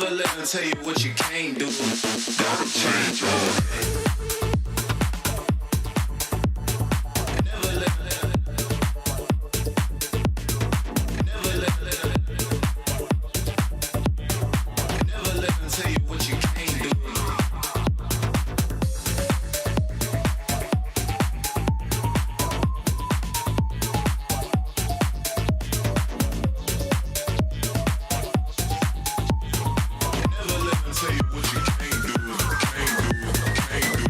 Never let them tell you what you can't do. Gotta change your head. Tell you what you can't do, can't do, can't do.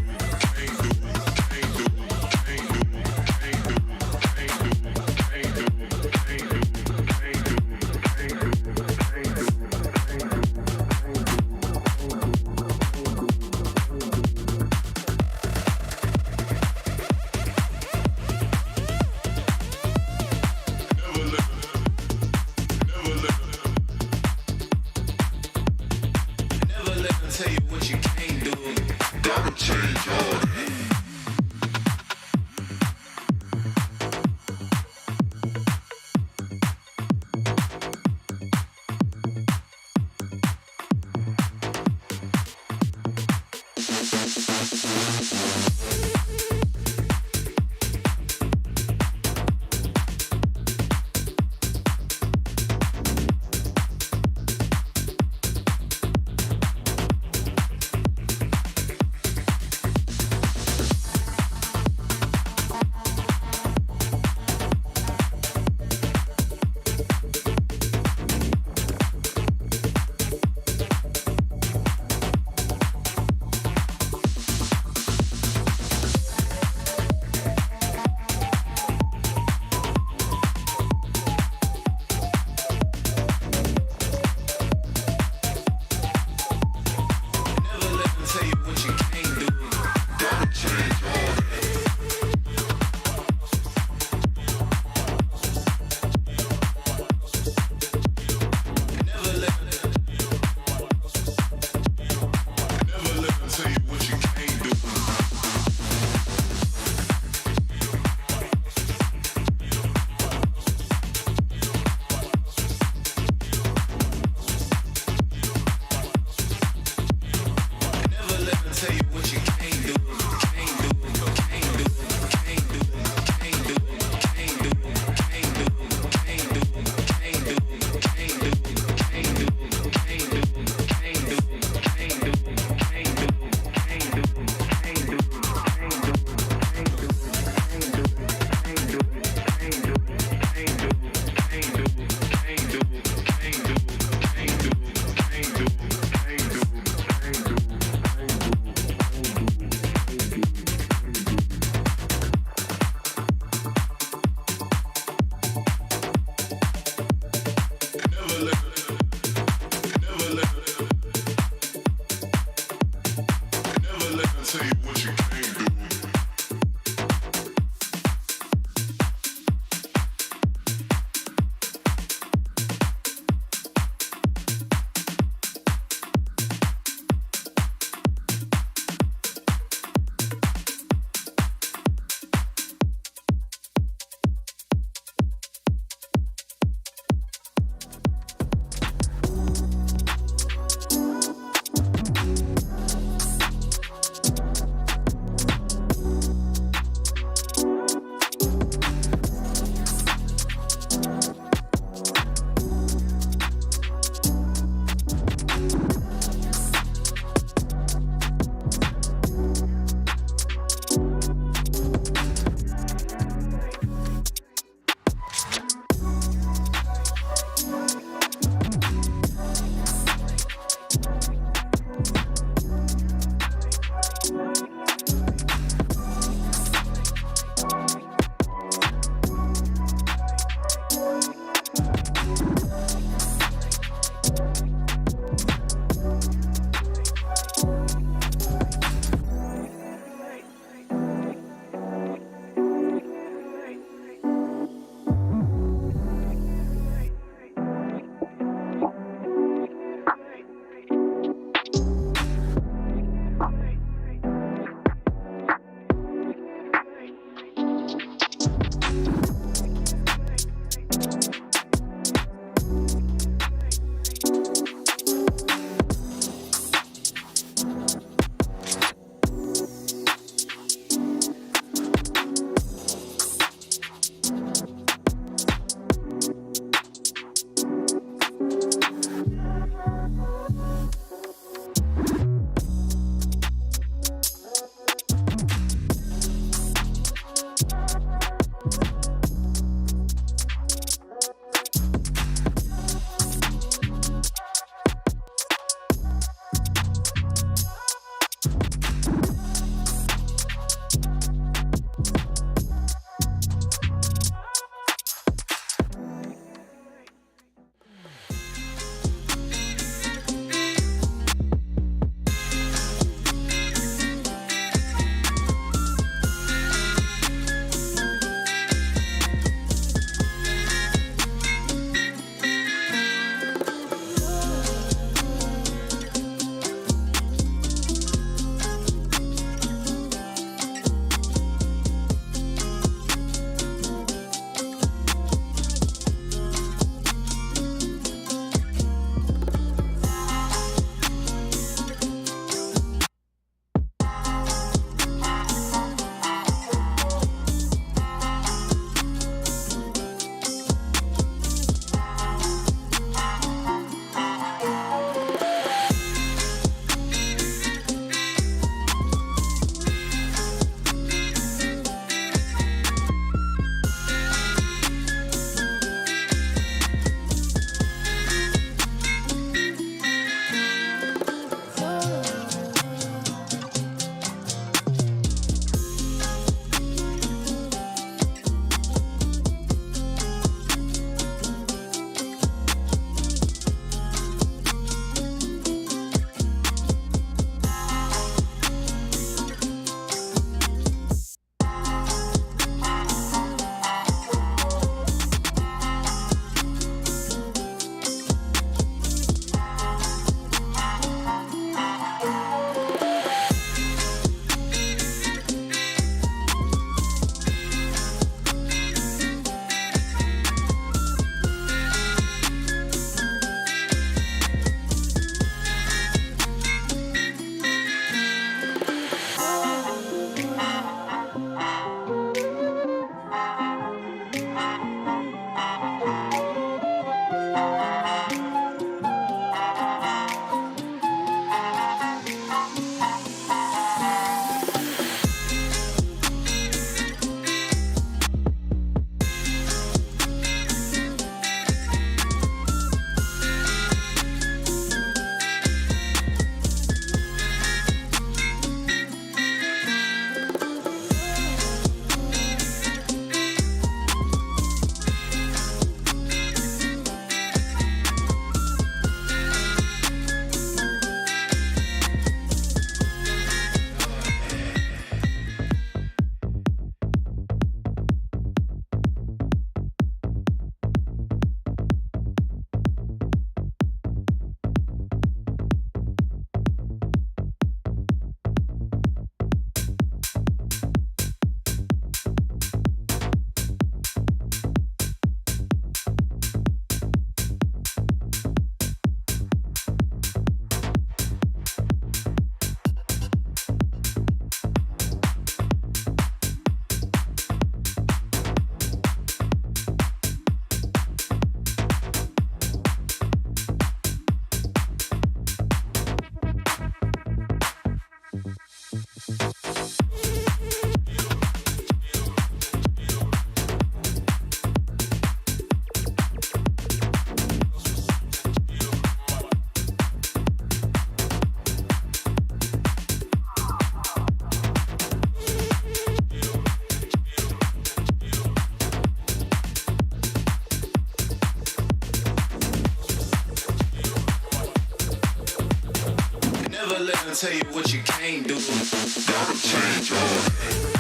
them tell you what you can't do. Gotta change your head.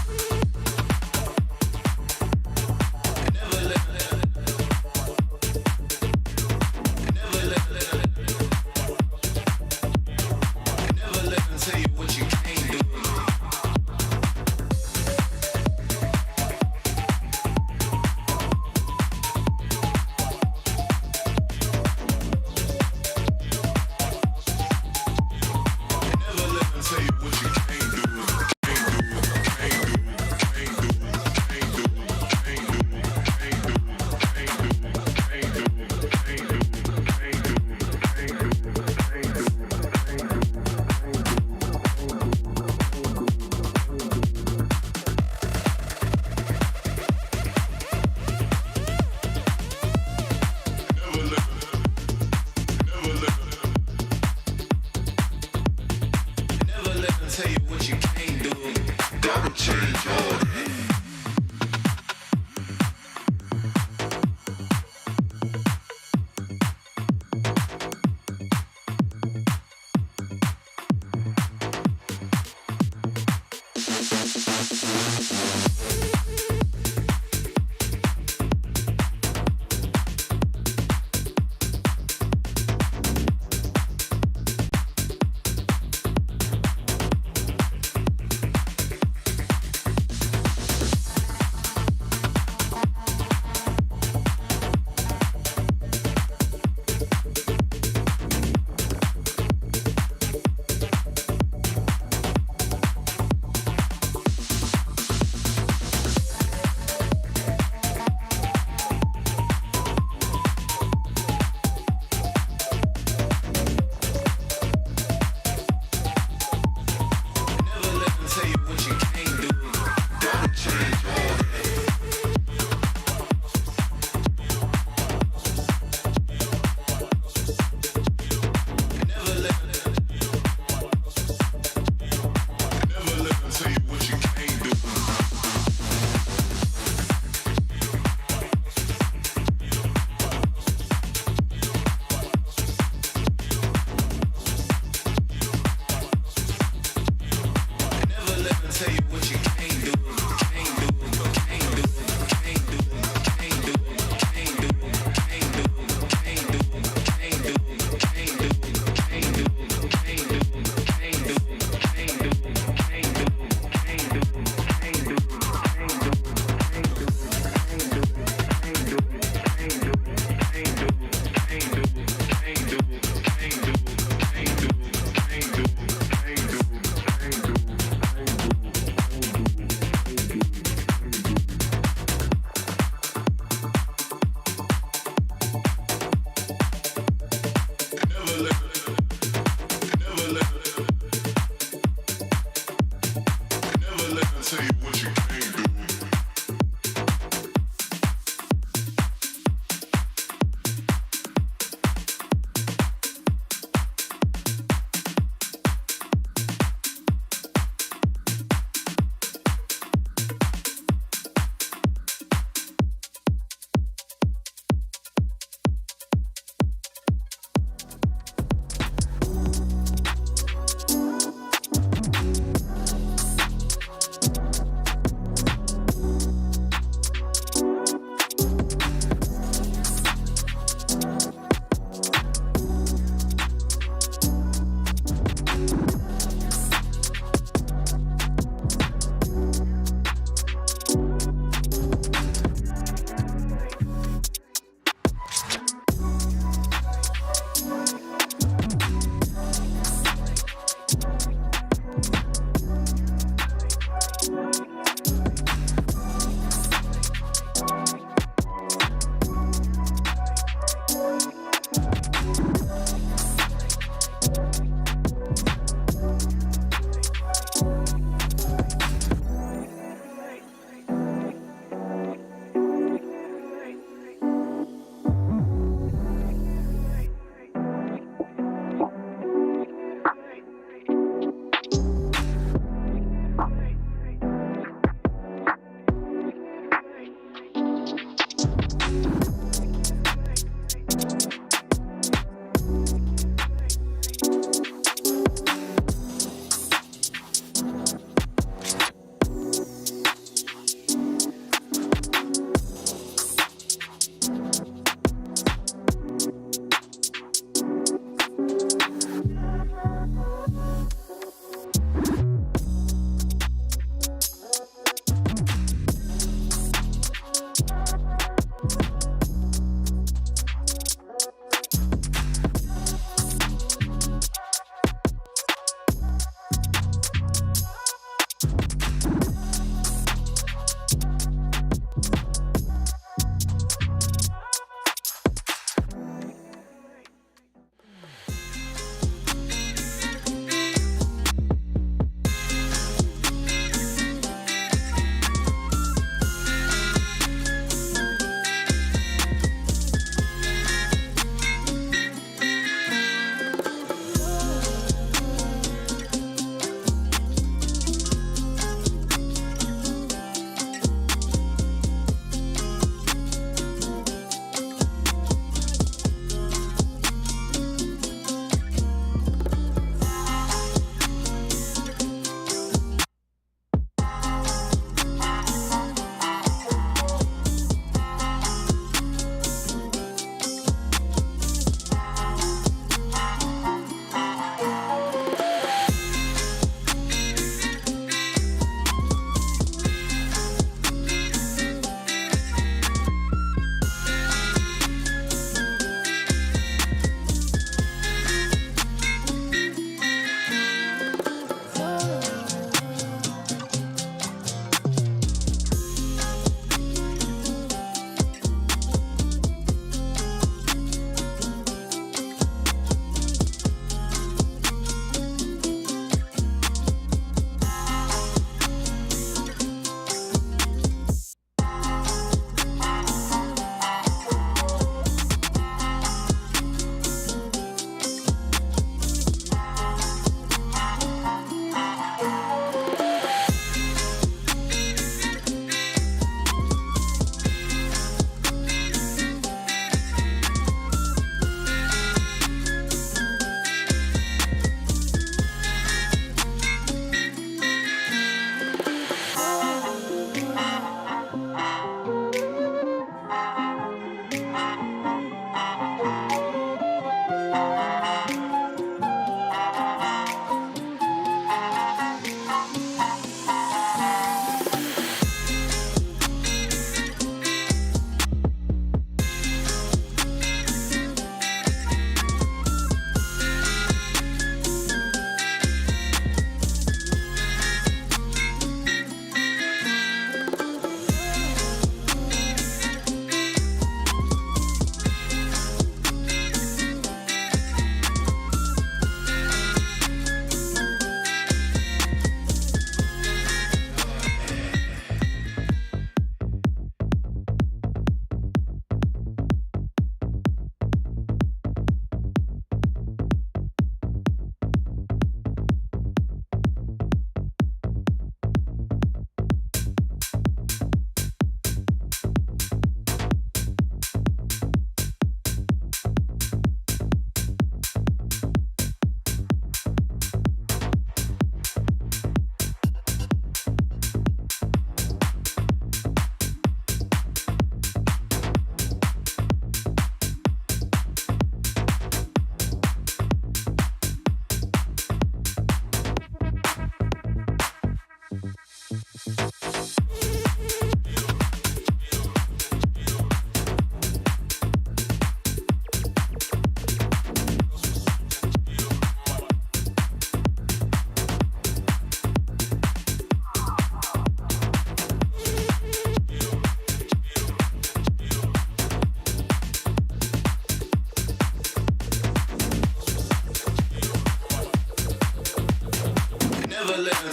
Tell you what you can't do, can't do, can't do.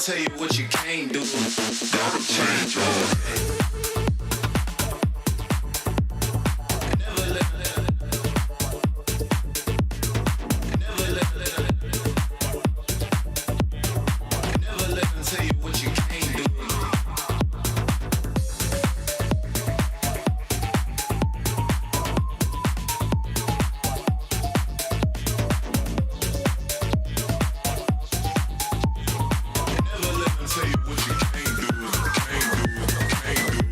tell you what you can't do. Gotta change your ways. Tell you what you can't do, can't do, can't do.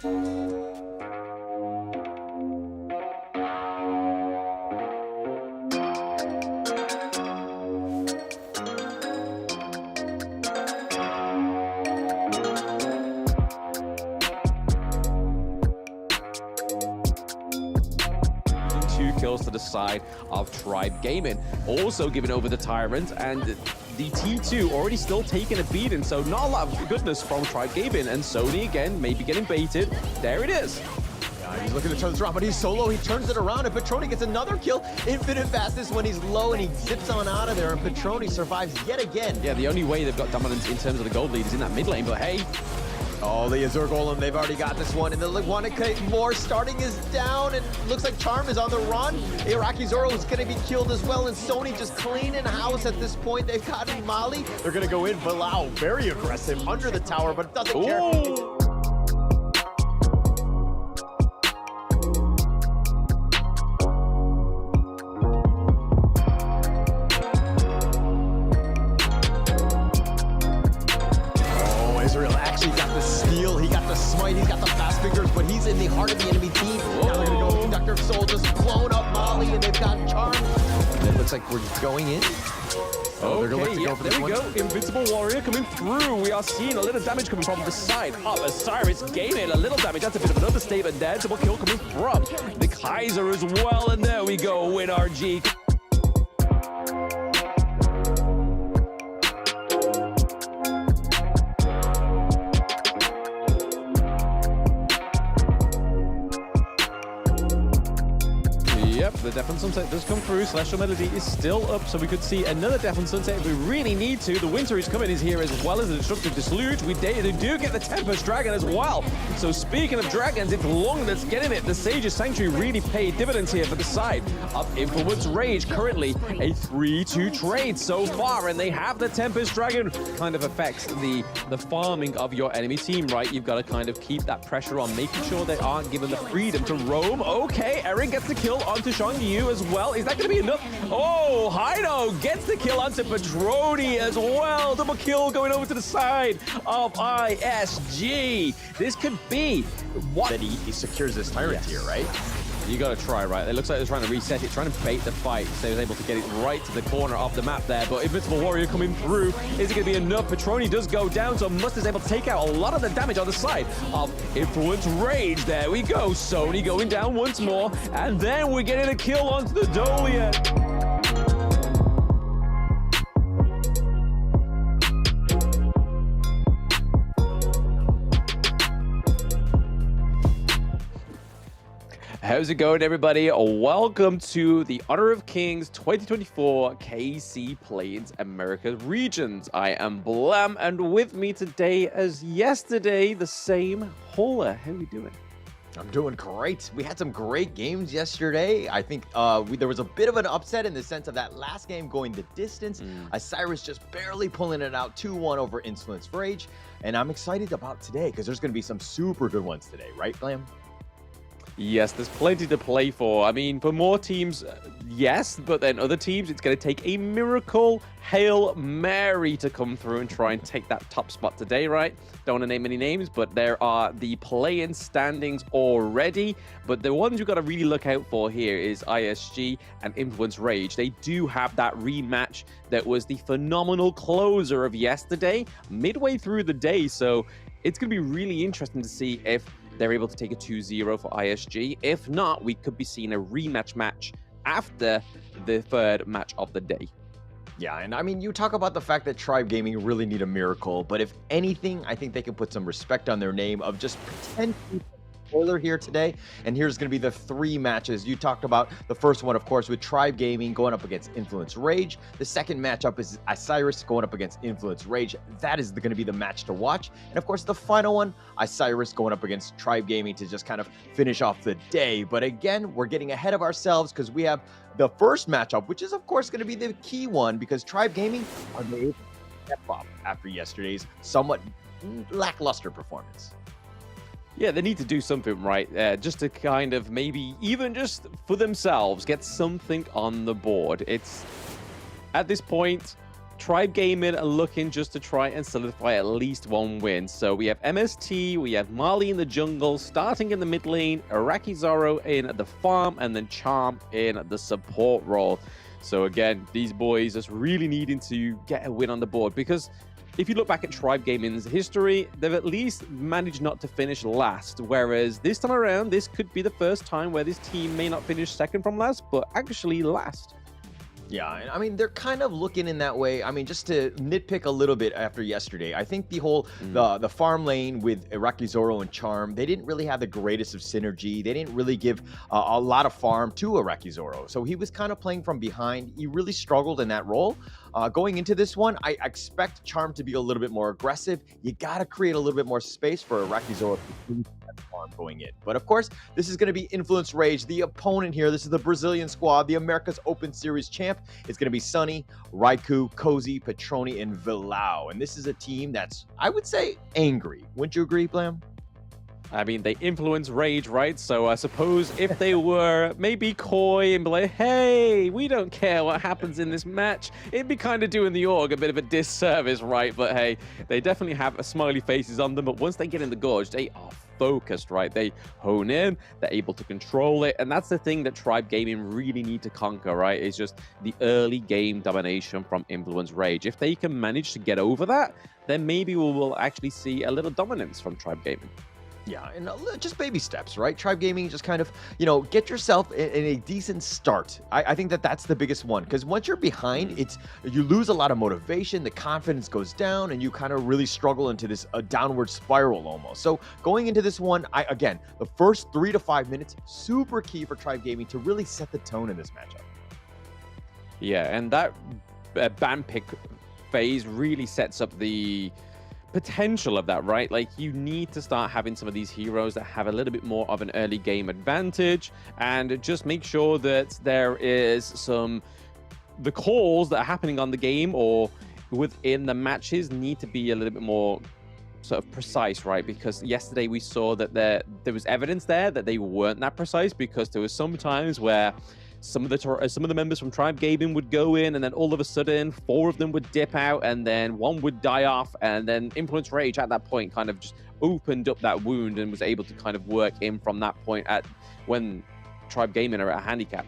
Kills to the side of Tribe Gaming, also giving over the Tyrant, and the T2 already still taking a beating, so not a lot of goodness from Tribe Gaming, and Sony again maybe getting baited. There it is. Yeah, he's looking to turn this around, but he's solo. He turns it around, and Petroni gets another kill. Infinite fastness when he's low, and he zips on out of there, and Petroni survives yet again. Yeah, the only way they've got dominance in terms of the gold lead is in that mid lane, but hey. Oh, the Azure Golem, they've already got this one, and the Leguana more starting is down, and looks like Charm is on the run. Iraqi Zoro is going to be killed as well, and Sony just cleaning house at this point. They've got Mali. They're going to go in. Bilal, very aggressive, under the tower, but doesn't care. Smite, he's got the fast fingers, but he's in the heart of the enemy team. Now they're gonna go with Conductor Soul, just blown up Molly, and they've got Charm. And it looks like we're going in. Okay, yeah, there we go. Invincible Warrior coming through. We are seeing a little damage coming from the side of Osiris gaining a little damage. That's a bit of an understatement there. Double kill coming from the Kaiser as well. And there we go, win RG. Yep, the Death and Sunset does come through. Celestial Melody is still up, so we could see another Death and Sunset if we really need to. The Winter is coming is here as well as the Destructive Dislodge. We do get the Tempest Dragon as well. So speaking of dragons, it's Long that's getting it. The Sage's Sanctuary really paid dividends here for the side of Influence Rage. Currently a 3-2 trade so far, and they have the Tempest Dragon. Kind of affects the farming of your enemy team, right? You've got to kind of keep that pressure on, making sure they aren't given the freedom to roam. Okay, Eren gets the kill onto Shang Yu as well. Is that going to be enough? Oh, Hino gets the kill onto Petroni as well. Double kill going over to the side of ISG. This could be what that he secures this Tyrant here, right? You got to try, right? It looks like they're trying to reset it, trying to bait the fight. So they was able to get it right to the corner of the map there. But Invincible Warrior coming through. Is it going to be enough? Petroni does go down, so Must is able to take out a lot of the damage on the side of Influence Rage. There we go. Sony going down once more. And then we're getting a kill onto the Dolia. How's it going, everybody? Welcome to the Honor of Kings 2024 KC Plains America Regions. I am Blam, and with me today, as yesterday, the same Hola. How are you doing? I'm doing great. We had some great games yesterday. I think there was a bit of an upset in the sense of that last game going the distance. Osiris just barely pulling it out 2-1 over Influence Rage. And I'm excited about today because there's going to be some super good ones today, right, Blam? Yes, there's plenty to play for. I mean, for more teams, yes, but then other teams, it's going to take a miracle Hail Mary to come through and try and take that top spot today, right? Don't want to name any names, but there are the play-in standings already. But the ones you've got to really look out for here is ISG and Influence Rage. They do have that rematch that was the phenomenal closer of yesterday, midway through the day. So it's going to be really interesting to see if they're able to take a 2-0 for ISG. If not, we could be seeing a rematch match after the third match of the day. Yeah, and I mean, you talk about the fact that Tribe Gaming really need a miracle, but if anything, I think they can put some respect on their name of just potentially spoiler here today. And here's going to be the 3 matches. You talked about the first one, of course, with Tribe Gaming going up against Influence Rage. The second matchup is Osiris going up against Influence Rage. That is going to be the match to watch. And of course, the final one, Osiris going up against Tribe Gaming to just kind of finish off the day. But again, we're getting ahead of ourselves because we have the first matchup, which is of course going to be the key one because Tribe Gaming are able to step up after yesterday's somewhat lackluster performance. Yeah, they need to do something right there, just to kind of maybe even just for themselves get something on the board. It's at this point, Tribe Gaming are looking just to try and solidify at least one win. So we have MST, we have Marley in the jungle, starting in the mid lane, Iraqi Zoro in the farm, and then Charm in the support role. So again, these boys just really needing to get a win on the board, because if you look back at Tribe Gaming's history, they've at least managed not to finish last. Whereas this time around, this could be the first time where this team may not finish second from last, but actually last. Yeah, and I mean, they're kind of looking in that way. I mean, just to nitpick a little bit after yesterday, I think the whole the farm lane with Iraqi Zoro and Charm, they didn't really have the greatest of synergy. They didn't really give a lot of farm to Iraqi Zoro, so he was kind of playing from behind. He really struggled in that role. Going into this one, I expect Charm to be a little bit more aggressive. You got to create a little bit more space for Iraqi Zoro to farm going in. But of course, this is going to be Influence Rage. The opponent here, this is the Brazilian squad, the America's Open Series champ. It's going to be Sunny, Raikou, Cozy, Petroni, and Villau. And this is a team that's, I would say, angry. Wouldn't you agree, Blam? I mean, they influence Rage, right? So I suppose if they were maybe coy and be like, hey, we don't care what happens in this match, it'd be kind of doing the org a bit of a disservice, right? But hey, they definitely have smiley faces on them. But once they get in the gorge, they are focused, right? They hone in, they're able to control it. And that's the thing that Tribe Gaming really need to conquer, right? It's just the early game domination from Influence Rage. If they can manage to get over that, then maybe we will actually see a little dominance from Tribe Gaming. Yeah, and just baby steps, right? Tribe Gaming, just kind of, get yourself in a decent start. I think that that's the biggest one, because once you're behind, you lose a lot of motivation, the confidence goes down, and you kind of really struggle into this downward spiral almost. So going into this one, again, the first 3 to 5 minutes, super key for Tribe Gaming to really set the tone in this matchup. Yeah, and that ban pick phase really sets up the potential of that, right? Like, you need to start having some of these heroes that have a little bit more of an early game advantage, and just make sure that there is the calls that are happening on the game or within the matches need to be a little bit more sort of precise, right? Because yesterday we saw that there was evidence there that they weren't that precise, because there was some times where some of the members from Tribe Gaming would go in, and then all of a sudden 4 of them would dip out, and then 1 would die off, and then Influence Rage at that point kind of just opened up that wound and was able to kind of work in from that point at when Tribe Gaming are at a handicap.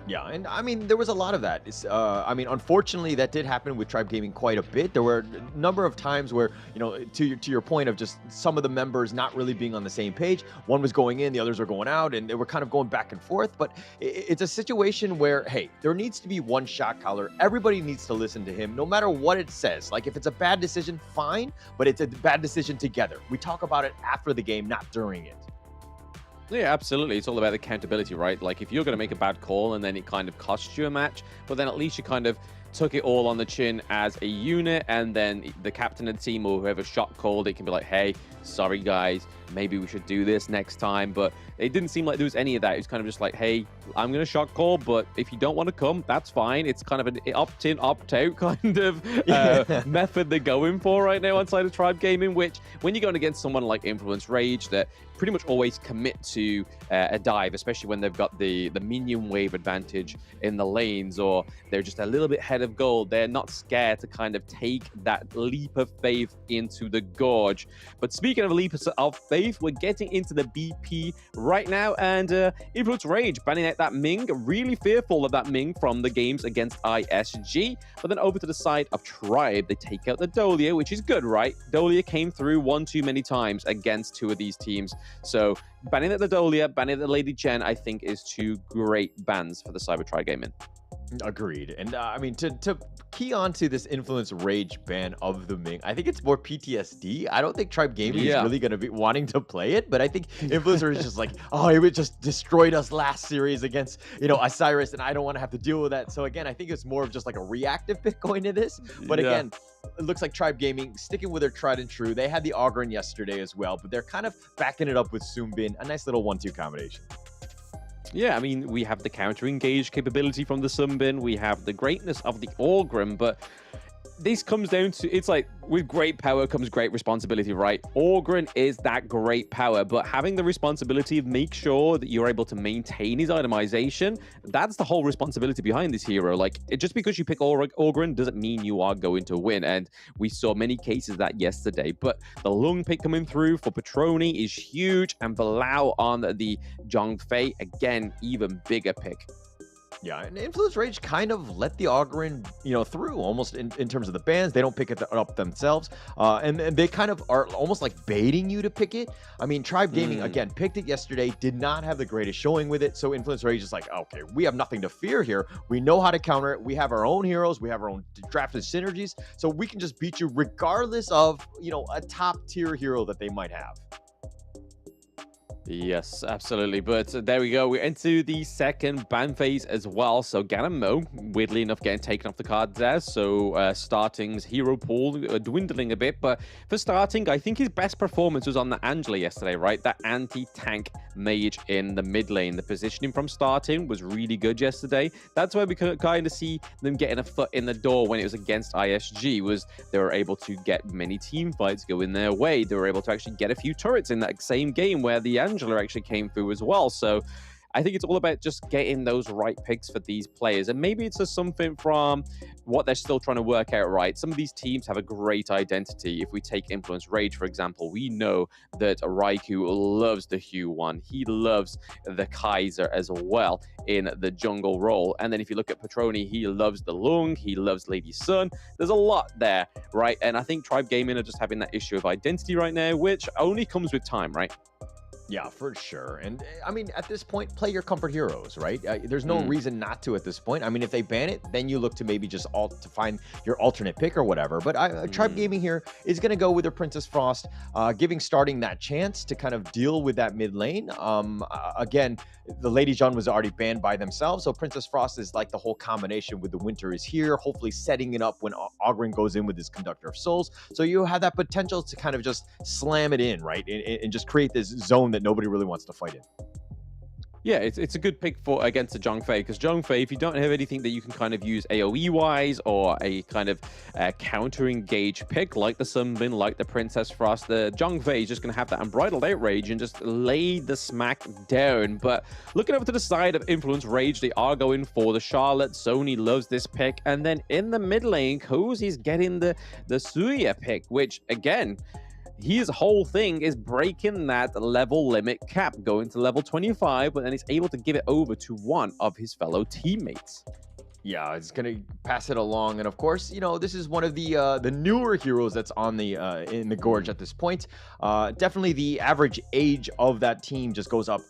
Yeah, and I mean, there was a lot of that. I mean, unfortunately, that did happen with Tribe Gaming quite a bit. There were a number of times where, to your point of just some of the members not really being on the same page. One was going in, the others were going out, and they were kind of going back and forth. But it's a situation where, hey, there needs to be one shot caller. Everybody needs to listen to him, no matter what it says. Like, if it's a bad decision, fine, but it's a bad decision together. We talk about it after the game, not during it. Yeah, absolutely. It's all about accountability, right? Like, if you're going to make a bad call and then it kind of costs you a match, but then at least you kind of took it all on the chin as a unit, and then the captain of the team or whoever shot called it can be like, hey, sorry guys, maybe we should do this next time. But it didn't seem like there was any of that. It was kind of just like, hey, I'm going to shot call, but if you don't want to come, that's fine. It's kind of an opt-in, opt-out kind of method they're going for right now on side of Tribe Gaming, which when you're going against someone like Influence Rage that pretty much always commit to a dive, especially when they've got the minion wave advantage in the lanes, or they're just a little bit ahead of goal, they're not scared to kind of take that leap of faith into the gorge. But speaking of leap of faith, we're getting into the BP right now, and Influence Rage banning out that Ming, really fearful of that Ming from the games against ISG. But then over to the side of Tribe, they take out the Dolia, which is good, right? Dolia came through one too many times against 2 of these teams. So banning out the Dolia, banning out the Lady Jen, I think is 2 great bans for the Cyber Tribe Gaming. Agreed. And I mean, to key on to this Influence Rage ban of the Ming, I think it's more PTSD. I don't think Tribe Gaming is really going to be wanting to play it, but I think Influencer is just like, oh, it just destroyed us last series against, Isurus, and I don't want to have to deal with that. So again, I think it's more of just like a reactive pick going to this. But again, it looks like Tribe Gaming sticking with their tried and true. They had the Ogren yesterday as well, but they're kind of backing it up with Sumbin, a nice little 1-2 combination. Yeah, I mean, we have the counter-engage capability from the Sunbin. We have the greatness of the Orgrim, but this comes down to, it's like with great power comes great responsibility, right? Orgren is that great power, but having the responsibility of make sure that you're able to maintain his itemization, that's the whole responsibility behind this hero. Like, just because you pick Orgren doesn't mean you are going to win, and we saw many cases of that yesterday. But the Lung pick coming through for Petroni is huge, and Bilal on the Zhongfei, again, even bigger pick. Yeah, and Influence Rage kind of let the Augurin, through almost in terms of the bans. They don't pick it up themselves. And they kind of are almost like baiting you to pick it. I mean, Tribe Gaming, again, picked it yesterday, did not have the greatest showing with it. So Influence Rage is like, okay, we have nothing to fear here. We know how to counter it. We have our own heroes. We have our own drafted synergies. So we can just beat you regardless of, a top tier hero that they might have. Yes, absolutely. But there we go. We're into the second ban phase as well. So Ganon Mo, weirdly enough, getting taken off the cards there. So Starting's hero pool dwindling a bit. But for Starting, I think his best performance was on the Angela yesterday, right? That anti-tank mage in the mid lane. The positioning from Starting was really good yesterday. That's why we could kind of see them getting a foot in the door when it was against ISG, was they were able to get many team fights going their way. They were able to actually get a few turrets in that same game where the Angela actually came through as well. So I think it's all about just getting those right picks for these players. And maybe it's just something from what they're still trying to work out, right? Some of these teams have a great identity. If we take Influence Rage, for example, we know that Raikou loves the Hue one. He loves the Kaiser as well in the jungle role. And then if you look at Petroni, he loves the Lung. He loves Lady Sun. There's a lot there, right? And I think Tribe Gaming are just having that issue of identity right now, which only comes with time, right? Yeah, for sure. And I mean, at this point, play your comfort heroes, right? There's no reason not to at this point. I mean, if they ban it, then you look to maybe just to find your alternate pick or whatever. But Tribe Gaming here is going to go with their Princess Frost, giving Starting that chance to kind of deal with that mid lane. Again, the Lady Jeanne was already banned by themselves, so Princess Frost is like the whole combination with the Winter is here, hopefully setting it up when Augurin goes in with his Conductor of Souls. So you have that potential to kind of just slam it in, right? And just create this zone that nobody really wants to fight in. Yeah, it's a good pick for against the Zhongfei, because Zhongfei, if you don't have anything that you can kind of use AoE-wise or a kind of counter-engage pick like the Sunbin, like the Princess Frost, the Zhongfei is just going to have that Unbridled Outrage and just lay the smack down. But looking over to the side of Influence Rage, they are going for the Charlotte. Sony loves this pick. And then in the mid lane, Cozy's getting the Suya pick, which, again, his whole thing is breaking that level limit cap, going to level 25, but then he's able to give it over to one of his fellow teammates. Yeah, it's gonna pass it along, and of course, this is one of the newer heroes that's on the in the Gorge at this point. Definitely, the average age of that team just goes up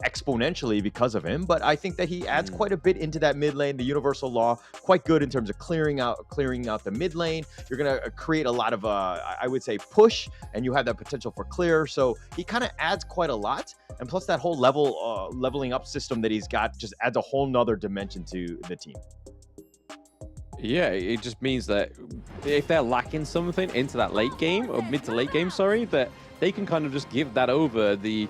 exponentially because of him. But I think that he adds quite a bit into that mid lane. The Universal Law, quite good in terms of clearing out the mid lane. You're gonna create a lot of I would say push, and you have that potential for clear. So he kind of adds quite a lot, and plus that whole leveling up system that he's got just adds a whole nother dimension to the team. Yeah, it just means that if they're lacking something into that late game, or mid to late game, sorry, that they can kind of just give that over. The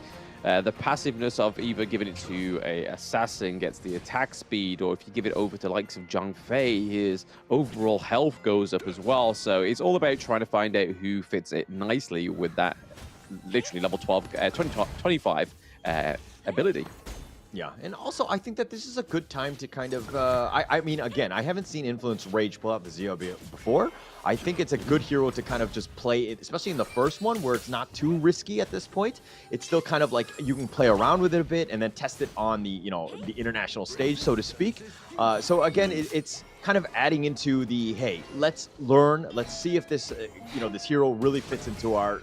passiveness of either giving it to a assassin gets the attack speed, or if you give it over to the likes of Zhongfei, his overall health goes up as well. So it's all about trying to find out who fits it nicely with that literally level 25 ability. Yeah, and also I think that this is a good time to kind of, I mean, again, I haven't seen Influence Rage pull out the Zeo before. I think it's a good hero to kind of just play it, especially in the first one where it's not too risky at this point. It's still kind of like you can play around with it a bit and then test it on the, the international stage, so to speak. So again, it's kind of adding into the, hey, let's learn, let's see if this, this hero really fits into our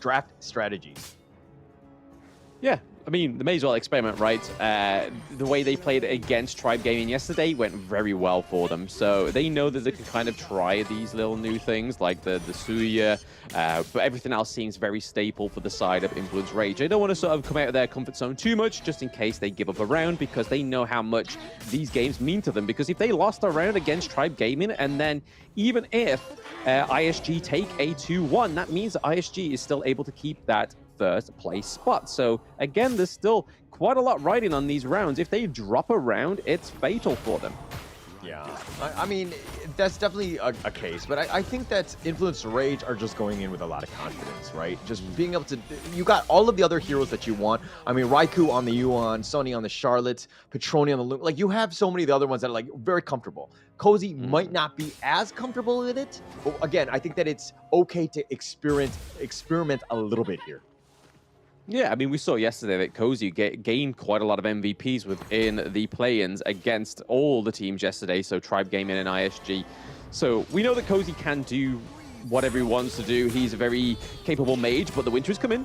draft strategies. Yeah, I mean, they may as well experiment, right? The way they played against Tribe Gaming yesterday went very well for them. So they know that they can kind of try these little new things like the Suya, but everything else seems very staple for the side of Influence Rage. They don't want to sort of come out of their comfort zone too much, just in case they give up a round, because they know how much these games mean to them. Because if they lost a round against Tribe Gaming, and then even if ISG take a 2-1, that means that ISG is still able to keep that first place spot. So again, there's still quite a lot riding on these rounds. If they drop a round, it's fatal for them. Yeah, I mean, that's definitely a case, but I think that Influence Rage are just going in with a lot of confidence, right? Just being able to, you got all of the other heroes that you want. I mean, Raikou on the Yuan, Sonny on the Charlotte, Petroni on the Loom. Like, you have so many of the other ones that are, like, very comfortable. Cozy might not be as comfortable in it, but again, I think that it's okay to experiment a little bit here. Yeah, I mean, we saw yesterday that Cozy gained quite a lot of MVPs within the play-ins against all the teams yesterday, so Tribe Gaming and ISG. So we know that Cozy can do whatever he wants to do. He's a very capable mage, but the winter is coming.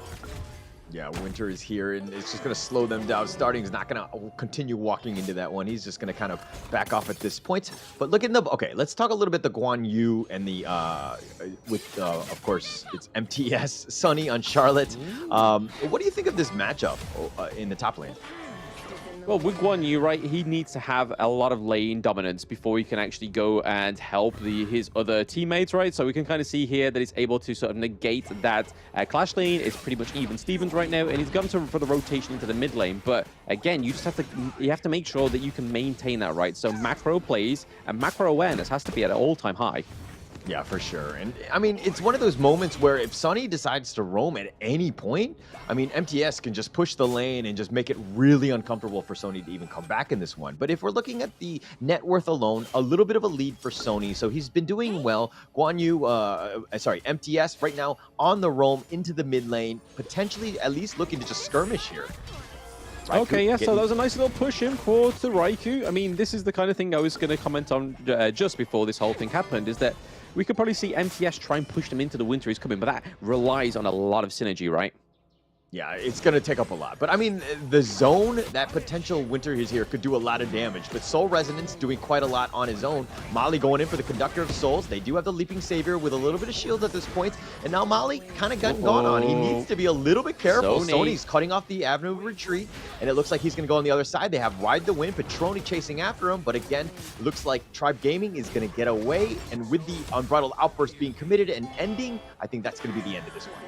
Yeah, Winter is here, and it's just going to slow them down. Starting is not going to continue walking into that one. He's just going to kind of back off at this point. But look at the... Okay, let's talk a little bit the Guan Yu and the... of course, it's MTS, Sonny on Charlotte. What do you think of this matchup in the top lane? Well, with Guan Yu, right, he needs to have a lot of lane dominance before he can actually go and help his other teammates, right? So we can kind of see here that he's able to sort of negate that clash lane. It's pretty much even Stevens right now, and he's gone for the rotation into the mid lane. But again, you have to make sure that you can maintain that, right? So macro plays and macro awareness has to be at an all-time high. Yeah, for sure. And I mean, it's one of those moments where if Sonny decides to roam at any point, I mean, MTS can just push the lane and just make it really uncomfortable for Sony to even come back in this one. But if we're looking at the net worth alone, a little bit of a lead for Sony. So he's been doing well. Guan Yu, MTS right now on the roam into the mid lane, potentially at least looking to just skirmish here. Raikou okay, yeah, so that was a nice little push in for to Raikou. I mean, this is the kind of thing I was going to comment on just before this whole thing happened, is that we could probably see MTS try and push them into the winter is coming, but that relies on a lot of synergy, right? Yeah, it's going to take up a lot. But I mean, the zone, that potential winter is here, could do a lot of damage. But Soul Resonance doing quite a lot on his own. Molly going in for the Conductor of Souls. They do have the Leaping Savior with a little bit of shield at this point. And now Molly kind of gotten gone on. He needs to be a little bit careful. Sony's cutting off the avenue of retreat. And it looks like he's going to go on the other side. They have Ride the Wind, Petroni chasing after him. But again, it looks like Tribe Gaming is going to get away. And with the Unbridled Outburst being committed and ending, I think that's going to be the end of this one.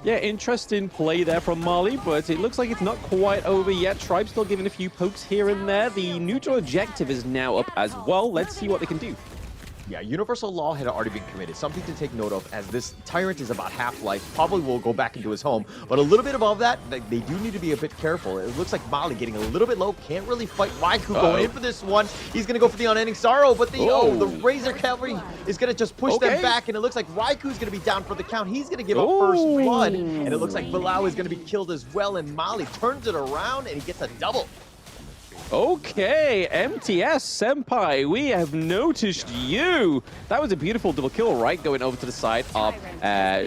Yeah, interesting play there from Marley, but it looks like it's not quite over yet. Tribe still giving a few pokes here and there. The neutral objective is now up as well. Let's see what they can do. Yeah, Universal Law had already been committed. Something to take note of, as this Tyrant is about half-life, probably will go back into his home. But a little bit above that, they do need to be a bit careful. It looks like Molly getting a little bit low, can't really fight. Raikou going in for this one. He's going to go for the Unending Sorrow, but the Razor Cavalry is going to just push them back, and it looks like Raikou's going to be down for the count. He's going to give up first blood, and it looks like Bilal is going to be killed as well, and Molly turns it around, and he gets a double. Okay, MTS Senpai, we have noticed you. That was a beautiful double kill, right? Going over to the side of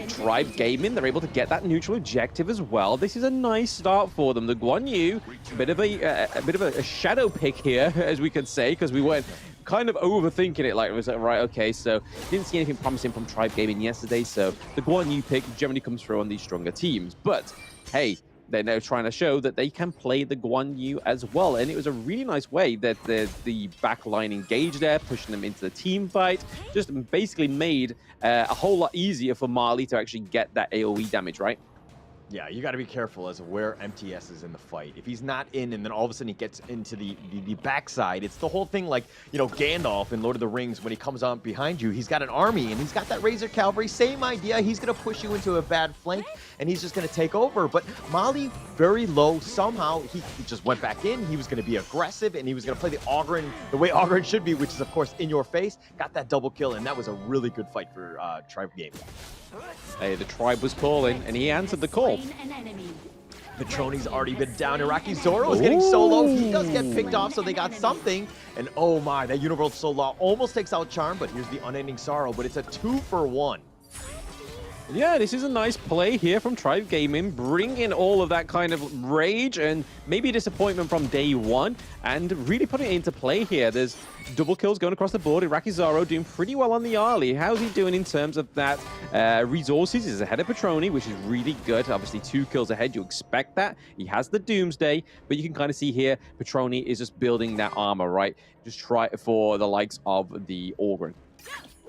Tribe Gaming. They're able to get that neutral objective as well. This is a nice start for them. The Guan Yu, a bit of a shadow pick here, as we could say, because we weren't kind of overthinking it. Like, it was like, right, okay, so didn't see anything promising from Tribe Gaming yesterday, so the Guan Yu pick generally comes through on these stronger teams. But, hey, they're now trying to show that they can play the Guan Yu as well. And it was a really nice way that the back line engaged there, pushing them into the team fight. Just basically made a whole lot easier for Marley to actually get that AoE damage, right? Yeah, you got to be careful as to where MTS is in the fight. If he's not in, and then all of a sudden he gets into the backside, it's the whole thing like, you know, Gandalf in Lord of the Rings, when he comes on behind you, he's got an army, and he's got that Razor Cavalry, same idea. He's going to push you into a bad flank, and he's just going to take over. But Molly, very low. Somehow, he just went back in. He was going to be aggressive, and he was going to play the Ogryn the way Ogryn should be, which is, of course, in your face. Got that double kill, and that was a really good fight for Tribe Gaming. Hey, the Tribe was calling, and he answered the call. Petroni's already been down. Iraqi Zoro is getting solo. He does get picked off, so they got something. And oh my, that Universal Law almost takes out Charm, but here's the Unending Sorrow, but it's a 2-for-1. Yeah, this is a nice play here from Tribe Gaming, bringing all of that kind of rage and maybe disappointment from day one, and really putting it into play here. There's double kills going across the board. Iraqi Zoro doing pretty well on the early. How's he doing in terms of that resources? He's ahead of Petroni, which is really good. Obviously, 2 kills ahead. You expect that. He has the Doomsday, but you can kind of see here, Petroni is just building that armor, right? Just try for the likes of the Ogryn.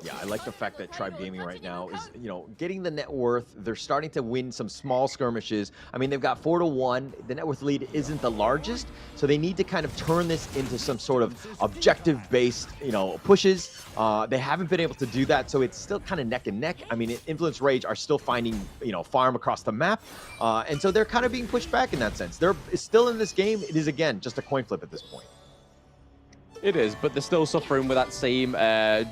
Yeah, I like the fact that Tribe Gaming right now is, getting the net worth. They're starting to win some small skirmishes. I mean, they've got 4-1. The net worth lead isn't the largest, so they need to kind of turn this into some sort of objective-based, pushes. They haven't been able to do that, so it's still kind of neck and neck. I mean, Influence Rage are still finding, farm across the map, and so they're kind of being pushed back in that sense. They're still in this game. It is, again, just a coin flip at this point. It is, but they're still suffering with that same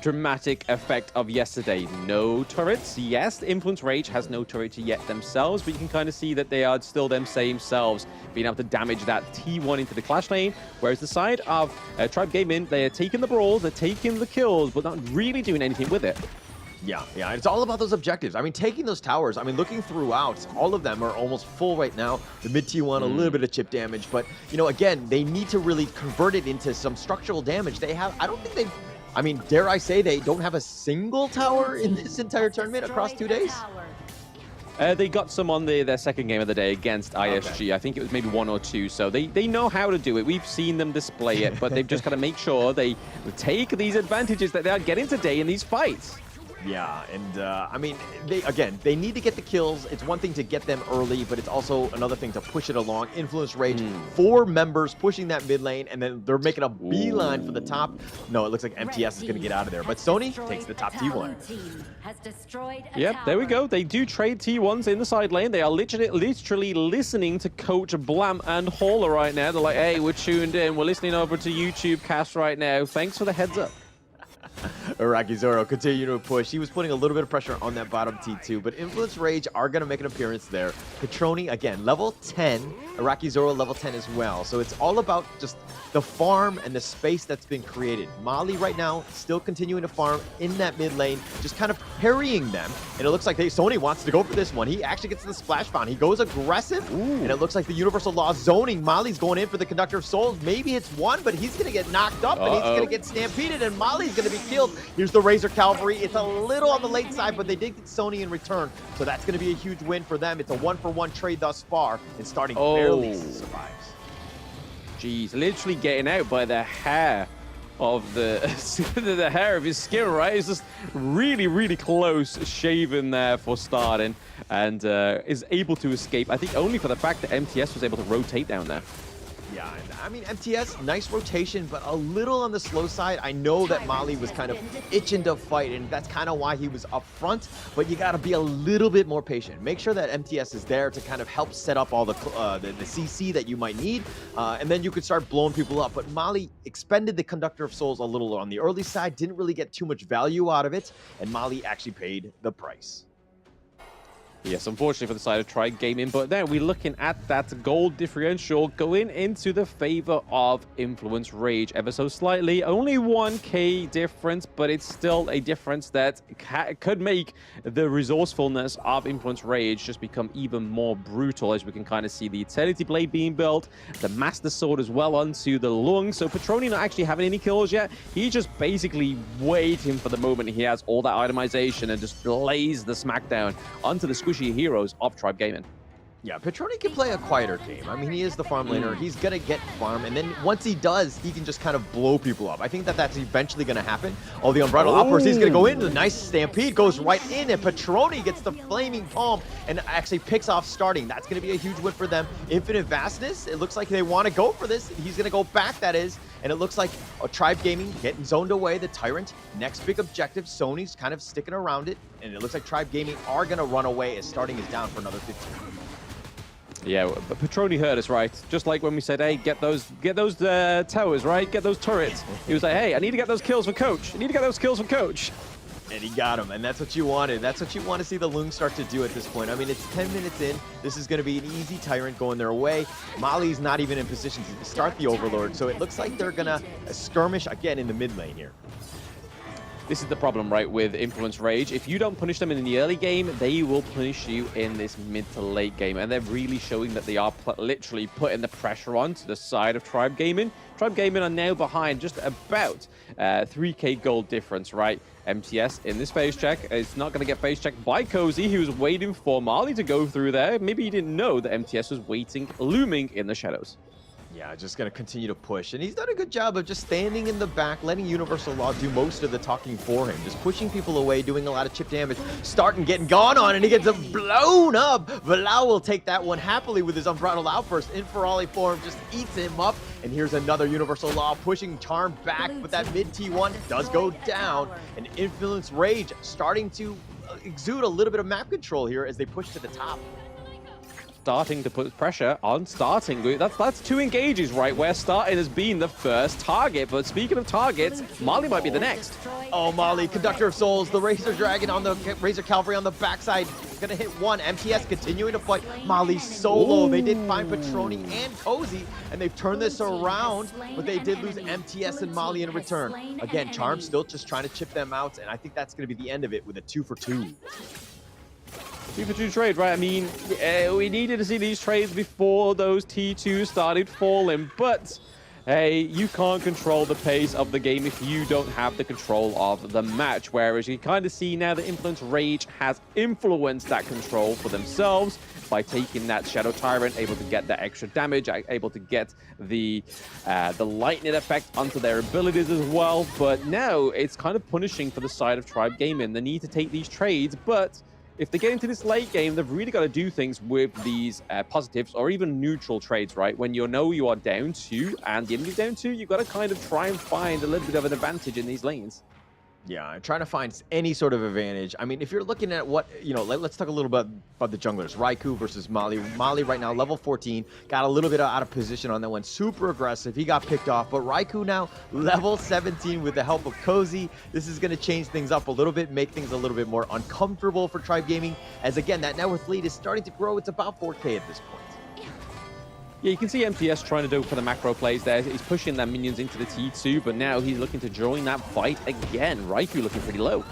dramatic effect of yesterday. No turrets. Yes, Influence Rage has no turret yet themselves, but you can kind of see that they are still them same selves, being able to damage that T1 into the clash lane, whereas the side of Tribe Gaming, they're taking the brawls, they're taking the kills, but not really doing anything with it. Yeah, it's all about those objectives. I mean, taking those towers, looking throughout, all of them are almost full right now. The mid T1, a little bit of chip damage, but, again, they need to really convert it into some structural damage. I don't think they've, dare I say they don't have a single tower in this entire tournament across 2 days? They got some on their second game of the day against ISG. Okay. I think it was maybe 1 or 2. So they know how to do it. We've seen them display it, but they've just got to make sure they take these advantages that they are getting today in these fights. Yeah, and they need to get the kills. It's one thing to get them early, but it's also another thing to push it along. Influence Rage, 4 members pushing that mid lane, and then they're making a beeline for the top. No, it looks like MTS is going to get out of there, but Sony takes the top T1. Yep, there we go. They do trade T1s in the side lane. They are literally listening to Coach Blam and Hauler right now. They're like, hey, we're tuned in. We're listening over to YouTube cast right now. Thanks for the heads up. Iraqi Zoro continue to push. He was putting a little bit of pressure on that bottom T2, but Influence Rage are going to make an appearance there. Petroni, again, level 10. Iraqi Zoro, level 10 as well. So it's all about just the farm and the space that's been created. Mali right now still continuing to farm in that mid lane, just kind of parrying them. And it looks like Sony wants to go for this one. He actually gets the splash bound. He goes aggressive, and it looks like the Universal Law zoning. Mali's going in for the Conductor of Souls. Maybe it's one, but he's going to get knocked up, and he's going to get stampeded, and Mali's going to be killed. Here's the Razor Cavalry. It's a little on the late side, but they did get Sony in return, so that's going to be a huge win for them. It's a 1-for-1 trade thus far, and starting barely survives. Jeez, literally getting out by the hair of the hair of his skin, right? It's just really, really close shaven there for starting, and is able to escape. I think only for the fact that MTS was able to rotate down there. Yeah, MTS, nice rotation, but a little on the slow side. I know that Mali was kind of itching to fight, and that's kind of why he was up front, but you got to be a little bit more patient. Make sure that MTS is there to kind of help set up all the CC that you might need, and then you could start blowing people up. But Mali expended the Conductor of Souls a little on the early side, didn't really get too much value out of it, and Mali actually paid the price. Yes, unfortunately for the side of Tribe Gaming, but then we're looking at that gold differential going into the favor of Influence Rage ever so slightly. Only 1k difference, but it's still a difference that could make the resourcefulness of Influence Rage just become even more brutal, as we can kind of see the Eternity Blade being built, the Master Sword as well onto the lung. So Petroni not actually having any kills yet. He's just basically waiting for the moment he has all that itemization and just lays the smackdown onto the squishy heroes of Tribe Gaming. Yeah, Petroni can play a quieter game. He is the farm laner. He's going to get farm, and then once he does, he can just kind of blow people up. I think that that's eventually going to happen. Oh, the Unbridled Outburst, he's going to go in. The nice Stampede goes right in, and Petroni gets the Flaming Palm and actually picks off starting. That's going to be a huge win for them. Infinite Vastness, it looks like they want to go for this. He's going to go back, that is, and it looks like Tribe Gaming getting zoned away. The Tyrant, next big objective. Sony's kind of sticking around it, and it looks like Tribe Gaming are going to run away as starting is down for another 15. Yeah, but Petroni heard us, right? Just like when we said, hey, get those towers, right? Get those turrets. He was like, hey, I need to get those kills for Coach. I need to get those kills for Coach. And he got them, and that's what you wanted. That's what you want to see the Lung start to do at this point. It's 10 minutes in. This is going to be an easy Tyrant going their way. Mali's not even in position to start the Overlord, so it looks like they're going to skirmish again in the mid lane here. This is the problem, right, with Influence Rage. If you don't punish them in the early game, they will punish you in this mid to late game. And they're really showing that they are literally putting the pressure on to the side of Tribe Gaming. Tribe Gaming are now behind just about 3k gold difference, right? MTS in this phase check. It's not going to get phase checked by Cozy. He was waiting for Mali to go through there. Maybe he didn't know that MTS was waiting, looming in the shadows. Yeah, just going to continue to push. And he's done a good job of just standing in the back, letting Universal Law do most of the talking for him. Just pushing people away, doing a lot of chip damage, starting getting gone on, and he gets blown up. Valau will take that one happily with his Unbridled Outburst. Inferali form just eats him up. And here's another Universal Law pushing Charm back, but that mid T1 does go down. And Influence Rage starting to exude a little bit of map control here as they push to the top. Starting to put pressure on starting. That's 2 engages, right, where starting has been the first target. But speaking of targets, Mali might be the next. Oh, Mali, Conductor of Souls, the Razor Dragon on the Razor Cavalry on the backside. Gonna hit one. MTS continuing to fight. Mali solo. They did find Patroni and Cozy, and they've turned this around, but they did lose MTS and Mali in return. Again, Charm still just trying to chip them out, and I think that's gonna be the end of it with a 2-for-2. 2-for-2 trade, right? I mean, we needed to see these trades before those T2 started falling, but hey, you can't control the pace of the game if you don't have the control of the match. Whereas you kind of see now that Influence Rage has influenced that control for themselves by taking that Shadow Tyrant, able to get that extra damage, able to get the lightning effect onto their abilities as well. But now it's kind of punishing for the side of Tribe Gaming. They need to take these trades, but if they get into this late game, they've really got to do things with these positives or even neutral trades, right? When you know you are down 2 and the enemy's down 2, you've got to kind of try and find a little bit of an advantage in these lanes. Yeah, I'm trying to find any sort of advantage. I mean, if you're looking at what, let's talk a little bit about the junglers. Raikou versus Mali. Mali right now, level 14. Got a little bit out of position on that one. Super aggressive. He got picked off. But Raikou now, level 17 with the help of Cozy. This is going to change things up a little bit, make things a little bit more uncomfortable for Tribe Gaming. As again, that net worth lead is starting to grow. It's about 4K at this point. Yeah, you can see MTS trying to go for the macro plays there. He's pushing their minions into the T2, but now he's looking to join that fight again. Raikou looking pretty low.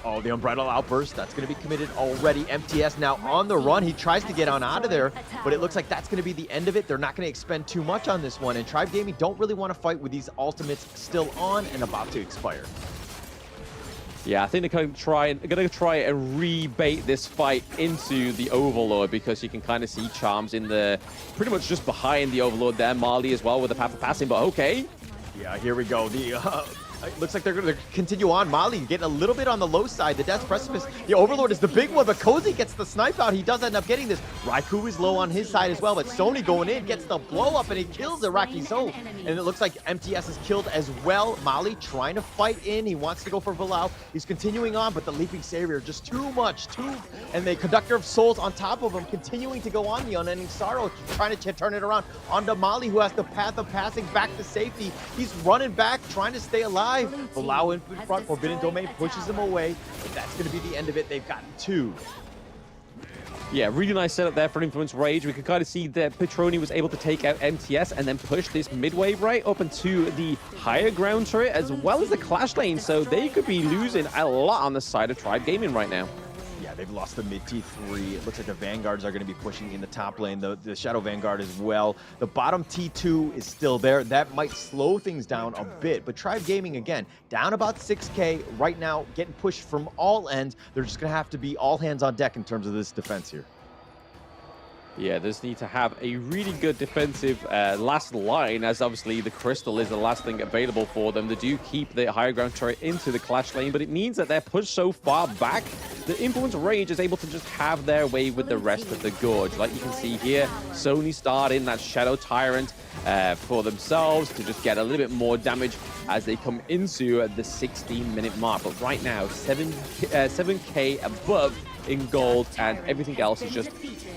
Oh, the Unbridled Outburst, that's going to be committed already. MTS now on the run. He tries to get on out of there, but it looks like that's going to be the end of it. They're not going to expend too much on this one, and Tribe Gaming don't really want to fight with these ultimates still on and about to expire. Yeah, I think they're going to try and rebait this fight into the Overlord, because you can kind of see Charms in the pretty much just behind the Overlord there. Mali as well with the path of passing, but okay. Yeah, here we go. It looks like they're going to continue on. Mali getting a little bit on the low side. The Death's Precipice. The Overlord is the big one, but Cozy gets the snipe out. He does end up getting this. Raikou is low on his side as well, but Sony going in, gets the blow up, and he kills Iraqi Zoe. And it looks like MTS is killed as well. Mali trying to fight in. He wants to go for Valau. He's continuing on, but the Leaping Savior, just too much. And the Conductor of Souls on top of him, continuing to go on the Unending Sorrow, trying to turn it around onto Mali, who has the path of passing back to safety. He's running back, trying to stay alive. Valau in front, Forbidden Domain pushes him away, but that's going to be the end of it. They've gotten 2. Yeah, really nice setup there for Influence Rage. We can kind of see that Patroni was able to take out MTS and then push this mid-wave right up into the higher ground turret as well as the Clash lane, so they could be losing a lot on the side of Tribe Gaming right now. Yeah, they've lost the mid T3. It looks like the Vanguards are going to be pushing in the top lane, the Shadow Vanguard as well. The bottom T2 is still there. That might slow things down a bit, but Tribe Gaming, again, down about 6K right now, getting pushed from all ends. They're just going to have to be all hands on deck in terms of this defense here. Yeah, they just need to have a really good defensive last line, as obviously the Crystal is the last thing available for them. They do keep the higher ground turret into the Clash lane, but it means that they're pushed so far back, the Influence Rage is able to just have their way with the rest of the Gorge. Like you can see here, Sony starting that Shadow Tyrant for themselves to just get a little bit more damage as they come into the 16-minute mark. But right now, 7K above in gold, and everything else is just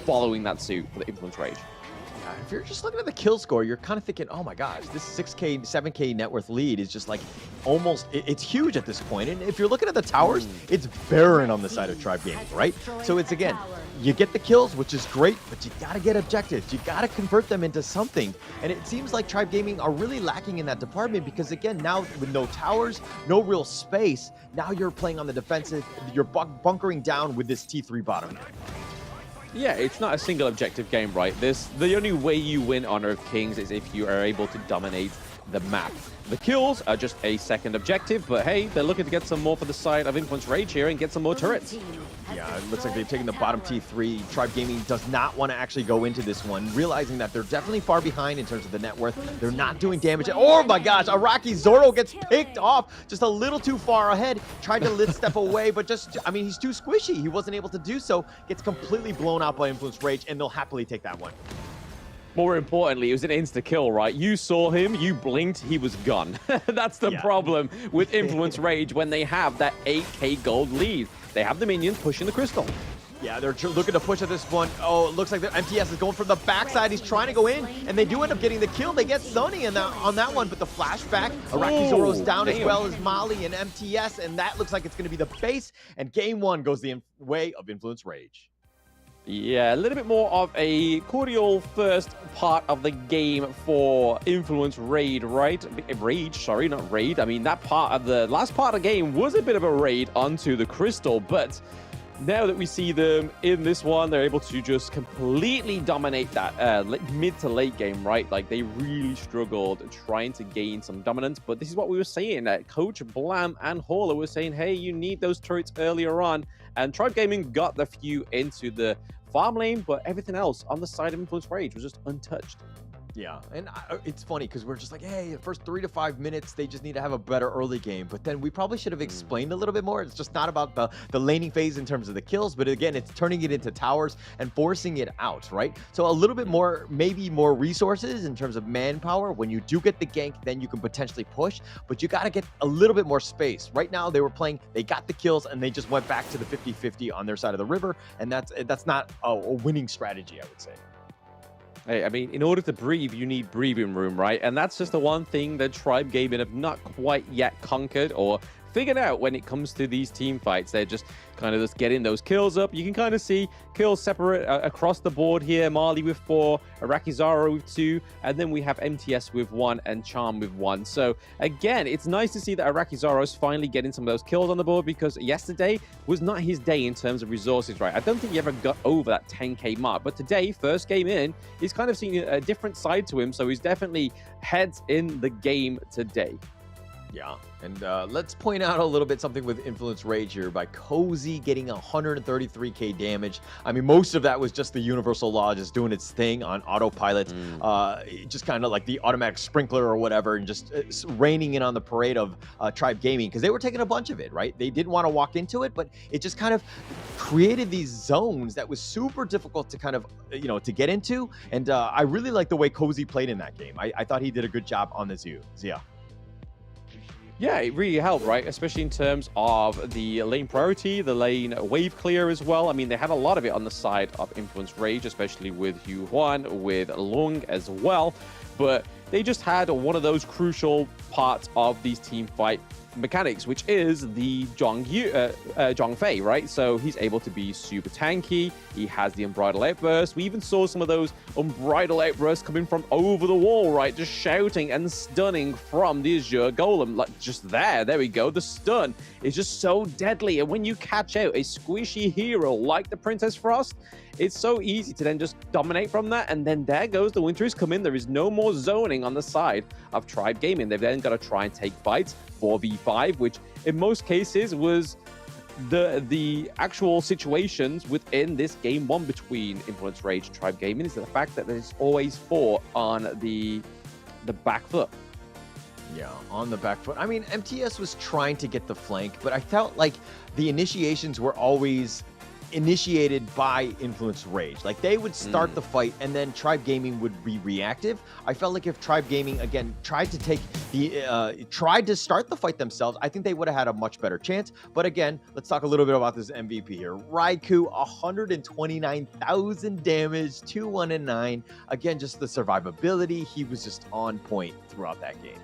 following that suit for the Influence Rage. If you're just looking at the kill score, you're kind of thinking, oh my gosh, this 6K, 7K net worth lead is just like almost, it's huge at this point. And if you're looking at the towers, it's barren on the side of Tribe Gaming, right? So it's, again, you get the kills, which is great, but you got to get objectives. You got to convert them into something. And it seems like Tribe Gaming are really lacking in that department because, again, now with no towers, no real space, now you're playing on the defensive, you're bunkering down with this T3 bottom. Yeah, it's not a single objective game, right? The only way you win Honor of Kings is if you are able to dominate the map. The kills are just a second objective, but hey, they're looking to get some more for the side of Influence Rage here and get some more turrets. Yeah, it looks like they've taken the bottom T3. Tribe Gaming does not want to actually go into this one, realizing that they're definitely far behind in terms of the net worth. They're not doing damage. Oh my gosh, Araki Zoro gets picked off just a little too far ahead. Tried to lift step away, but just, I mean, he's too squishy. He wasn't able to do so. Gets completely blown out by Influence Rage, and they'll happily take that one. More importantly, it was an insta-kill, right? You saw him, you blinked, he was gone. That's the problem with Influence Rage when they have that 8k gold lead. They have the minions pushing the crystal. Yeah, they're looking to push at this one. Oh, it looks like the MTS is going from the backside. He's trying to go in, and they do end up getting the kill. They get Sunny on that one, but the flashback, Araki Zoro's down as well as Molly and MTS, and that looks like it's going to be the base, and game one goes the way of Influence Rage. Yeah, a little bit more of a cordial first part of the game for Influence Raid, right? Rage, sorry, not Raid. I mean, that part of the last part of the game was a bit of a raid onto the crystal, but now that we see them in this one, they're able to just completely dominate that mid to late game, right? Like, they really struggled trying to gain some dominance, but this is what we were saying. Coach Blam and Hauler were saying, hey, you need those turrets earlier on, and Tribe Gaming got the few into the farm lane, but everything else on the side of Influence Rage was just untouched. Yeah, and it's funny because we're just like, hey, the first 3 to 5 minutes, they just need to have a better early game. But then we probably should have explained a little bit more. It's just not about the laning phase in terms of the kills, but again, it's turning it into towers and forcing it out, right? So a little bit more, maybe more resources in terms of manpower. When you do get the gank, then you can potentially push, but you got to get a little bit more space. Right now, they got the kills, and they just went back to the 50-50 on their side of the river, and that's not a winning strategy, I would say. Hey, I mean, in order to breathe, you need breathing room, right? And that's just the one thing that Tribe Gaming have not quite yet conquered or figured out when it comes to these team fights. They're just kind of just getting those kills up. You can kind of see kills separate across the board here. Marley with 4, Araki Zoro with 2, and then we have MTS with 1 and Charm with 1. So again, it's nice to see that Araki Zoro's finally getting some of those kills on the board, because yesterday was not his day in terms of resources, right? I don't think he ever got over that 10k mark, but today, first game in, he's kind of seen a different side to him, so he's definitely heads in the game today. Yeah, and let's point out a little bit something with Influence Rage here by Cozy getting 133k damage. I mean, most of that was just the Universal Law just doing its thing on autopilot, just kind of like the automatic sprinkler or whatever, and just raining in on the parade of Tribe Gaming, because they were taking a bunch of it, right? They didn't want to walk into it, but it just kind of created these zones that was super difficult to kind of, to get into. And I really like the way Cozy played in that game. I thought he did a good job on the Zia. Yeah, it really helped, right? Especially in terms of the lane priority, the lane wave clear as well. I mean, they had a lot of it on the side of Influence Rage, especially with Yu Huan, with Lung as well. But they just had one of those crucial parts of these team fight mechanics, which is the Zhong Fei, right? So he's able to be super tanky. He has the Unbridled Outburst. We even saw some of those Unbridled Outbursts coming from over the wall, right? Just shouting and stunning from the Azure Golem. Like, just there we go. The stun is just so deadly. And when you catch out a squishy hero like the Princess Frost, it's so easy to then just dominate from that. And then there goes the Winter is coming. There is no more zoning on the side of Tribe Gaming. They've then got to try and take fights 4v5, which in most cases was the actual situations within this game one between Influence Rage and Tribe Gaming, is the fact that there's always 4 on the back foot. Yeah, on the back foot. I mean, MTS was trying to get the flank, but I felt like the initiations were always initiated by Influence Rage. Like, they would start the fight, and then Tribe Gaming would be reactive. I felt like if Tribe Gaming again tried to start the fight themselves, I think they would have had a much better chance. But again, let's talk a little bit about this MVP here. Raikou, 129,000 damage, 2-1-9. Again, just the survivability. He was just on point throughout that game.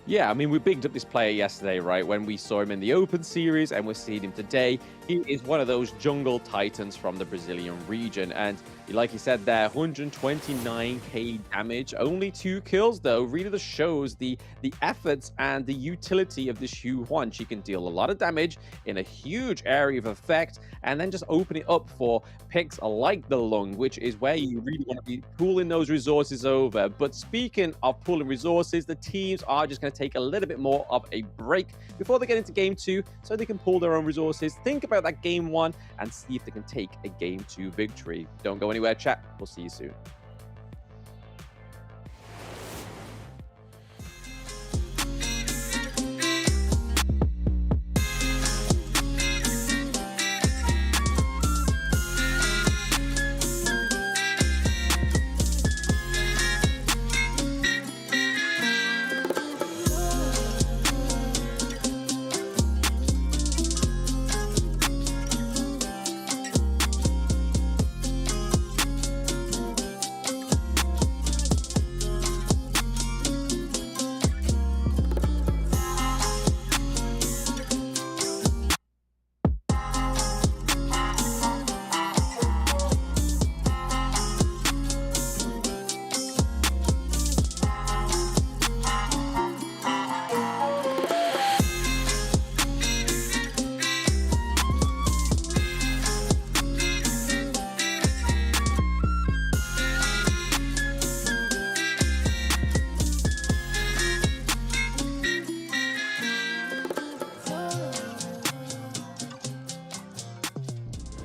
Yeah, I mean, we bigged up this player yesterday, right? When we saw him in the Open Series, and we're seeing him today. He is one of those jungle titans from the Brazilian region. And Like you said there, 129k damage, only 2 kills though. Really just shows the efforts and the utility of this Hugh Huan. She can deal a lot of damage in a huge area of effect, and then just open it up for picks like the Lung, which is where you really want to be pooling those resources over. But speaking of pooling resources, the teams are just going to take a little bit more of a break before they get into game 2, so they can pool their own resources, think about that game 1, and see if they can take a game 2 victory. Don't go anywhere, chat. We'll see you soon.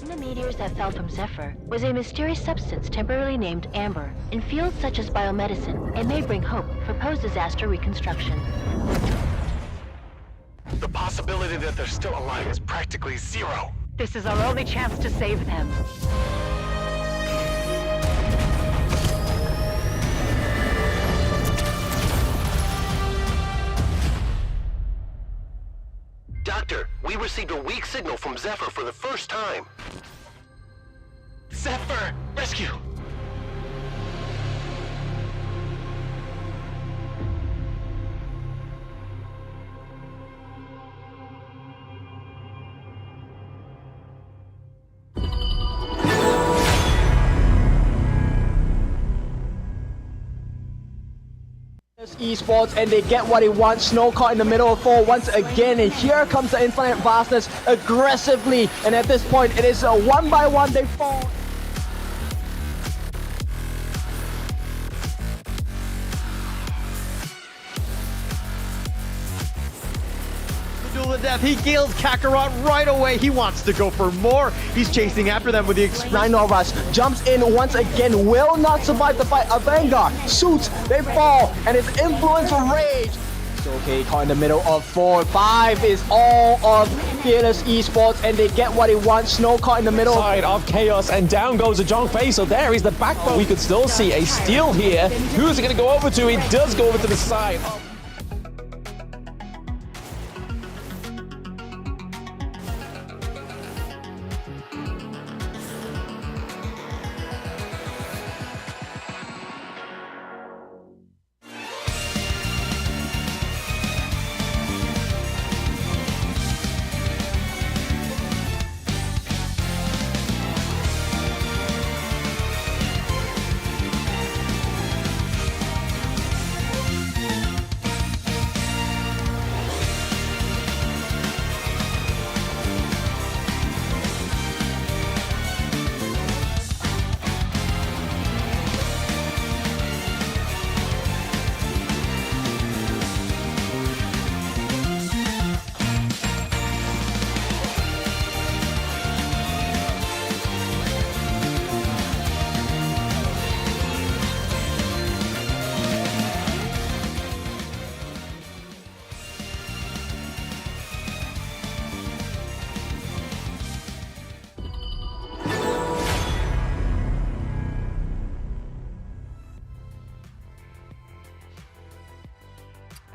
The meteors that fell from Zephyr was a mysterious substance temporarily named Amber. In fields such as biomedicine, it may bring hope for post-disaster reconstruction. The possibility that they're still alive is practically zero. This is our only chance to save them. Doctor, we received a weak signal from Zephyr for the first time. Zephyr! Rescue! Esports, and they get what they want. Snow caught in the middle of 4 once again, and here comes the Infinite Vastness aggressively, and at this point it is a 1-by-1 they fall. Duel to death. He kills Kakarot right away. He wants to go for more. He's chasing after them with the Rhinoras jumps in once again, will not survive the fight. A Vanguard, Suits, they fall, and his influence for Rage. So okay, caught in the middle of 4. 5 is all of Fearless Esports, and they get what they want. Snow caught in the middle. Side of Chaos, and down goes a John Face. So there is the backbone. We could still see a steal here. Who's it going to go over to? He does go over to the side.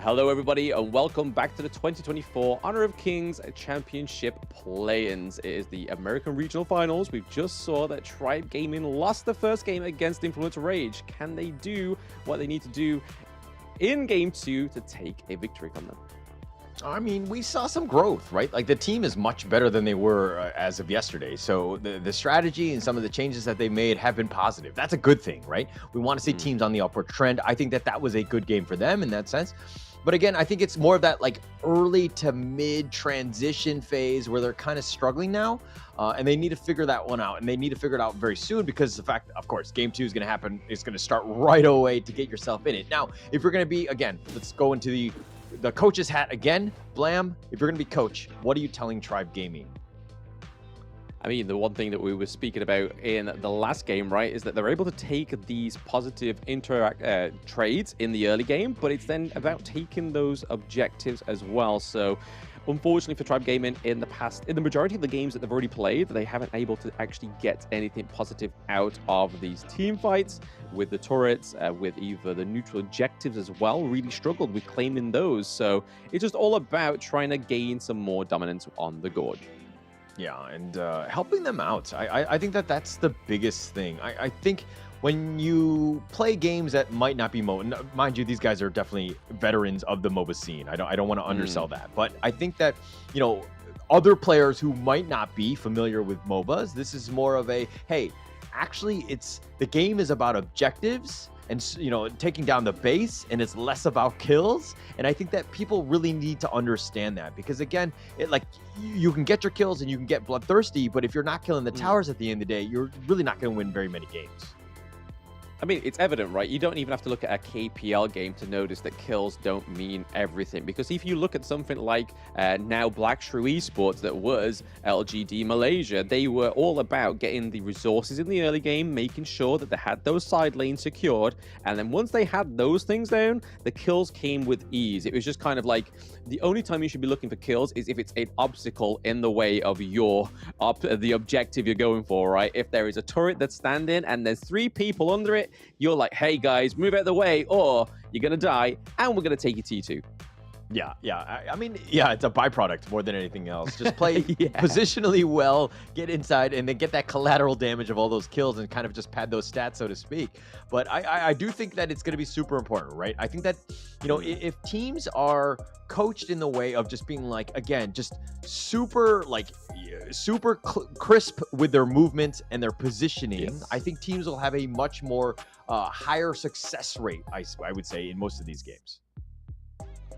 Hello everybody and welcome back to the 2024 Honor of Kings Championship play-ins. It is the American Regional Finals. We just saw that Tribe Gaming lost the first game against Influence Rage. Can they do what they need to do in game 2 to take a victory from them? I mean, we saw some growth, right? Like the team is much better than they were as of yesterday. So the strategy and some of the changes that they made have been positive. That's a good thing, right? We want to see teams on the upward trend. I think that that was a good game for them in that sense. But again, I think it's more of that like early to mid transition phase where they're kind of struggling now. And they need to figure that one out. And they need to figure it out very soon because the fact, of course, game 2 is going to happen. It's going to start right away to get yourself in it. Now, if you're going to be, again, let's go into the coach's hat again. Blam, if you're going to be coach, what are you telling Tribe Gaming? I mean, the one thing that we were speaking about in the last game, right, is that they're able to take these positive trades in the early game, but it's then about taking those objectives as well. So unfortunately for Tribe Gaming, in the majority of the games that they've already played, they haven't able to actually get anything positive out of these team fights with the turrets, with either the neutral objectives as well. Really struggled with claiming those. So it's just all about trying to gain some more dominance on the Gorge. Yeah, and helping them out. I think that that's the biggest thing. I think when you play games that might not be MOBA, mind you, these guys are definitely veterans of the MOBA scene. I don't want to undersell that, but I think that, you know, other players who might not be familiar with MOBAs, this is more of a, hey, actually the game is about objectives and, you know, taking down the base, and it's less about kills. And I think that people really need to understand that because, again, you can get your kills and you can get bloodthirsty, but if you're not killing the towers at the end of the day, you're really not going to win very many games. I mean, it's evident, right? You don't even have to look at a KPL game to notice that kills don't mean everything. Because if you look at something like now Black Shrew Esports that was LGD Malaysia, they were all about getting the resources in the early game, making sure that they had those side lanes secured. And then once they had those things down, the kills came with ease. It was just kind of like the only time you should be looking for kills is if it's an obstacle in the way of the objective you're going for, right? If there is a turret that's standing and there's 3 people under it, you're like, hey guys, move out of the way or you're gonna die and we're gonna take you T2. Yeah. I mean, yeah, it's a byproduct more than anything else. Just play positionally well, get inside, and then get that collateral damage of all those kills and kind of just pad those stats, so to speak. But I do think that it's going to be super important, right? I think that, you know, if teams are coached in the way of just being like, again, just super crisp with their movements and their positioning, I think teams will have a much more higher success rate, I would say, in most of these games.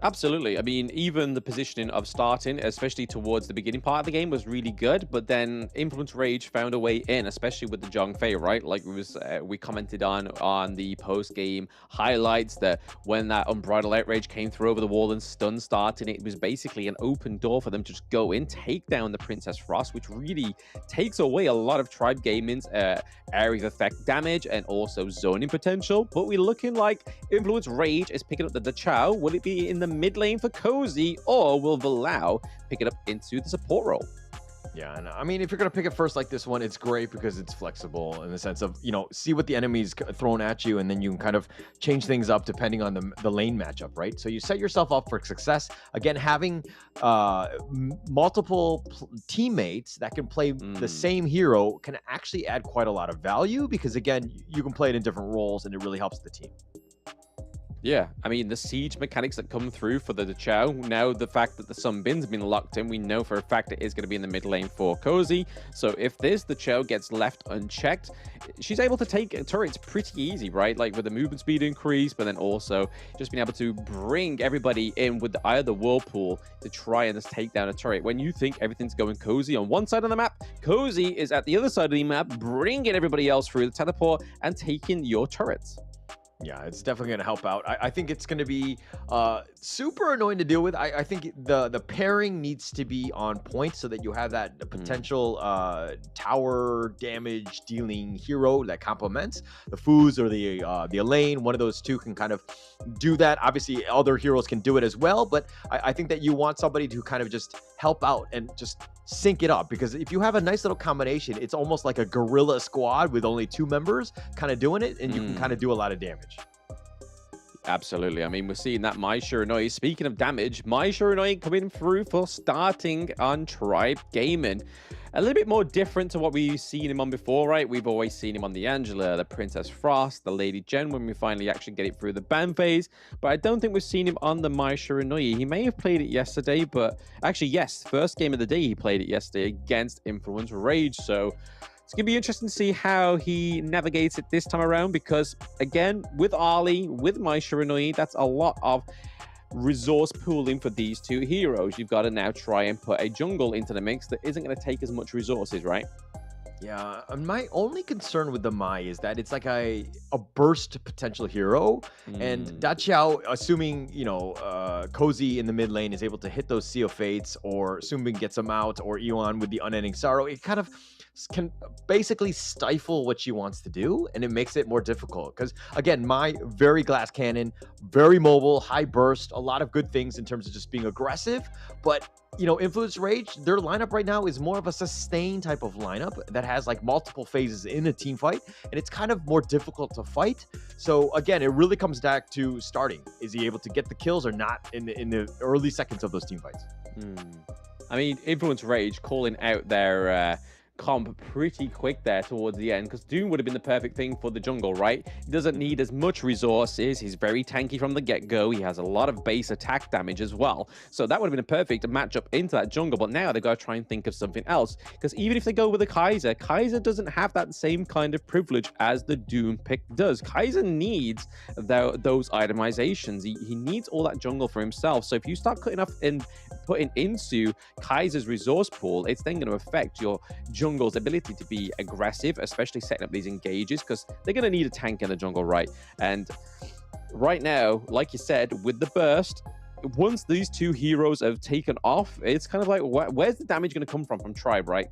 Absolutely. I mean, even the positioning of starting, especially towards the beginning part of the game, was really good. But then Influence Rage found a way in, especially with the Zhongfei, right? Like we commented on the post-game highlights that when that Unbridled Outrage came through over the wall and stunned starting, it was basically an open door for them to just go in, take down the Princess Frost, which really takes away a lot of Tribe Gaming's area of effect damage and also zoning potential. But we're looking like Influence Rage is picking up the Chow. Will it be in the mid lane for Cozy, or will Valau pick it up into the support role? Yeah, and I mean, if you're going to pick it first like this one, it's great because it's flexible in the sense of, you know, see what the enemy's thrown at you, and then you can kind of change things up depending on the lane matchup, right? So you set yourself up for success. Again, having multiple teammates that can play the same hero can actually add quite a lot of value because, again, you can play it in different roles, and it really helps the team. Yeah, I mean, the siege mechanics that come through for the Chow, now the fact that the Sunbin's been locked in, we know for a fact it is going to be in the mid lane for Cozy. So if the Chow gets left unchecked, she's able to take turrets pretty easy, right? Like with the movement speed increase, but then also just being able to bring everybody in with the Eye of the Whirlpool to try and just take down a turret. When you think everything's going Cozy on one side of the map, Cozy is at the other side of the map, bringing everybody else through the teleport and taking your turrets. Yeah, it's definitely going to help out. I think it's going to be super annoying to deal with. I think the pairing needs to be on point so that you have that potential tower damage dealing hero that complements the Fooz or the Elaine. One of those two can kind of do that. Obviously, other heroes can do it as well, but I think that you want somebody to kind of just help out and just sync it up, because if you have a nice little combination, it's almost like a guerrilla squad with only 2 members kind of doing it, and you can kind of do a lot of damage. Absolutely. I mean, we're seeing that Mai Shiranui. Speaking of damage, Mai Shiranui coming through for starting on Tribe Gaming. A little bit more different to what we've seen him on before, right? We've always seen him on the Angela, the Princess Frost, the Lady Jen when we finally actually get it through the ban phase. But I don't think we've seen him on the Mai Shiranui. He may have played it yesterday, but actually, yes, first game of the day he played it yesterday against Influence Rage. So it's going to be interesting to see how he navigates it this time around because, again, with Ali, with Mai Shiranui, that's a lot of resource pooling for these two heroes. You've got to now try and put a jungle into the mix that isn't going to take as much resources, right? Yeah, my only concern with the Mai is that it's like a burst potential hero, and Da Xiao, assuming, you know, Cozy in the mid lane is able to hit those Sea of Fates, or Sumbin gets him out, or Yuan with the Unending Sorrow, it kind of can basically stifle what she wants to do, and it makes it more difficult. Because, again, Mai, very glass cannon, very mobile, high burst, a lot of good things in terms of just being aggressive, but you know, Influence Rage, their lineup right now is more of a sustain type of lineup that has like multiple phases in a team fight, and it's kind of more difficult to fight. So again, it really comes back to starting. Is he able to get the kills or not in the early seconds of those team fights? I mean, Influence Rage calling out their comp pretty quick there towards the end, because Doom would have been the perfect thing for the jungle, right? He doesn't need as much resources. He's very tanky from the get-go. He has a lot of base attack damage as well. So that would have been a perfect matchup into that jungle. But now they've got to try and think of something else, because even if they go with the Kaiser, Kaiser doesn't have that same kind of privilege as the Doom pick does. Kaiser needs those itemizations. He needs all that jungle for himself. So if you start cutting off and putting into Kaiser's resource pool, it's then going to affect your jungle's ability to be aggressive, especially setting up these engages, because they're going to need a tank in the jungle, right? And right now, like you said, with the burst, once these two heroes have taken off, it's kind of like, where's the damage going to come from Tribe, right?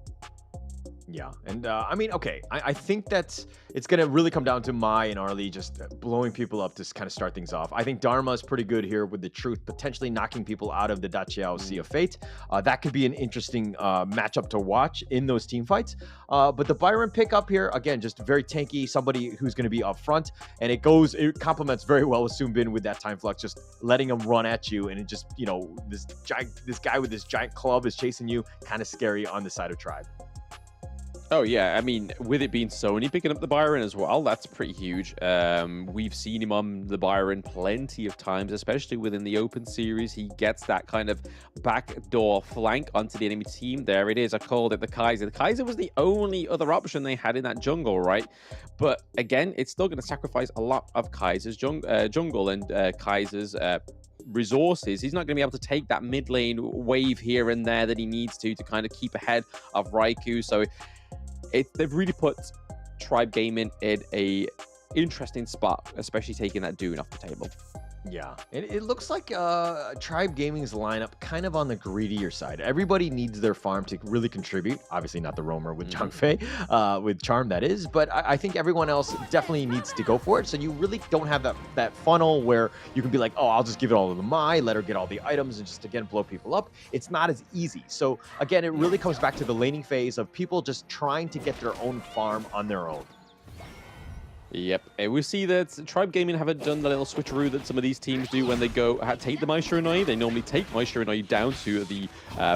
Yeah, and I mean, okay, I think that it's going to really come down to Mai and Arlie just blowing people up to kind of start things off. I think Dharma is pretty good here with the Truth, potentially knocking people out of the Da Xiao Sea of Fate. That could be an interesting matchup to watch in those team fights. But the Byron pick up here, again, just very tanky, somebody who's going to be up front, and it complements very well with Sumbin with that time flux, just letting him run at you, and it just, you know, this guy with this giant club is chasing you, kind of scary on the side of Tribe. Oh, yeah. I mean, with it being Sony picking up the Byron as well, that's pretty huge. We've seen him on the Byron plenty of times, especially within the Open Series. He gets that kind of backdoor flank onto the enemy team. There it is. I called it the Kaiser. The Kaiser was the only other option they had in that jungle, right? But again, it's still going to sacrifice a lot of Kaiser's jungle and Kaiser's resources. He's not going to be able to take that mid lane wave here and there that he needs to kind of keep ahead of Raikou. So they've really put Tribe Gaming in a interesting spot, especially taking that Dune off the table. Yeah, it looks like Tribe Gaming's lineup kind of on the greedier side. Everybody needs their farm to really contribute. Obviously not the roamer with Zhang Fei, with Charm that is, but I think everyone else definitely needs to go for it. So you really don't have that funnel where you can be like, oh, I'll just give it all to the Mai, let her get all the items and just, again, blow people up. It's not as easy. So again, it really comes back to the laning phase of people just trying to get their own farm on their own. Yep, and we see that Tribe Gaming haven't done the little switcheroo that some of these teams do when they go take the Mai Shiranui. They normally take Mai Shiranui down to the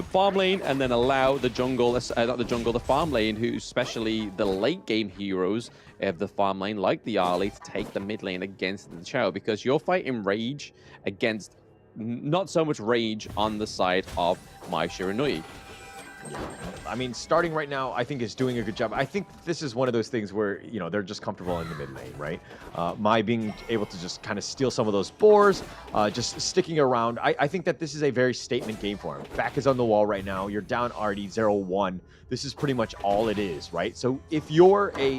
farm lane and then allow the jungle, the farm lane, who especially the late game heroes of the farm lane, like the Arlie, to take the mid lane against the Chao, because you're fighting Rage against not so much Rage on the side of Mai Shiranui. I mean, starting right now, I think is doing a good job. I think this is one of those things where, you know, they're just comfortable in the mid lane, right? Mai being able to just kind of steal some of those boars, just sticking around. I think that this is a very statement game for him. Back is on the wall right now. You're down already 0-1. This is pretty much all it is, right? So if you're a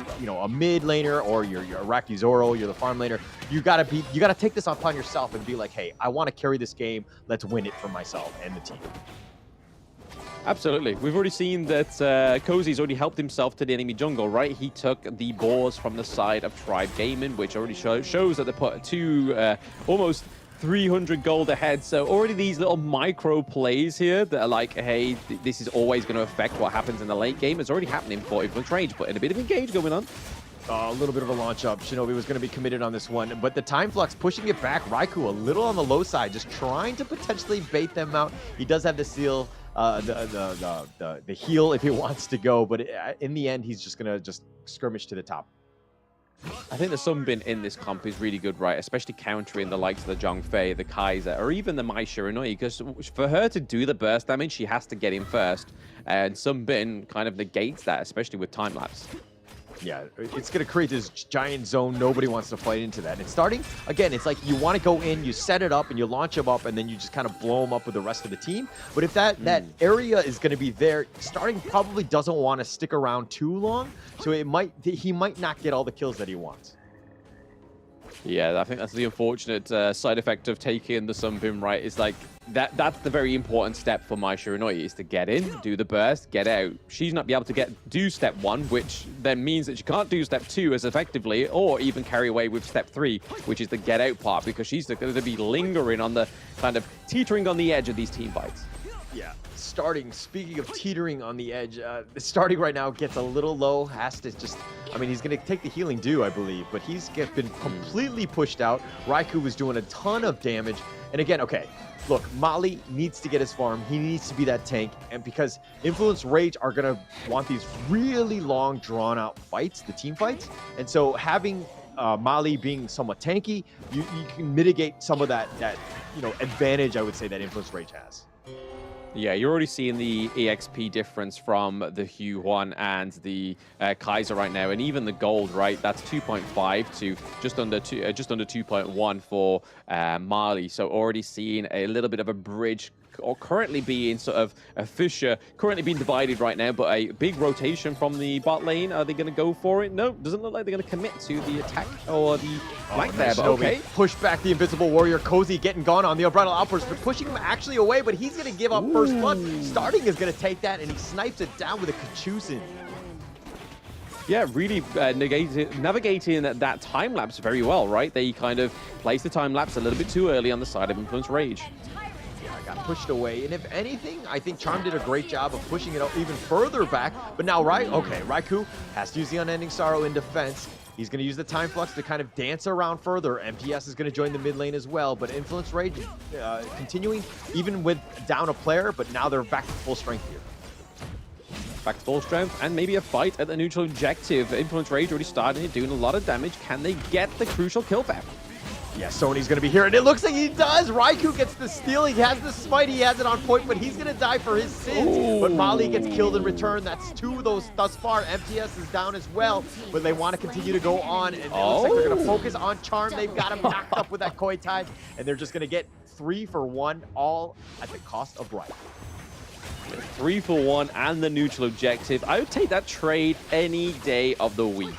mid laner, or you're Iraqi Zoro, you're the farm laner, you gotta take this upon yourself and be like, hey, I want to carry this game. Let's win it for myself and the team. Absolutely. We've already seen that Cozy's already helped himself to the enemy jungle, right? He took the boars from the side of Tribe Gaming, which already shows that they put almost 300 gold ahead. So already these little micro plays here that are like, hey, this is always going to affect what happens in the late game. It's already happening for Influence Rage, but in a bit of engage going on. A little bit of a launch up. Shinobi was going to be committed on this one, but the time flux pushing it back. Raikou a little on the low side, just trying to potentially bait them out. He does have the seal, the heal if he wants to go, but in the end, he's just going to just skirmish to the top. I think the Sunbin in this comp is really good, right? Especially countering the likes of the Zhongfei, the Kaiser, or even the Mai Shiranui, because for her to do the burst damage, she has to get in first. And Sunbin kind of negates that, especially with time-lapse. Yeah, it's going to create this giant zone. Nobody wants to fight into that. And starting, again, it's like you want to go in, you set it up, and you launch him up, and then you just kind of blow him up with the rest of the team. But if that area is going to be there, starting probably doesn't want to stick around too long, so he might not get all the kills that he wants. Yeah, I think that's the unfortunate side effect of taking the Sunbeam, right? It's like that's the very important step for Mai Shiranui, is to get in, do the burst, get out. She's not be able to do step 1, which then means that she can't do step 2 as effectively, or even carry away with step 3, which is the get out part, because she's going to be lingering on the kind of teetering on the edge of these team fights. Yeah, speaking of teetering on the edge, starting right now gets a little low, has to just, I mean, he's going to take the healing due, I believe, but he's been completely pushed out. Raikou was doing a ton of damage, and again, okay, look, Mali needs to get his farm, he needs to be that tank, and because Influence Rage are going to want these really long, drawn-out fights, the team fights, and so having Mali being somewhat tanky, you can mitigate some of that advantage, I would say, that Influence Rage has. Yeah, you're already seeing the EXP difference from the Hue-1 and the Kaiser right now, and even the gold, right? That's 2.5 to just under 2.1 for Mali. So already seeing a little bit of a bridge, or currently being sort of a fissure, currently being divided right now, but a big rotation from the bot lane. Are they going to go for it? No, doesn't look like they're going to commit to the attack or the flank there, but okay. Push back the Invisible Warrior. Cozy getting gone on the Unbridled Outburst, but pushing him actually away, but he's going to give up first blood. Starting is going to take that, and he snipes it down with a Kachusin. Yeah, really navigating that time-lapse very well, right? They kind of placed the time-lapse a little bit too early on the side of Influence Rage. Got pushed away, and if anything, I think Charm did a great job of pushing it even further back, but now Raikou has to use the Unending Sorrow in defense. He's going to use the Time Flux to kind of dance around further. MPS is going to join the mid lane as well, but Influence Rage continuing, even with down a player, but now they're back to full strength here. Back to full strength, and maybe a fight at the neutral objective. Influence Rage already started doing a lot of damage. Can they get the crucial kill back? Yeah, Sony's going to be here, and it looks like he does. Raikou gets the steal. He has the smite. He has it on point, but he's going to die for his sins. Ooh. But Mali gets killed in return. That's 2 of those thus far. MTS is down as well, but they want to continue to go on, and it looks like they're going to focus on Charm. They've got him knocked up with that Koi Tide, and they're just going to get 3 for 1, all at the cost of Riot. 3 for 1 and the neutral objective. I would take that trade any day of the week.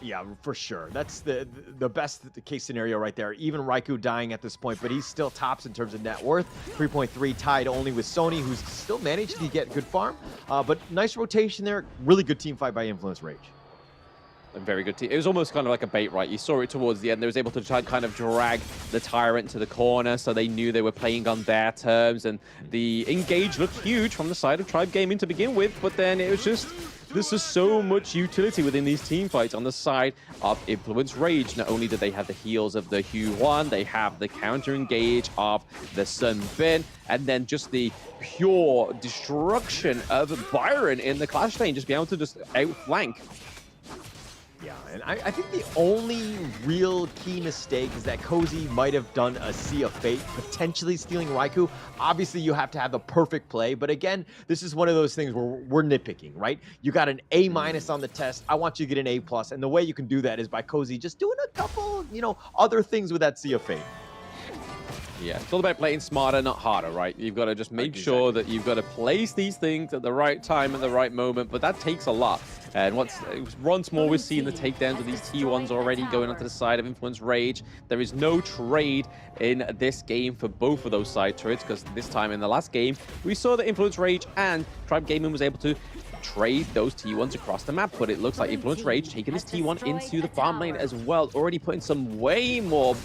Yeah, for sure. That's the best case scenario right there. Even Raikou dying at this point, but he's still tops in terms of net worth. 3.3 tied only with Sony, who's still managed to get good farm. But nice rotation there. Really good team fight by Influence Rage. A very good team. It was almost kind of like a bait, right? You saw it towards the end. They was able to try and kind of drag the Tyrant to the corner, so they knew they were playing on their terms. And the engage looked huge from the side of Tribe Gaming to begin with, but then it was just... This is so much utility within these team fights on the side of Influence Rage. Not only do they have the heals of the Hue-1, they have the counter engage of the Sunbin, and then just the pure destruction of Byron in the Clash lane, just being able to just outflank. Yeah, and I think the only real key mistake is that Cozy might have done a Sea of Fate, potentially stealing Raikou. Obviously, you have to have the perfect play, but again, this is one of those things where we're nitpicking, right? You got an A- on the test. I want you to get an A+, and the way you can do that is by Cozy just doing a couple, other things with that Sea of Fate. Yeah, it's all about playing smarter, not harder, right? You've got to just make sure that you've got to place these things at the right time, at the right moment, but that takes a lot. And once more, we're seeing the takedowns of these T1s already going onto the side of Influence Rage. There is no trade in this game for both of those side turrets, because this time in the last game, we saw that Influence Rage and Tribe Gaming was able to trade those T1s across the map, but it looks like Influence Rage taking this T1 into the farm lane as well, already putting some way more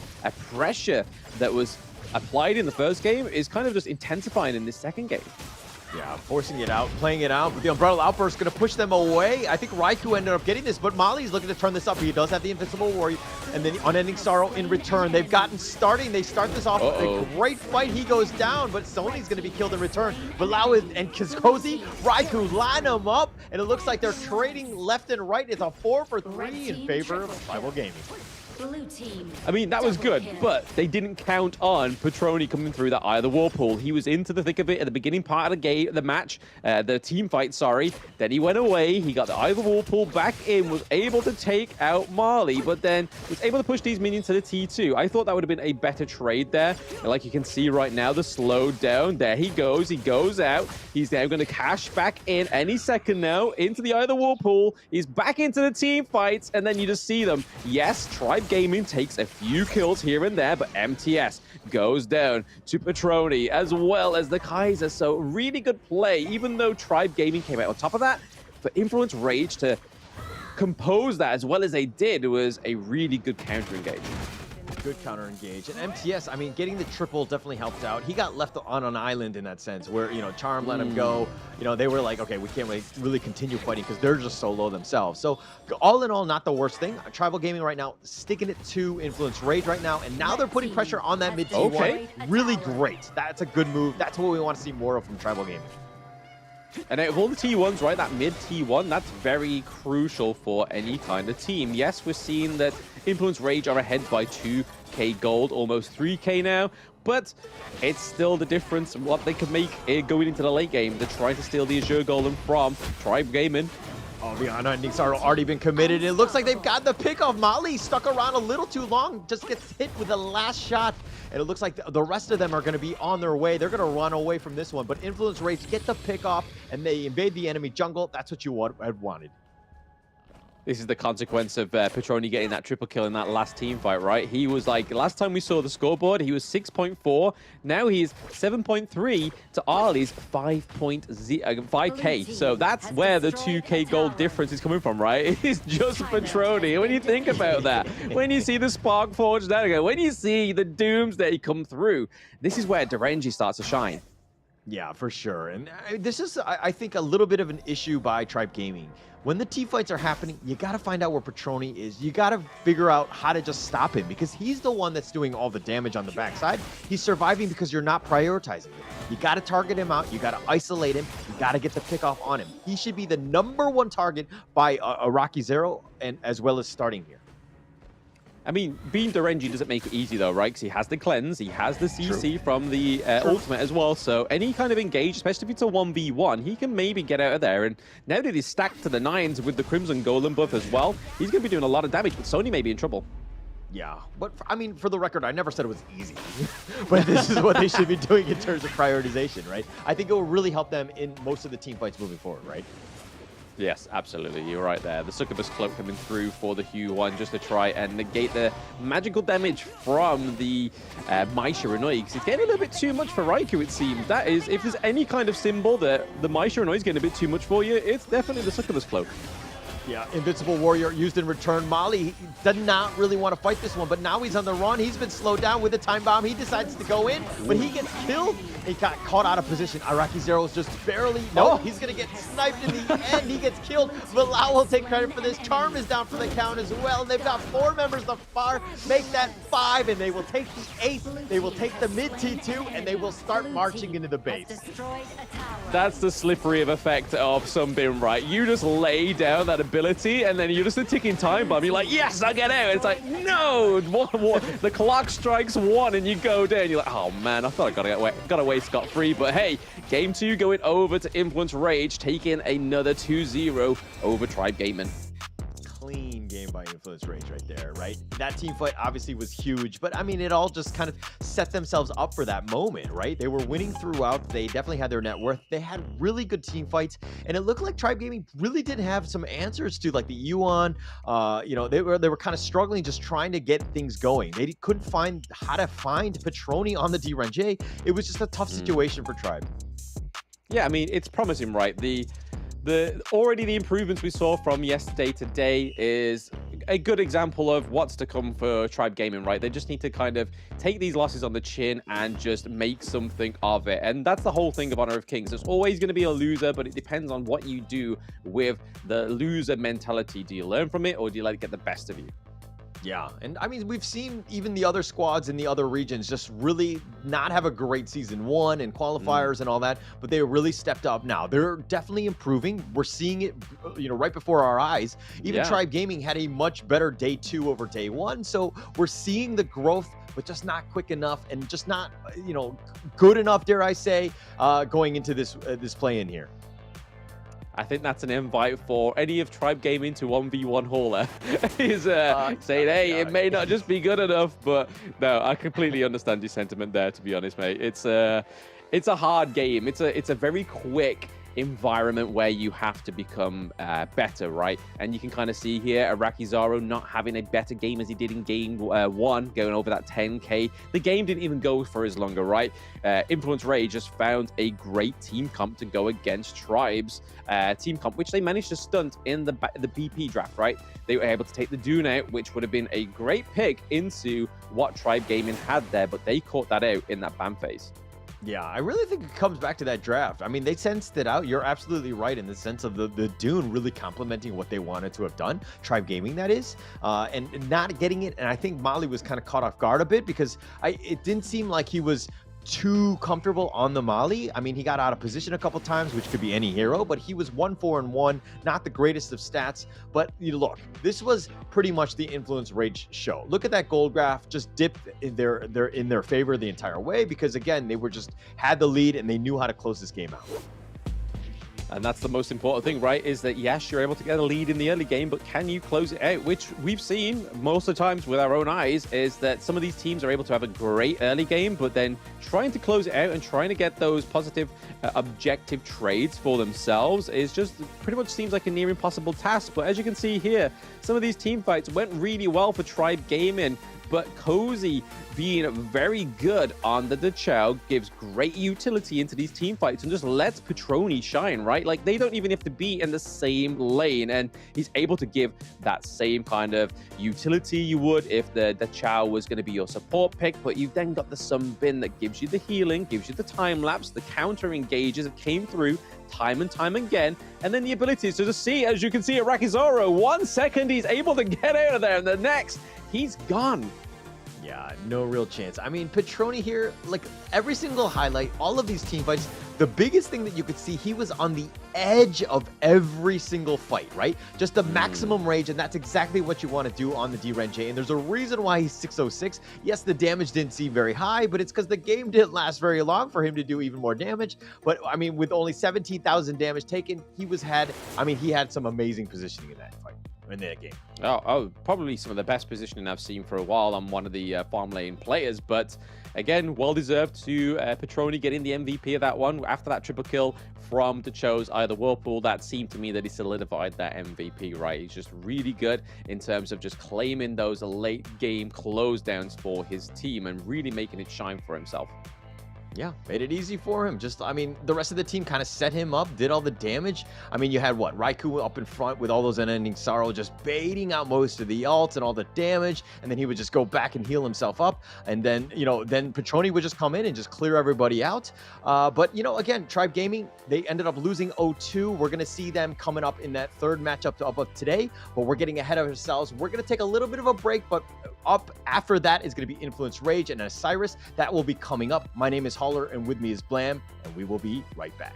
pressure that was applied in the first game is kind of just intensifying in this second game. Yeah, forcing it out, playing it out, but the Umbrella Outburst going to push them away. I think Raikou ended up getting this, but Mali's looking to turn this up. He does have the Invincible Warrior, and then the Unending Sorrow in return. They've gotten starting. They start this off with a great fight. He goes down, but Sony's going to be killed in return. Bilao and Kozy, Raikou line them up, and it looks like they're trading left and right. It's a 4 for 3 in favor of Tribal Gaming. Blue team. I mean, that was good, kill. but they didn't count on Petroni coming through that Eye of the Whirlpool. He was into the thick of it at the beginning part of the match, the team fight, sorry. Then he went away, he got the Eye of the Whirlpool back in, was able to take out Marley, but then was able to push these minions to the T2. I thought that would have been a better trade there. And like you can see right now, the slowdown, there he goes out. He's now going to cash back in any second now into the Eye of the Whirlpool. He's back into the team fights, and then you just see them. Yes, Tribe Gaming takes a few kills here and there, but MTS goes down to Petroni as well as the Kaiser. So really good play, even though Tribe Gaming came out on top of that. For Influence Rage to compose that as well as they did was a really good counter engage. Good counter engage. And MTS, I mean, getting the triple definitely helped out. He got left on an island in that sense where, you know, Charm let him go. You know, they were like, okay, we can't really continue fighting because they're just so low themselves. So all in all, not the worst thing. Tribal Gaming right now, sticking it to Influence Rage right now. And now they're putting pressure on that mid T1. Okay. Really great. That's a good move. That's what we want to see more of from Tribal Gaming. And out of all the T1s, right, that mid T1, that's very crucial for any kind of team. Yes, we're seeing that Influence Rage are ahead by 2k gold, almost 3k now, but it's still the difference what they can make going into the late game. They're trying to steal the Azure Golem from Tribe Gaming. Oh, the Unending Sorrow already been committed. It looks like they've got the pick off. Mali stuck around a little too long, just gets hit with the last shot. And it looks like the rest of them are going to be on their way. They're going to run away from this one. But Influence Rage get the pick off, and they invade the enemy jungle. That's what you had wanted. This is the consequence of Petroni getting that triple kill in that last team fight, right? He was like, last time we saw the scoreboard, he was 6.4. Now he's 7.3 to Arlie's 5k. So that's where the 2k gold difference is coming from, right? It's just Petroni. When you think about that, when you see the Spark Forge there again, when you see the Doomsday come through, this is where Derenji starts to shine. Yeah, for sure. And this is, I think, a little bit of an issue by Tribe Gaming. When the team fights are happening, you got to find out where Petroni is. You got to figure out how to just stop him because he's the one that's doing all the damage on the backside. He's surviving because you're not prioritizing him. You got to target him out. You got to isolate him. You got to get the pick off on him. He should be the #1 target by a Rocky Zero, and as well as starting here. I mean, being Derenji doesn't make it easy though, right? Because he has the cleanse, he has the CC from the ultimate as well. So any kind of engage, especially if it's a 1v1, he can maybe get out of there. And now that he's stacked to the 9s with the Crimson Golem buff as well, he's going to be doing a lot of damage, but Sony may be in trouble. Yeah, but I mean, for the record, I never said it was easy. But this is what they should be doing in terms of prioritization, right? I think it will really help them in most of the team fights moving forward, right? Yes, absolutely. You're right there. The Succubus Cloak coming through for the Hue 1 just to try and negate the magical damage from the Mai Shiranui. Because it's getting a little bit too much for Raikou, it seems. That is, if there's any kind of symbol that the Mai Shiranui is getting a bit too much for you, it's definitely the Succubus Cloak. Yeah, Invincible Warrior used in return. Mali did not really want to fight this one, but now he's on the run. He's been slowed down with the time bomb. He decides to go in, but he gets killed. He got caught out of position. Iraqi Zero is just barely... No, he's going to get sniped in the end. He gets killed. Bilal will take credit for this. Charm is down for the count as well. And they've got 4 members thus far. Make that 5, and they will take the 8. They will take the mid T2, and they will start marching into the base. That's the slippery of effect of Sunbeam, right? You just lay down that ability, and then you're just a ticking time bomb. You're like, yes, I get out. It's like, no, the clock strikes 1, and you go down. You're like, oh man, I thought I got away scot-free. But hey, game 2 going over to Influence Rage, taking another 2-0 over Tribe Gaming. Clean game by Influence Rage right there, right? That team fight obviously was huge, but I mean, it all just kind of set themselves up for that moment, right? They were winning throughout. They definitely had their net worth. They had really good team fights, and it looked like Tribe Gaming really did have some answers to like the Yuan. You know, they were kind of struggling, just trying to get things going. They couldn't find how to find Petroni on the DRNJ. It was just a tough situation for Tribe. Yeah, I mean, it's promising, right? Already the improvements we saw from yesterday to today is a good example of what's to come for Tribe Gaming, right? They just need to kind of take these losses on the chin and just make something of it. And that's the whole thing of Honor of Kings. There's always going to be a loser, but it depends on what you do with the loser mentality. Do you learn from it, or do you let it get the best of you? Yeah, and I mean, we've seen even the other squads in the other regions just really not have a great season one and qualifiers and all that, but they really stepped up now. They're definitely improving. We're seeing it, right before our eyes. Even Tribe Gaming had a much better day 2 over day 1, so we're seeing the growth, but just not quick enough and just not, good enough, dare I say, going into this play-in here. I think that's an invite for any of Tribe Gaming to 1v1 Hauler. He's saying, hey, it may not just be good enough, but no, I completely understand your sentiment there, to be honest, mate. It's a hard game. It's a very quick environment where you have to become better, right? And you can kind of see here Arakizaro not having a better game as he did in game 1, going over that 10k. The game didn't even go for as longer, right? Influence Ray just found a great team comp to go against Tribe's team comp, which they managed to stunt in the BP draft, right? They were able to take the Dune out, which would have been a great pick into what Tribe Gaming had there, but they caught that out in that ban phase. Yeah, I really think it comes back to that draft. I mean, they sensed it out. You're absolutely right in the sense of the Dune really complementing what they wanted to have done. Tribe Gaming, that is. And not getting it. And I think Mali was kind of caught off guard a bit because it didn't seem like he was too comfortable on the Mali. I mean, he got out of position a couple times, which could be any hero, but he was 1-4-1, not the greatest of stats. But look, this was pretty much the Influence Rage show. Look at that gold graph, just dipped in their favor the entire way because again, they were just had the lead and they knew how to close this game out. And that's the most important thing, right? Is that, yes, you're able to get a lead in the early game, but can you close it out? Which we've seen most of the times with our own eyes is that some of these teams are able to have a great early game, but then trying to close it out and trying to get those positive objective trades for themselves is just pretty much seems like a near impossible task. But as you can see here, some of these team fights went really well for Tribe Gaming, but Cozy being very good on the Dachau gives great utility into these team fights and just lets Petroni shine, right? Like, they don't even have to be in the same lane, and he's able to give that same kind of utility you would if the Dachau was going to be your support pick, but you've then got the Sunbin that gives you the healing, gives you the time lapse, the counter engages that came through time and time again, and then the abilities to just see, as you can see at Rakizoro, 1 second he's able to get out of there, and the next he's gone. Yeah, no real chance. I mean, Petroni here, like every single highlight, all of these team fights, the biggest thing that you could see, he was on the edge of every single fight, right? Just the maximum rage, and that's exactly what you want to do on the D-Renjay. And there's a reason why he's 606. Yes, the damage didn't seem very high, but it's because the game didn't last very long for him to do even more damage. But I mean, with only 17,000 damage taken, he had some amazing positioning in that fight. In that game. Oh, probably some of the best positioning I've seen for a while. I'm one of the farm lane players, but again, well deserved to Petroni getting the MVP of that one after that triple kill from the Chose either Whirlpool. That seemed to me that he solidified that MVP, right? He's just really good in terms of just claiming those late game close downs for his team and really making it shine for himself. Yeah, made it easy for him. Just, I mean, the rest of the team kind of set him up, did all the damage. I mean, you had what? Raikou up in front with all those unending sorrow, just baiting out most of the ults and all the damage. And then he would just go back and heal himself up. And then, then Petroni would just come in and just clear everybody out. But, again, Tribe Gaming, they ended up losing 0-2. We're going to see them coming up in that third matchup of today. But we're getting ahead of ourselves. We're going to take a little bit of a break, but up after that is going to be Influence Rage and Isurus. That will be coming up. My name is Holler, and with me is Blam, and we will be right back.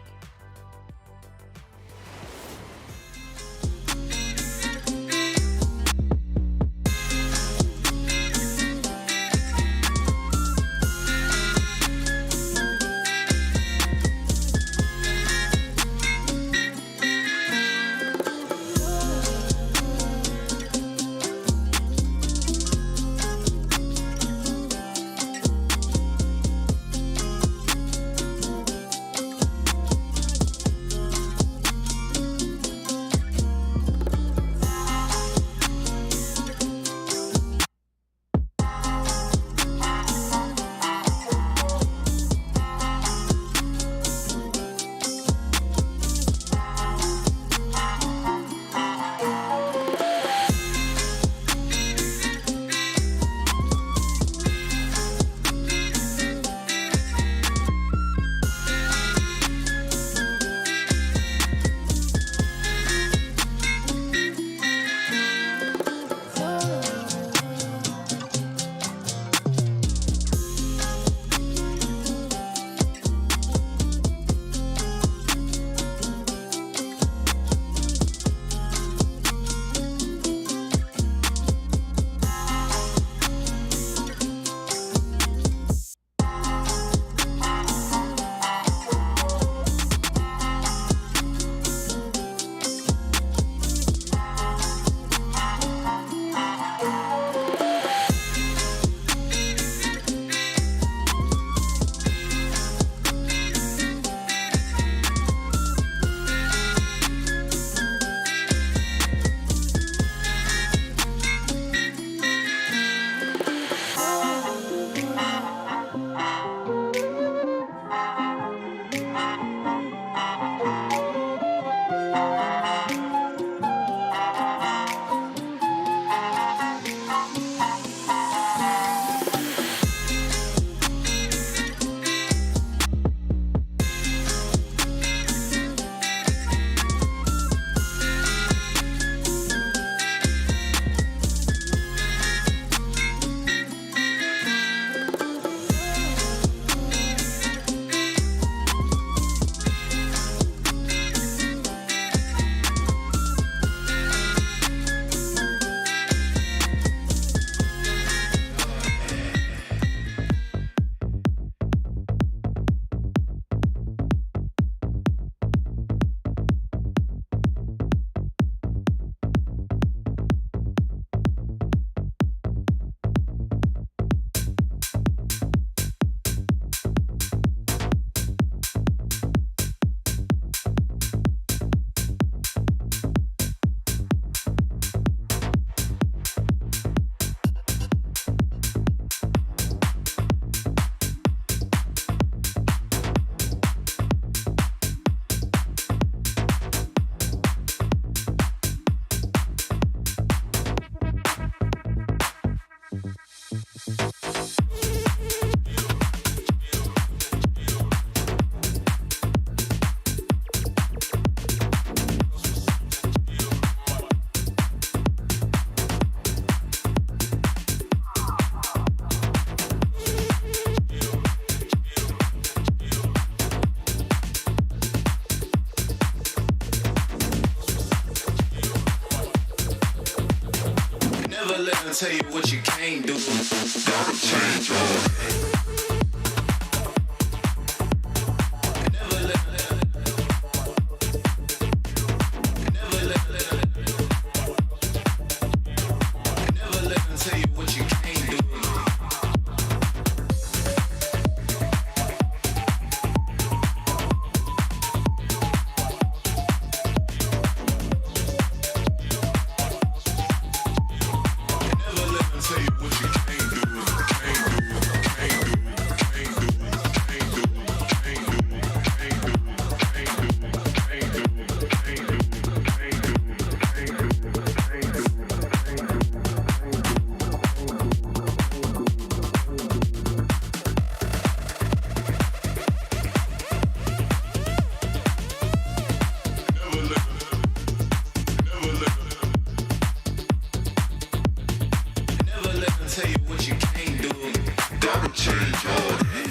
Never let them tell you what you can't do. Gotta change your head. Never let them tell you what you can't do. Tell you what you can't do. Gotta change your head.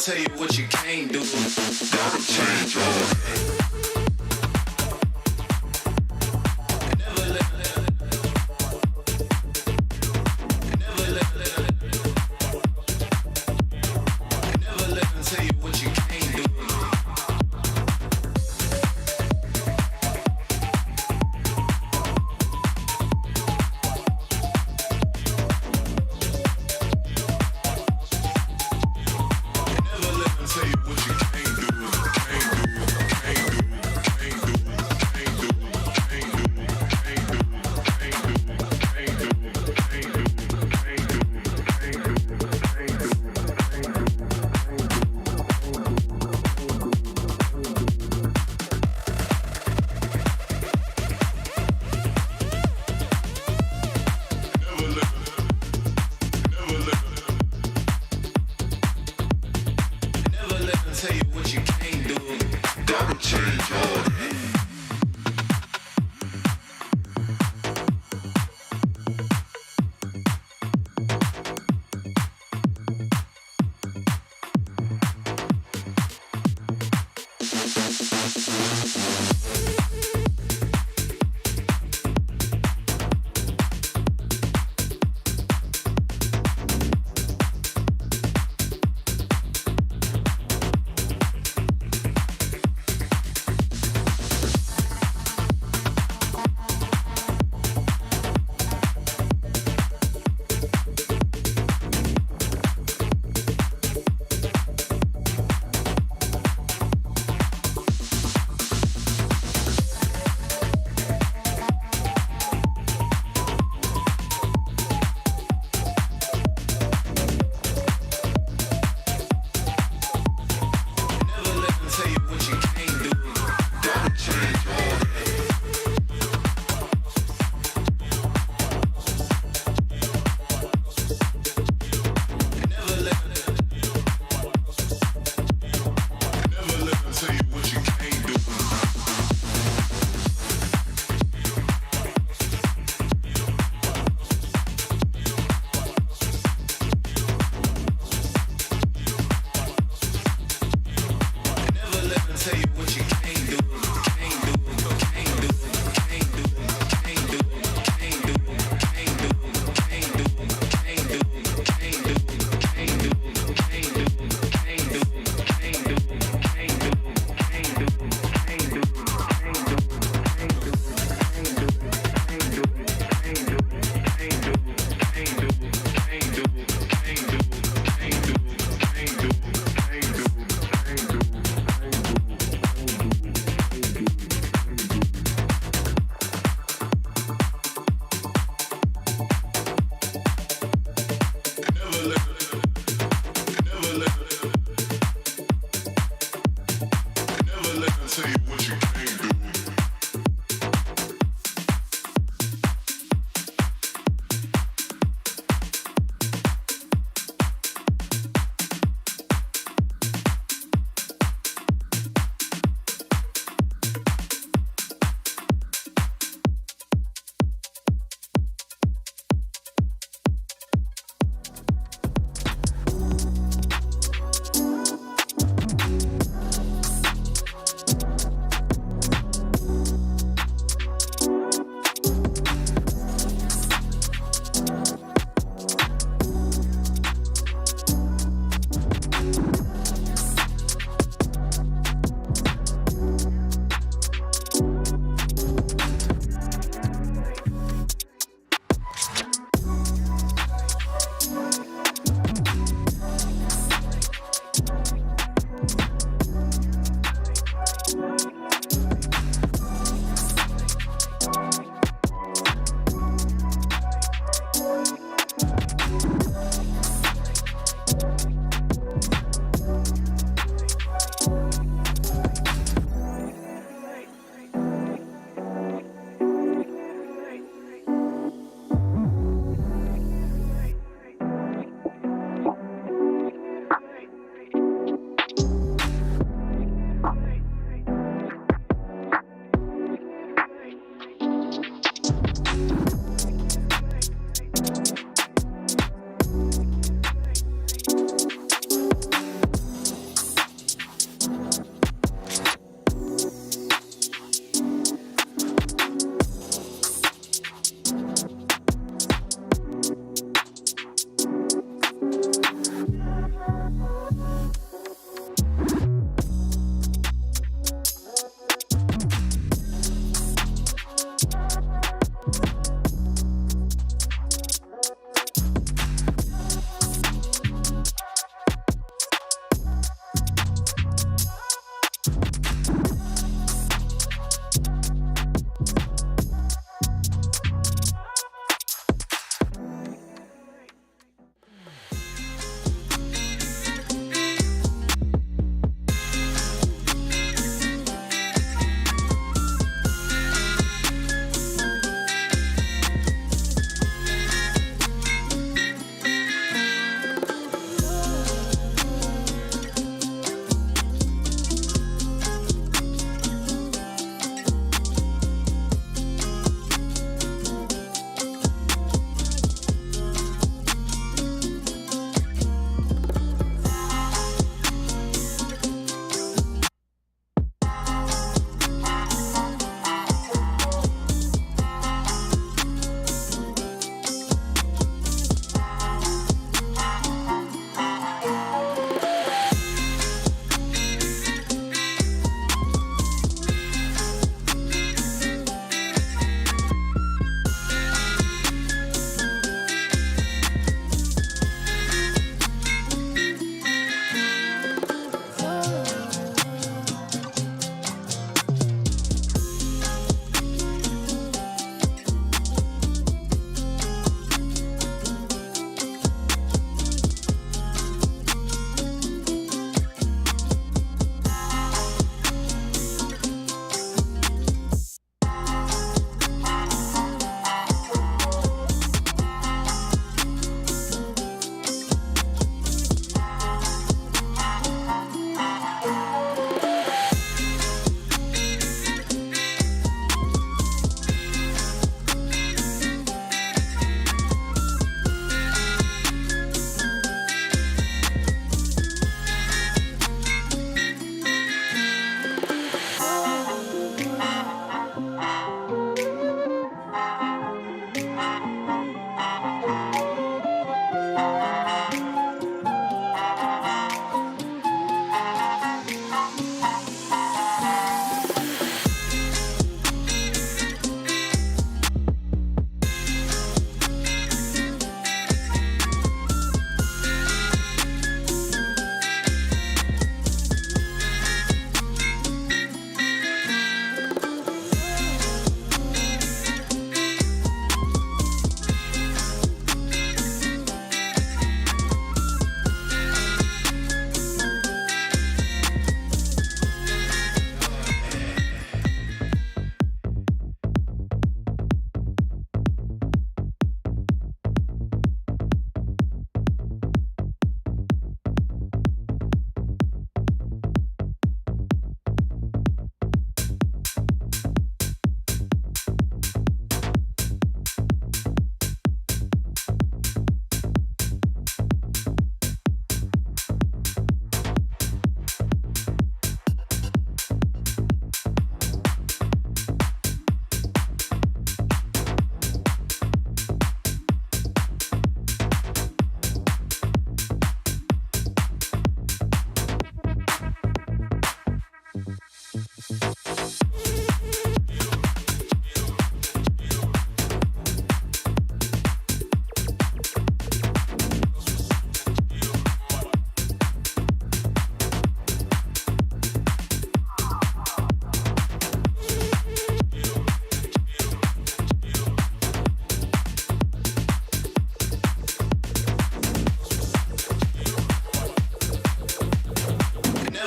tell you what you can't do. Gotta change your head.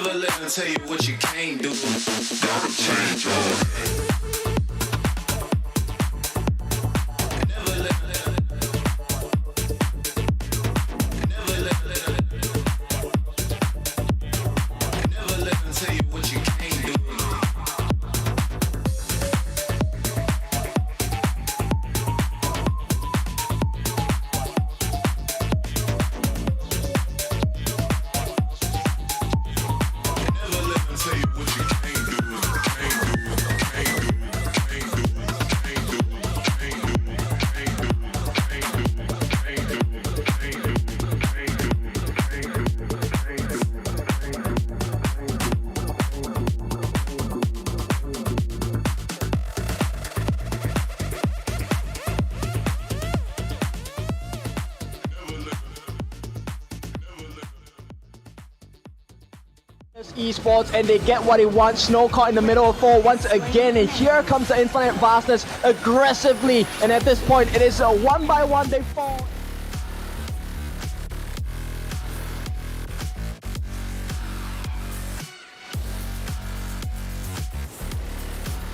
Never let them tell you what you can't do. Gotta change your way. Never let them tell you what you can't do. Esports, and they get what they want. Snow caught in the middle of 4 once again, and here comes the Infinite Vastness aggressively, and at this point it is a 1-by-1 they fall.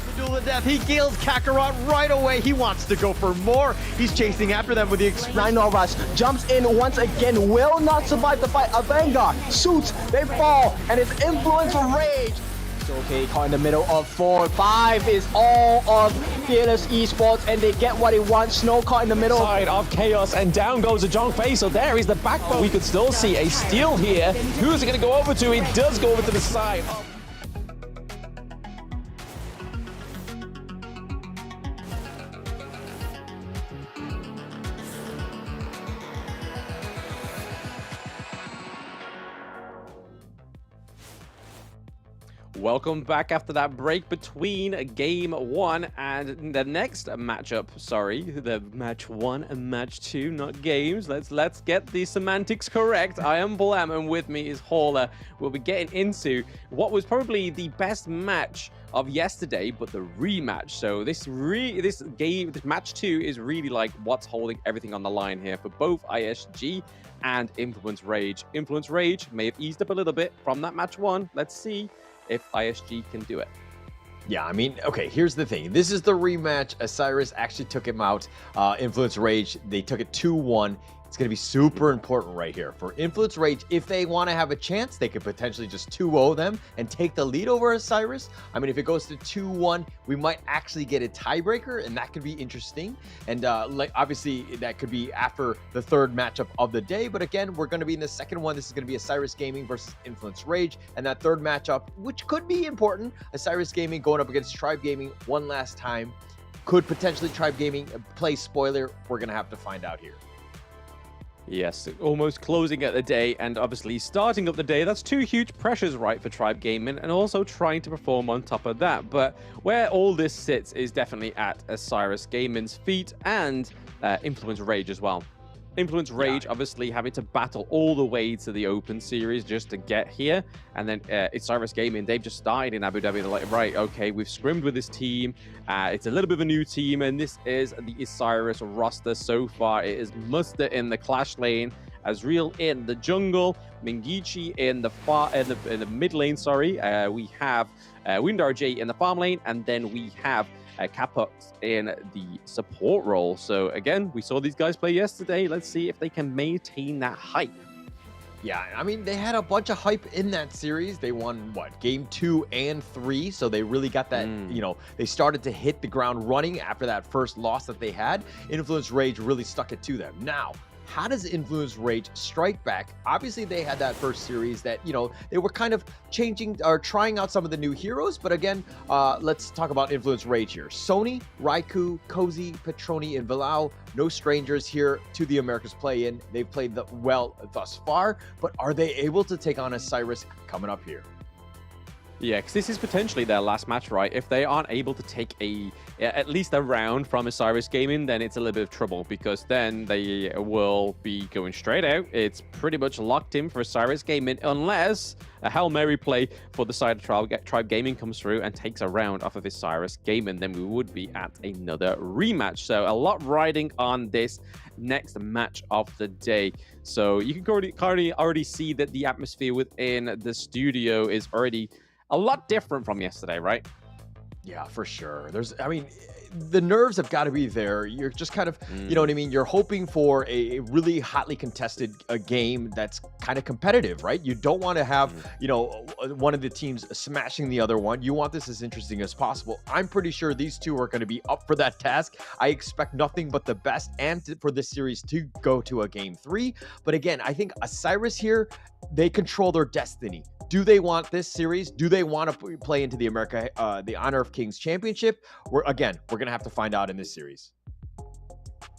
The duel of death, he kills Kakarot right away. He wants to go for more. He's chasing after them with the 9 Novas jumps in once again, will not survive the fight. A Vanguard, Suits, they fall, and it's Influence Rage. So okay, caught in the middle of 4. 5 is all of Fearless Esports, and they get what they want. Snow caught in the middle. Side of Chaos, and down goes a Zhongfei, so there is the backbone. We could still see a steal here. Who's it going to go over to? It does go over to the side. Welcome back after that break between game 1 and the next matchup. Sorry, the match 1 and match 2, not games. Let's get the semantics correct. I am Blam, and with me is Hauler. We'll be getting into what was probably the best match of yesterday, but the rematch. So this match 2 is really like what's holding everything on the line here for both ISG and Influence Rage. Influence Rage may have eased up a little bit from that match 1. Let's see if ISG can do it. Yeah, I mean, okay, here's the thing. This is the rematch. Isurus actually took him out. Influence Rage, they took it 2-1. It's going to be super important right here. For Influence Rage, if they want to have a chance, they could potentially just 2-0 them and take the lead over Isurus. I mean, if it goes to 2-1, we might actually get a tiebreaker, and that could be interesting. And like obviously, that could be after the third matchup of the day. But again, we're going to be in the second one. This is going to be Isurus Gaming versus Influence Rage. And that third matchup, which could be important, Isurus Gaming going up against Tribe Gaming one last time. Could potentially Tribe Gaming play spoiler? We're going to have to find out here. Yes, almost closing at the day, and obviously starting up the day. That's 2 huge pressures, right, for Tribe Gaming, and also trying to perform on top of that. But where all this sits is definitely at Isurus Gaming's feet and Influence Rage as well. Influence Rage obviously having to battle all the way to the Open Series just to get here. And then Isurus Gaming, they've just started in Abu Dhabi. They're like, right, okay, we've scrimmed with this team. It's a little bit of a new team, and this is the Isurus roster so far. It is Muster in the Clash lane, Azriel in the jungle, Mingichi in the mid lane, sorry. We have Windar J in the farm lane, and then we have Kaput in the support role. So again, we saw these guys play yesterday. Let's see if they can maintain that hype. Yeah, I mean, they had a bunch of hype in that series. They won, what, game 2 and 3, so they really got that, you know, they started to hit the ground running after that first loss that they had. Influence Rage really stuck it to them. Now, how does Influence Rage strike back? Obviously, they had that first series that, you know, they were kind of changing or trying out some of the new heroes. But again, let's talk about Influence Rage here. Sony, Raikou, Cozy, Petroni, and Villau, no strangers here to the Americas play-in. They've played well thus far, but are they able to take on Isurus coming up here? Yeah, because this is potentially their last match, right? If they aren't able to take at least a round from Isurus Gaming, then it's a little bit of trouble, because then they will be going straight out. It's pretty much locked in for Isurus Gaming, unless a Hail Mary play for the side of Tribe Gaming comes through and takes a round off of Isurus Gaming. Then we would be at another rematch. So a lot riding on this next match of the day. So you can already see that the atmosphere within the studio is already a lot different from yesterday, right? Yeah, for sure. I mean, the nerves have got to be there. You're just kind of, you know what I mean? You're hoping for a really hotly contested game that's kind of competitive, right? You don't want to have, you know, one of the teams smashing the other one. You want this as interesting as possible. I'm pretty sure these two are going to be up for that task. I expect nothing but the best for this series to go to a game 3. But again, I think Isurus here, they control their destiny. Do they want this series? Do they want to play into the the Honor of Kings Championship? We're going to have to find out in this series.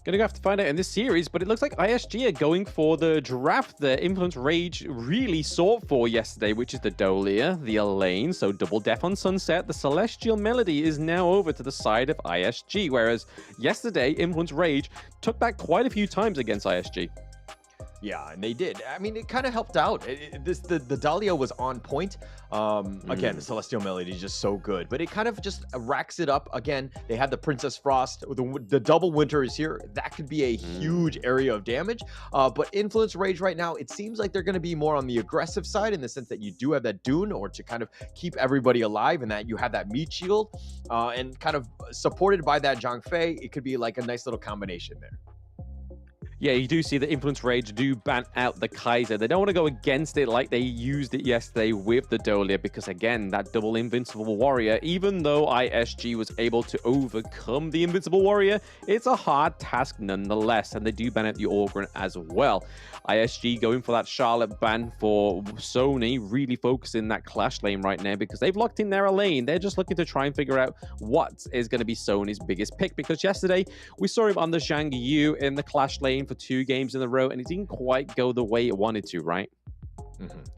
Gonna have to find out in this series, but it looks like ISG are going for the draft that Influence Rage really sought for yesterday, which is the Dolia, the Elaine, so double Death on Sunset. The Celestial Melody is now over to the side of ISG, whereas yesterday, Influence Rage took back quite a few times against ISG. Yeah, and they did. I mean, it kind of helped out. The Dahlia was on point. Again, the Celestial Melody is just so good, but it kind of just racks it up. Again, they had the Princess Frost. The double Winter is here. That could be a huge area of damage. But Influence Rage right now, it seems like they're going to be more on the aggressive side, in the sense that you do have that Dune, or to kind of keep everybody alive, and that you have that meat shield, and kind of supported by that Zhang Fei. It could be like a nice little combination there. Yeah, you do see that Influence Rage do ban out the Kaiser. They don't want to go against it like they used it yesterday with the Dolia, because again, that double Invincible Warrior, even though ISG was able to overcome the Invincible Warrior, it's a hard task nonetheless, and they do ban out the Orgrin as well. ISG going for that Charlotte ban for Sony, really focusing that Clash lane right now, because they've locked in their lane. They're just looking to try and figure out what is going to be Sony's biggest pick, because yesterday we saw him on the Zhang Yu in the Clash lane for 2 games in a row, and it didn't quite go the way it wanted to, right?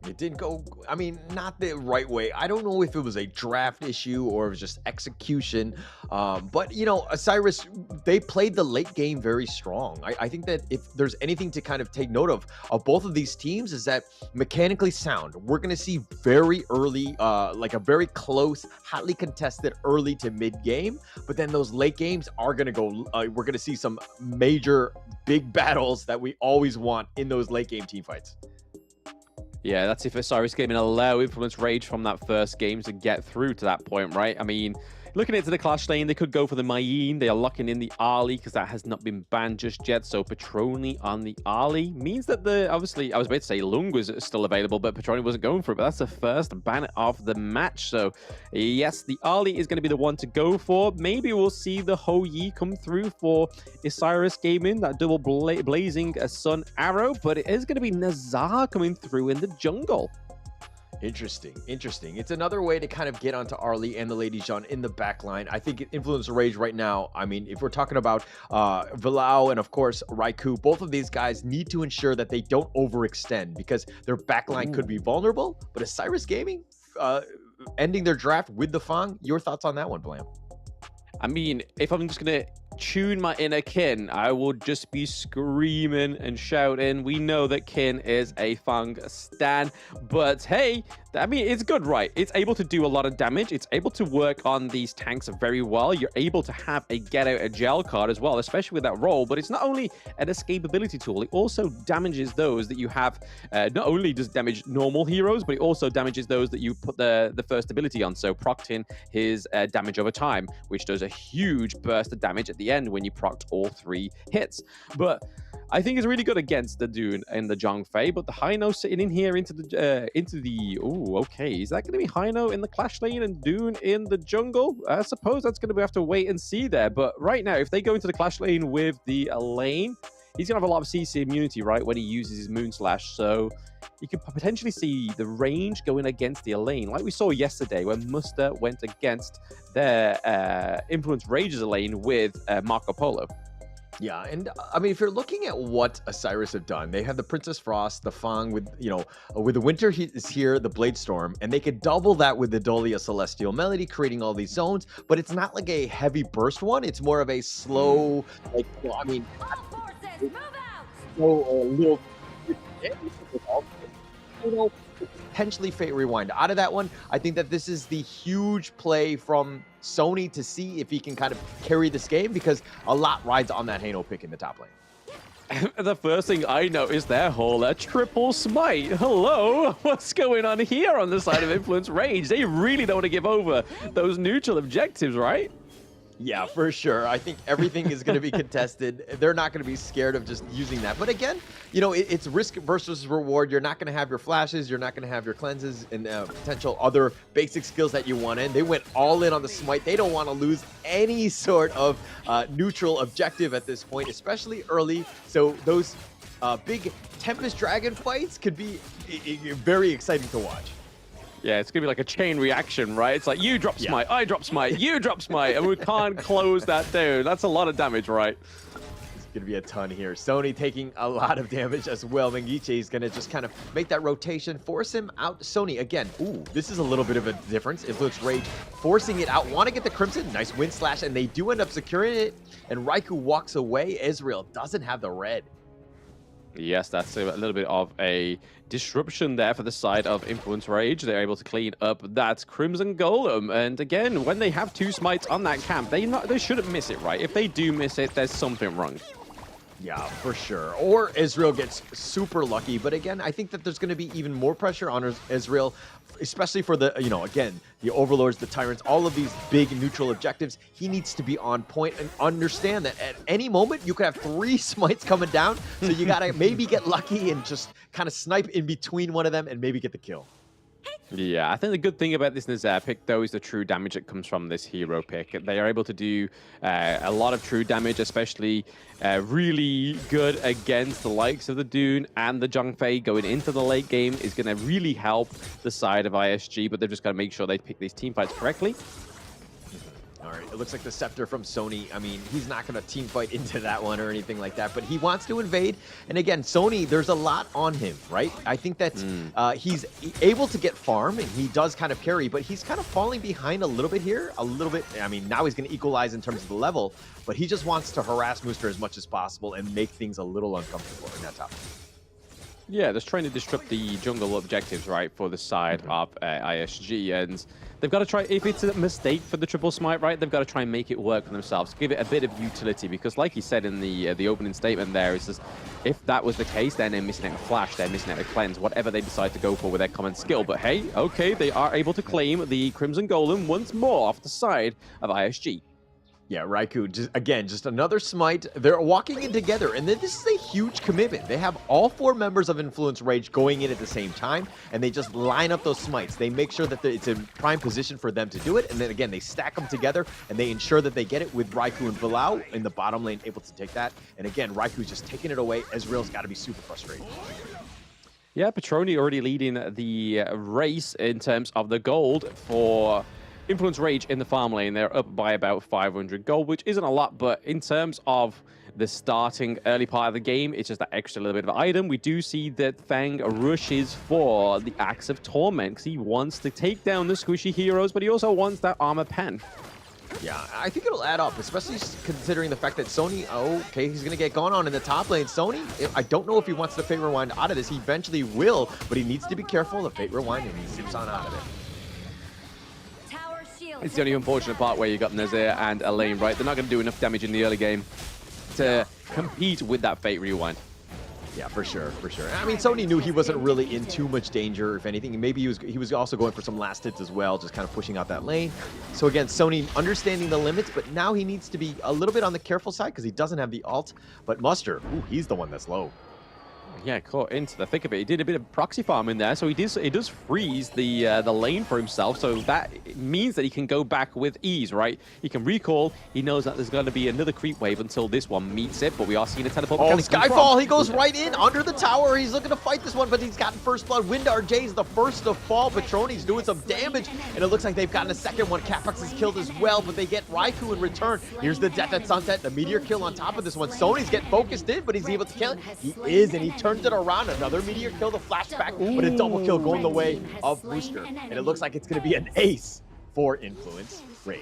It didn't go, I mean, not the right way. I don't know if it was a draft issue or it was just execution. But, you know, Isurus, they played the late game very strong. I think that if there's anything to kind of take note of both of these teams, is that mechanically sound. We're going to see very early, like a very close, hotly contested early to mid game. But then those late games are going to go, we're going to see some major big battles that we always want in those late game team fights. Yeah, that's if Isurus Gaming allow Influence Rage from that first game to get through to that point, right? I mean, looking into the Clash lane, they could go for the Mayeen. They are locking in the Ali, because that has not been banned just yet. So Petroni on the Ali means that obviously, I was about to say Lung was still available, but Petroni wasn't going for it. But that's the first ban of the match. So yes, the Ali is going to be the one to go for. Maybe we'll see the Ho Yi come through for Isurus Gaming, that double blazing sun arrow. But it is going to be Nazar coming through in the jungle. Interesting. It's another way to kind of get onto Arlie and the Lady Jean in the back line. I think Influence Rage right now, I mean, if we're talking about Vilao and of course Raikou, both of these guys need to ensure that they don't overextend, because their back line could be vulnerable. But Isurus Gaming ending their draft with the Fang, your thoughts on that one, Blam? I mean, if I'm just going to tune my inner Kin, I will just be screaming and shouting. We know that Kin is a Fang stan, but hey, I mean, it's good, right? It's able to do a lot of damage. It's able to work on these tanks very well. You're able to have a get out of jail card as well, especially with that role. But it's not only an escapability tool, it also damages those that you have. Not only does it damage normal heroes, but it also damages those that you put the first ability on. So procting his damage over time, which does a huge burst of damage at the end when you procced all 3 hits. But I think it's really good against the Dune and the Zhang Fei, but the Hino sitting in here into the oh, okay, is that going to be Hino in the Clash lane and Dune in the jungle? I suppose that's going to have to wait and see there. But right now, if they go into the Clash lane with the Elaine, he's going to have a lot of CC immunity, right, when he uses his Moon Slash. So you could potentially see the range going against the Elaine, like we saw yesterday when Muster went against their Influence Rage's Elaine with Marco Polo. Yeah, and I mean, if you're looking at what Osiris have done, they have the Princess Frost, the Fang with, with the Winter is here, the Blade Storm, and they could double that with the Dolia Celestial Melody, creating all these zones, but it's not like a heavy burst one. It's more of a slow, like, I mean, slow, little, potentially Fate Rewind out of that one. I think that this is the huge play from Sony to see if he can kind of carry this game, because a lot rides on that Hano pick in the top lane. The first thing I noticed there, a triple smite. Hello, what's going on here on the side of Influence Rage? They really don't want to give over those neutral objectives, right? Yeah, for sure. I think everything is going to be contested. They're not going to be scared of just using that. But again, it's risk versus reward. You're not going to have your flashes. You're not going to have your cleanses and potential other basic skills that you want in. They went all in on the smite. They don't want to lose any sort of neutral objective at this point, especially early. So those big Tempest Dragon fights could be very exciting to watch. Yeah, it's going to be like a chain reaction, right? It's like, you drop smite, I drop smite, you drop smite, and we can't close that down. That's a lot of damage, right? It's going to be a ton here. Sony taking a lot of damage as well. Mengiche is going to just kind of make that rotation, force him out. Sony, again, ooh, this is a little bit of a difference. Influence Rage, forcing it out. Want to get the Crimson. Nice wind slash, and they do end up securing it. And Raikou walks away. Israel doesn't have the red. Yes, that's a little bit of a disruption there for the side of Influence Rage. They're able to clean up that Crimson Golem. And again, when they have two smites on that camp, they shouldn't miss it, right? If they do miss it, there's something wrong. Yeah, for sure. Or Israel gets super lucky. But again, I think that there's going to be even more pressure on Israel, especially for the, again, the Overlords, the Tyrants, all of these big neutral objectives. He needs to be on point and understand that at any moment you could have 3 smites coming down. So you got to maybe get lucky and just kind of snipe in between one of them and maybe get the kill. Yeah, I think the good thing about this Nazaire pick, though, is the true damage that comes from this hero pick. They are able to do a lot of true damage, especially really good against the likes of the Dune and the Zhongfei. Going into the late game is going to really help the side of ISG, but they've just got to make sure they pick these team fights correctly. All right, it looks like the Scepter from Sony. I mean, he's not going to team fight into that one or anything like that, but he wants to invade. And again, Sony, there's a lot on him, right? I think that he's able to get farm, and he does kind of carry, but he's kind of falling behind a little bit here, a little bit. I mean, now he's going to equalize in terms of the level, but he just wants to harass Mooster as much as possible and make things a little uncomfortable in that top. Yeah, just trying to disrupt the jungle objectives, right, for the side of ISG. And they've got to try, if it's a mistake for the triple smite, right, they've got to try and make it work for themselves, give it a bit of utility, because like you said in the opening statement there, is just, if that was the case, then they're missing out a flash, they're missing out a cleanse, whatever they decide to go for with their common skill. But hey, okay, they are able to claim the Crimson Golem once more off the side of ISG. Yeah, Raikou, just another smite. They're walking in together, and then this is a huge commitment. They have all 4 members of Influence Rage going in at the same time, and they just line up those smites. They make sure that it's in prime position for them to do it, and then again, they stack them together, and they ensure that they get it with Raikou and Bilal in the bottom lane, able to take that. And again, Raikou's just taking it away. Ezreal's got to be super frustrated. Yeah, Petroni already leading the race in terms of the gold for Influence Rage in the farm lane. They're up by about 500 gold, which isn't a lot, but in terms of the starting early part of the game, it's just that extra little bit of item. We do see that Fang rushes for the Axe of Torment because he wants to take down the squishy heroes, but he also wants that armor pen. Yeah, I think it'll add up, especially considering the fact that Sony, okay, he's going to get gone on in the top lane. Sony, I don't know if he wants the Fate Rewind out of this. He eventually will, but he needs to be careful of Fate Rewind, and he zips on out of it. It's the only unfortunate part where you got Nazaire and Elaine, right? They're not going to do enough damage in the early game to compete with that Fate Rewind. Yeah, for sure, for sure. I mean, Sony knew he wasn't really in too much danger, if anything. Maybe he was also going for some last hits as well, just kind of pushing out that lane. So again, Sony understanding the limits, but now he needs to be a little bit on the careful side because he doesn't have the ult. But Muster, ooh, he's the one that's low. Yeah, caught into the thick of it. He did a bit of proxy farm in there, so he does freeze the lane for himself. So that means that he can go back with ease, right? He can recall. He knows that there's going to be another creep wave until this one meets it. But we are seeing a teleport. Oh, mechanic come Skyfall! from. He goes right in under the tower. He's looking to fight this one, but he's gotten first blood. Windar J's the first to fall. Patroni's doing some damage, and it looks like they've gotten a second one. Capax is killed as well, but they get Raikou in return. Here's the death at Sunset, the meteor kill on top of this one. Sony's getting focused in, but he's able to kill it. He is, and he turns it around. Another meteor kill, the flashback, but a double kill going the way of Booster. And it looks like it's going to be an ace for Influence Rage.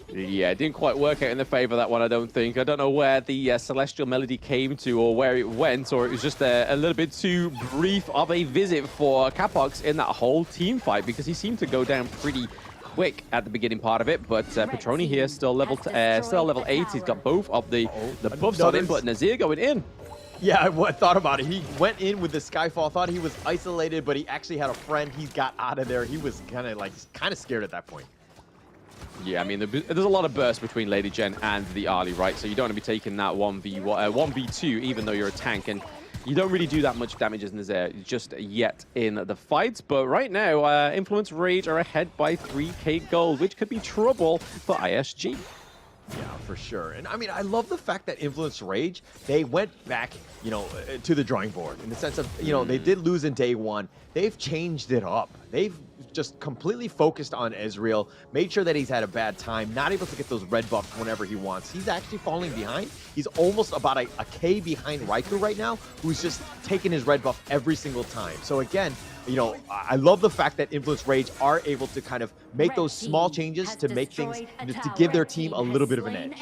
Yeah, it didn't quite work out in the favor of that one, I don't think. I don't know where the Celestial Melody came to or where it went, or it was just a little bit too brief of a visit for Capox in that whole team fight, because he seemed to go down pretty quick at the beginning part of it. But Petroni here still level 8. He's got both of the buffs on him, but Nazir going in. Yeah, I thought about it. He went in with the Skyfall, thought he was isolated, but he actually had a friend. He got out of there. He was kind of scared at that point. Yeah, I mean, there's a lot of burst between Lady Gen and the Ali, right? So you don't want to be taking that 1v2, even though you're a tank, and you don't really do that much damage as Nazir just yet in the fight. But right now, Influence Rage are ahead by 3k gold, which could be trouble for ISG. Yeah, for sure. And I mean, I love the fact that Influence Rage, they went back, to the drawing board in the sense of, they did lose in day one. They've changed it up. They've just completely focused on Ezreal, made sure that he's had a bad time, not able to get those red buffs whenever he wants. He's actually falling behind. He's almost about a K behind Raikou right now, who's just taking his red buff every single time. So again, I love the fact that Influence Rage are able to kind of make those small changes to make things, to give their team a little bit of an edge.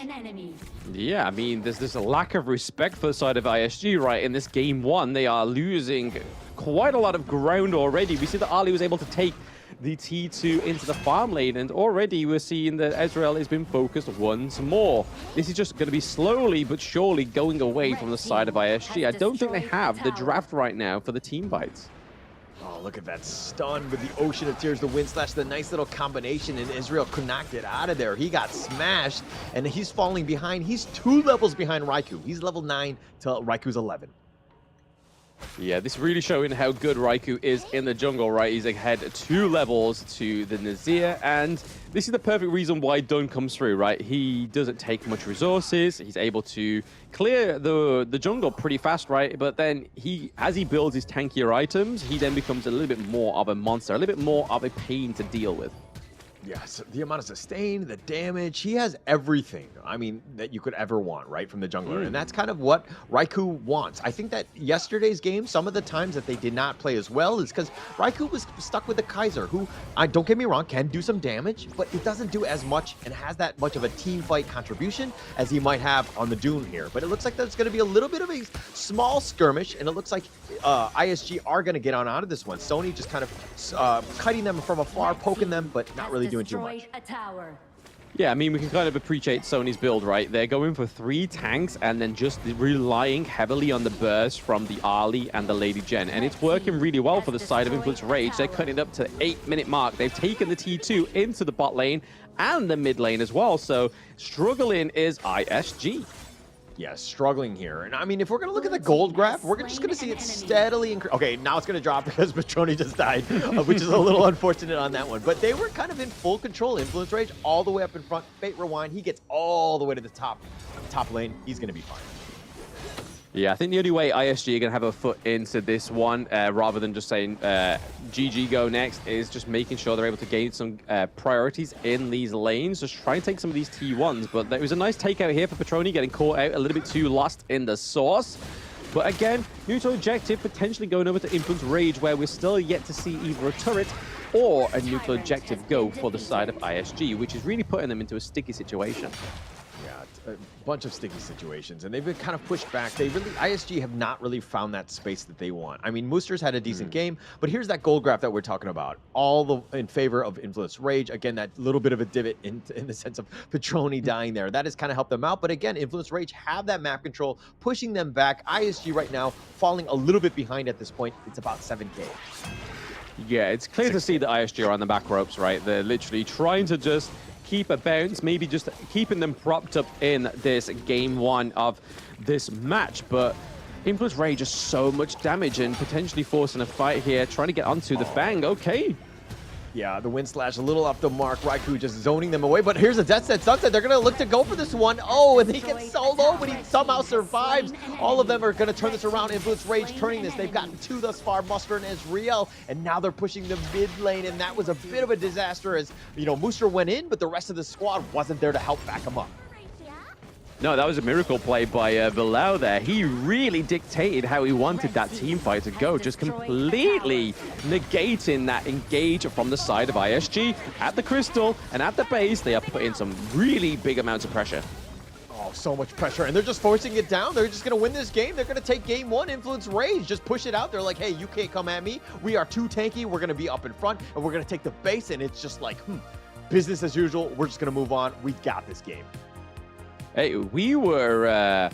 Yeah, I mean, there's a lack of respect for the side of ISG, right? In this game one, they are losing quite a lot of ground already. We see that Ali was able to take the T2 into the farm lane, and already we're seeing that Ezreal has been focused once more. This is just going to be slowly but surely going away from the side of ISG. I don't think they have the draft right now for the team fights. Oh, look at that stun with the Ocean of Tears, the Wind Slash, the nice little combination, and Israel could not get out of there. He got smashed, and he's falling behind. He's 2 levels behind Raikou. He's level 9 to Raikou's 11. Yeah, this really showing how good Raikou is in the jungle, right? He's ahead 2 levels to the Nazir, and this is the perfect reason why Dun comes through, right? He doesn't take much resources. He's able to clear the jungle pretty fast, right? But then as he builds his tankier items, he then becomes a little bit more of a monster, a little bit more of a pain to deal with. Yes, the amount of sustain, the damage, he has everything, that you could ever want, right, from the jungler. And that's kind of what Raikou wants. I think that yesterday's game, some of the times that they did not play as well is because Raikou was stuck with the Kaiser, who, don't get me wrong, can do some damage, but it doesn't do as much and has that much of a team fight contribution as he might have on the Dune here. But it looks like there's going to be a little bit of a small skirmish, and it looks like ISG are going to get on out of this one. Sony just kind of cutting them from afar, poking them, but not really doing too much. Yeah, I mean, we can kind of appreciate Sony's build, right? They're going for 3 tanks and then just relying heavily on the burst from the Ali and the Lady Gen. And it's working really well for the side of Influence Rage. They're cutting it up to the 8-minute mark. They've taken the T2 into the bot lane and the mid lane as well. So struggling is ISG. Yeah, struggling here. And if we're going to look at the gold graph, we're just going to see it steadily increase. Okay, now it's going to drop because Petroni just died, which is a little unfortunate on that one. But they were kind of in full control. Influence Rage all the way up in front. Fate Rewind, he gets all the way to the top lane. He's going to be fine. Yeah, I think the only way ISG are going to have a foot into this one, rather than just saying GG go next, is just making sure they're able to gain some priorities in these lanes. Just try and take some of these T1s. But there was a nice takeout here for Petroni, getting caught out a little bit too lost in the source. But again, neutral objective potentially going over to Influence Rage, where we're still yet to see either a turret or a neutral objective go for the side of ISG, which is really putting them into a sticky situation. Yeah, a bunch of sticky situations, and they've been kind of pushed back. ISG have not really found that space that they want. Mooster's had a decent game, but here's that gold graph that we're talking about, all in favor of Influence Rage. Again, that little bit of a divot in the sense of Petroni dying there. That has kind of helped them out, but again, Influence Rage have that map control, pushing them back. ISG right now falling a little bit behind at this point. It's about 7K. Yeah, it's clear to see that ISG are on the back ropes, right? They're literally trying to just keep a bounce, maybe just keeping them propped up in this game one of this match. But Influence Rage just so much damage and potentially forcing a fight here, trying to get onto the Fang. Okay. Yeah, the Wind Slash a little off the mark. Raikou just zoning them away, but here's a Death Set Sunset. They're going to look to go for this one. Oh, and he gets solo, but he somehow survives. All of them are going to turn this around. Influence Rage turning this. They've gotten 2 thus far, Muster and Ezreal, and now they're pushing the mid lane, and that was a bit of a disaster as, you know, Muster went in, but the rest of the squad wasn't there to help back him up. No, that was a miracle play by Bilal there. He really dictated how he wanted that team fight to go, just completely negating that engage from the side of ISG. At the Crystal and at the base, they are putting some really big amounts of pressure. Oh, so much pressure, and they're just forcing it down. They're just going to win this game. They're going to take game 1, Influence Rage. Just push it out. They're like, hey, you can't come at me. We are too tanky. We're going to be up in front, and we're going to take the base, and it's just like, business as usual. We're just going to move on. We got this game. Hey, we were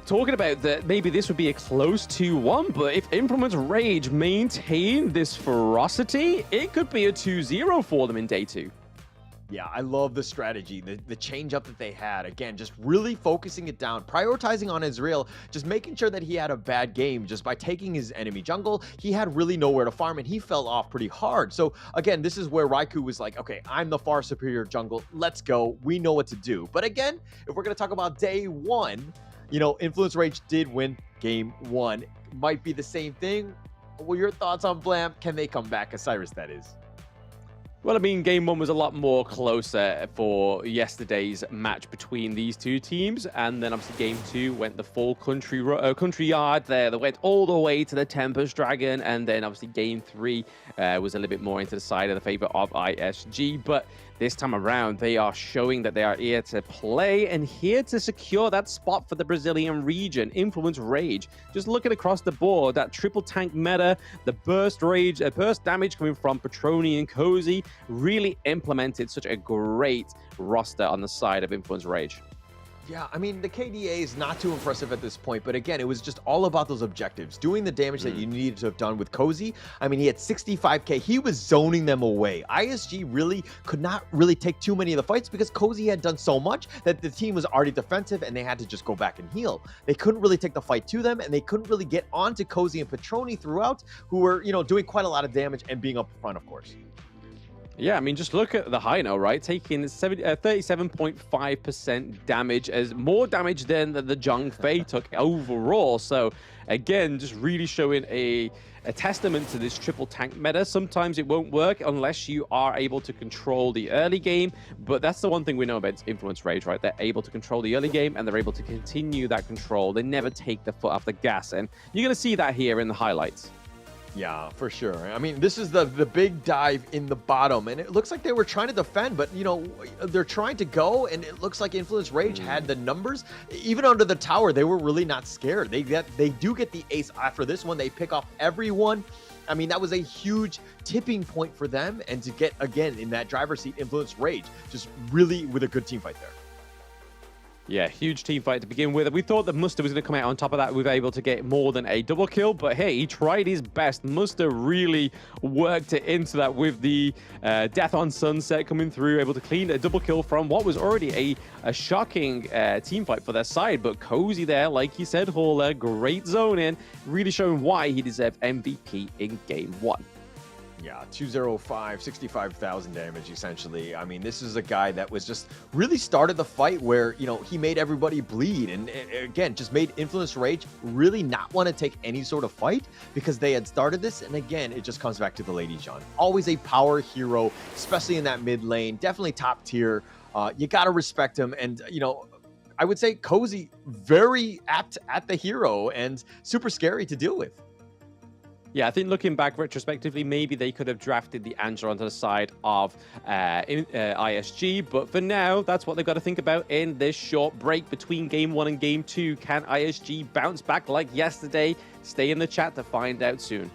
talking about that maybe this would be a close 2-1, but if Influence Rage maintain this ferocity, it could be a 2-0 for them in day 2. Yeah, I love the strategy, the change up that they had. Again, just really focusing it down, prioritizing on Ezreal, just making sure that he had a bad game just by taking his enemy jungle. He had really nowhere to farm, and he fell off pretty hard. So again, this is where Raikou was like, okay, I'm the far superior jungle. Let's go. We know what to do. But again, if we're going to talk about day 1, you know, Influence Rage did win game 1. Might be the same thing. What are your thoughts on Blam? Can they come back? Isurus, that is. Well, I mean, game 1 was a lot more closer for yesterday's match between these two teams, and then obviously game 2 went the full country yard there. They went all the way to the Tempest Dragon, and then obviously game 3 was a little bit more into the side of the favor of ISG, but this time around, they are showing that they are here to play and here to secure that spot for the Brazilian region. Influence Rage. Just looking across the board, that triple tank meta, the burst damage coming from Patroni and Cozy really implemented such a great roster on the side of Influence Rage. Yeah, I mean, the KDA is not too impressive at this point, but again, it was just all about those objectives, doing the damage that you needed to have done with Cozy. I mean, he had 65k. He was zoning them away. ISG really could not really take too many of the fights because Cozy had done so much that the team was already defensive and they had to just go back and heal. They couldn't really take the fight to them, and they couldn't really get onto Cozy and Patroni throughout, who were, you know, doing quite a lot of damage and being up front, of course. Yeah, I mean, just look at the high now, right? Taking 37.5% damage, as more damage than the Zhang Fei took overall. So, again, just really showing a testament to this triple tank meta. Sometimes it won't work unless you are able to control the early game, but that's the one thing we know about Influence Rage, right? They're able to control the early game, and they're able to continue that control. They never take the foot off the gas, and you're going to see that here in the highlights. Yeah, for sure. I mean, this is the big dive in the bottom, and it looks like they were trying to defend, but, you know, they're trying to go, and it looks like Influence Rage had the numbers. Even under the tower, they were really not scared. They do get the ace after this one. They pick off everyone. I mean, that was a huge tipping point for them, and to get, again, in that driver's seat, Influence Rage, just really with a good team fight there. Yeah, huge team fight to begin with. We thought that Muster was going to come out on top of that. We were able to get more than a double kill, but hey, he tried his best. Muster really worked it into that with the Death on Sunset coming through, able to clean a double kill from what was already a shocking team fight for their side. But Cozy there, like you said, Hauler, great zoning, really showing why he deserved MVP in game 1. Yeah, 205, 65,000 damage, essentially. I mean, this is a guy that was just really started the fight where, you know, he made everybody bleed. And again, just made Influence Rage really not want to take any sort of fight because they had started this. And again, it just comes back to the Lady Jean. Always a power hero, especially in that mid lane. Definitely top tier. You got to respect him. And, you know, I would say Cozy, very apt at the hero and super scary to deal with. Yeah, I think looking back retrospectively, maybe they could have drafted the Angela onto the side of ISG. But for now, that's what they've got to think about in this short break between Game 1 and Game 2. Can ISG bounce back like yesterday? Stay in the chat to find out soon.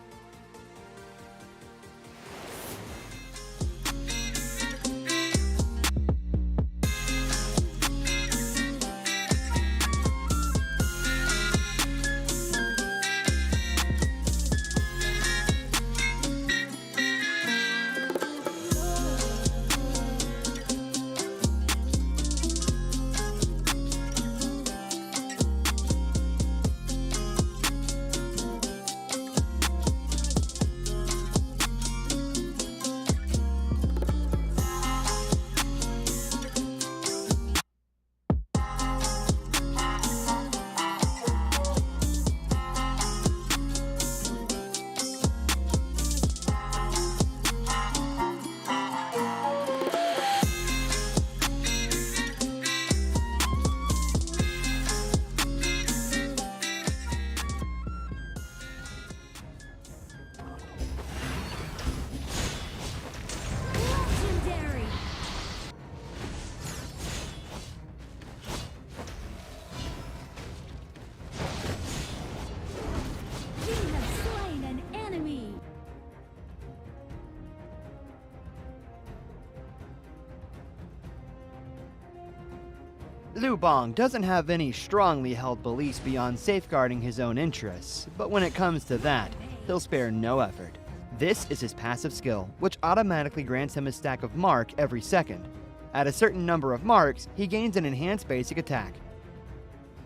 Liu Bang doesn't have any strongly held beliefs beyond safeguarding his own interests, but when it comes to that, he'll spare no effort. This is his passive skill, which automatically grants him a stack of mark every second. At a certain number of marks, he gains an enhanced basic attack.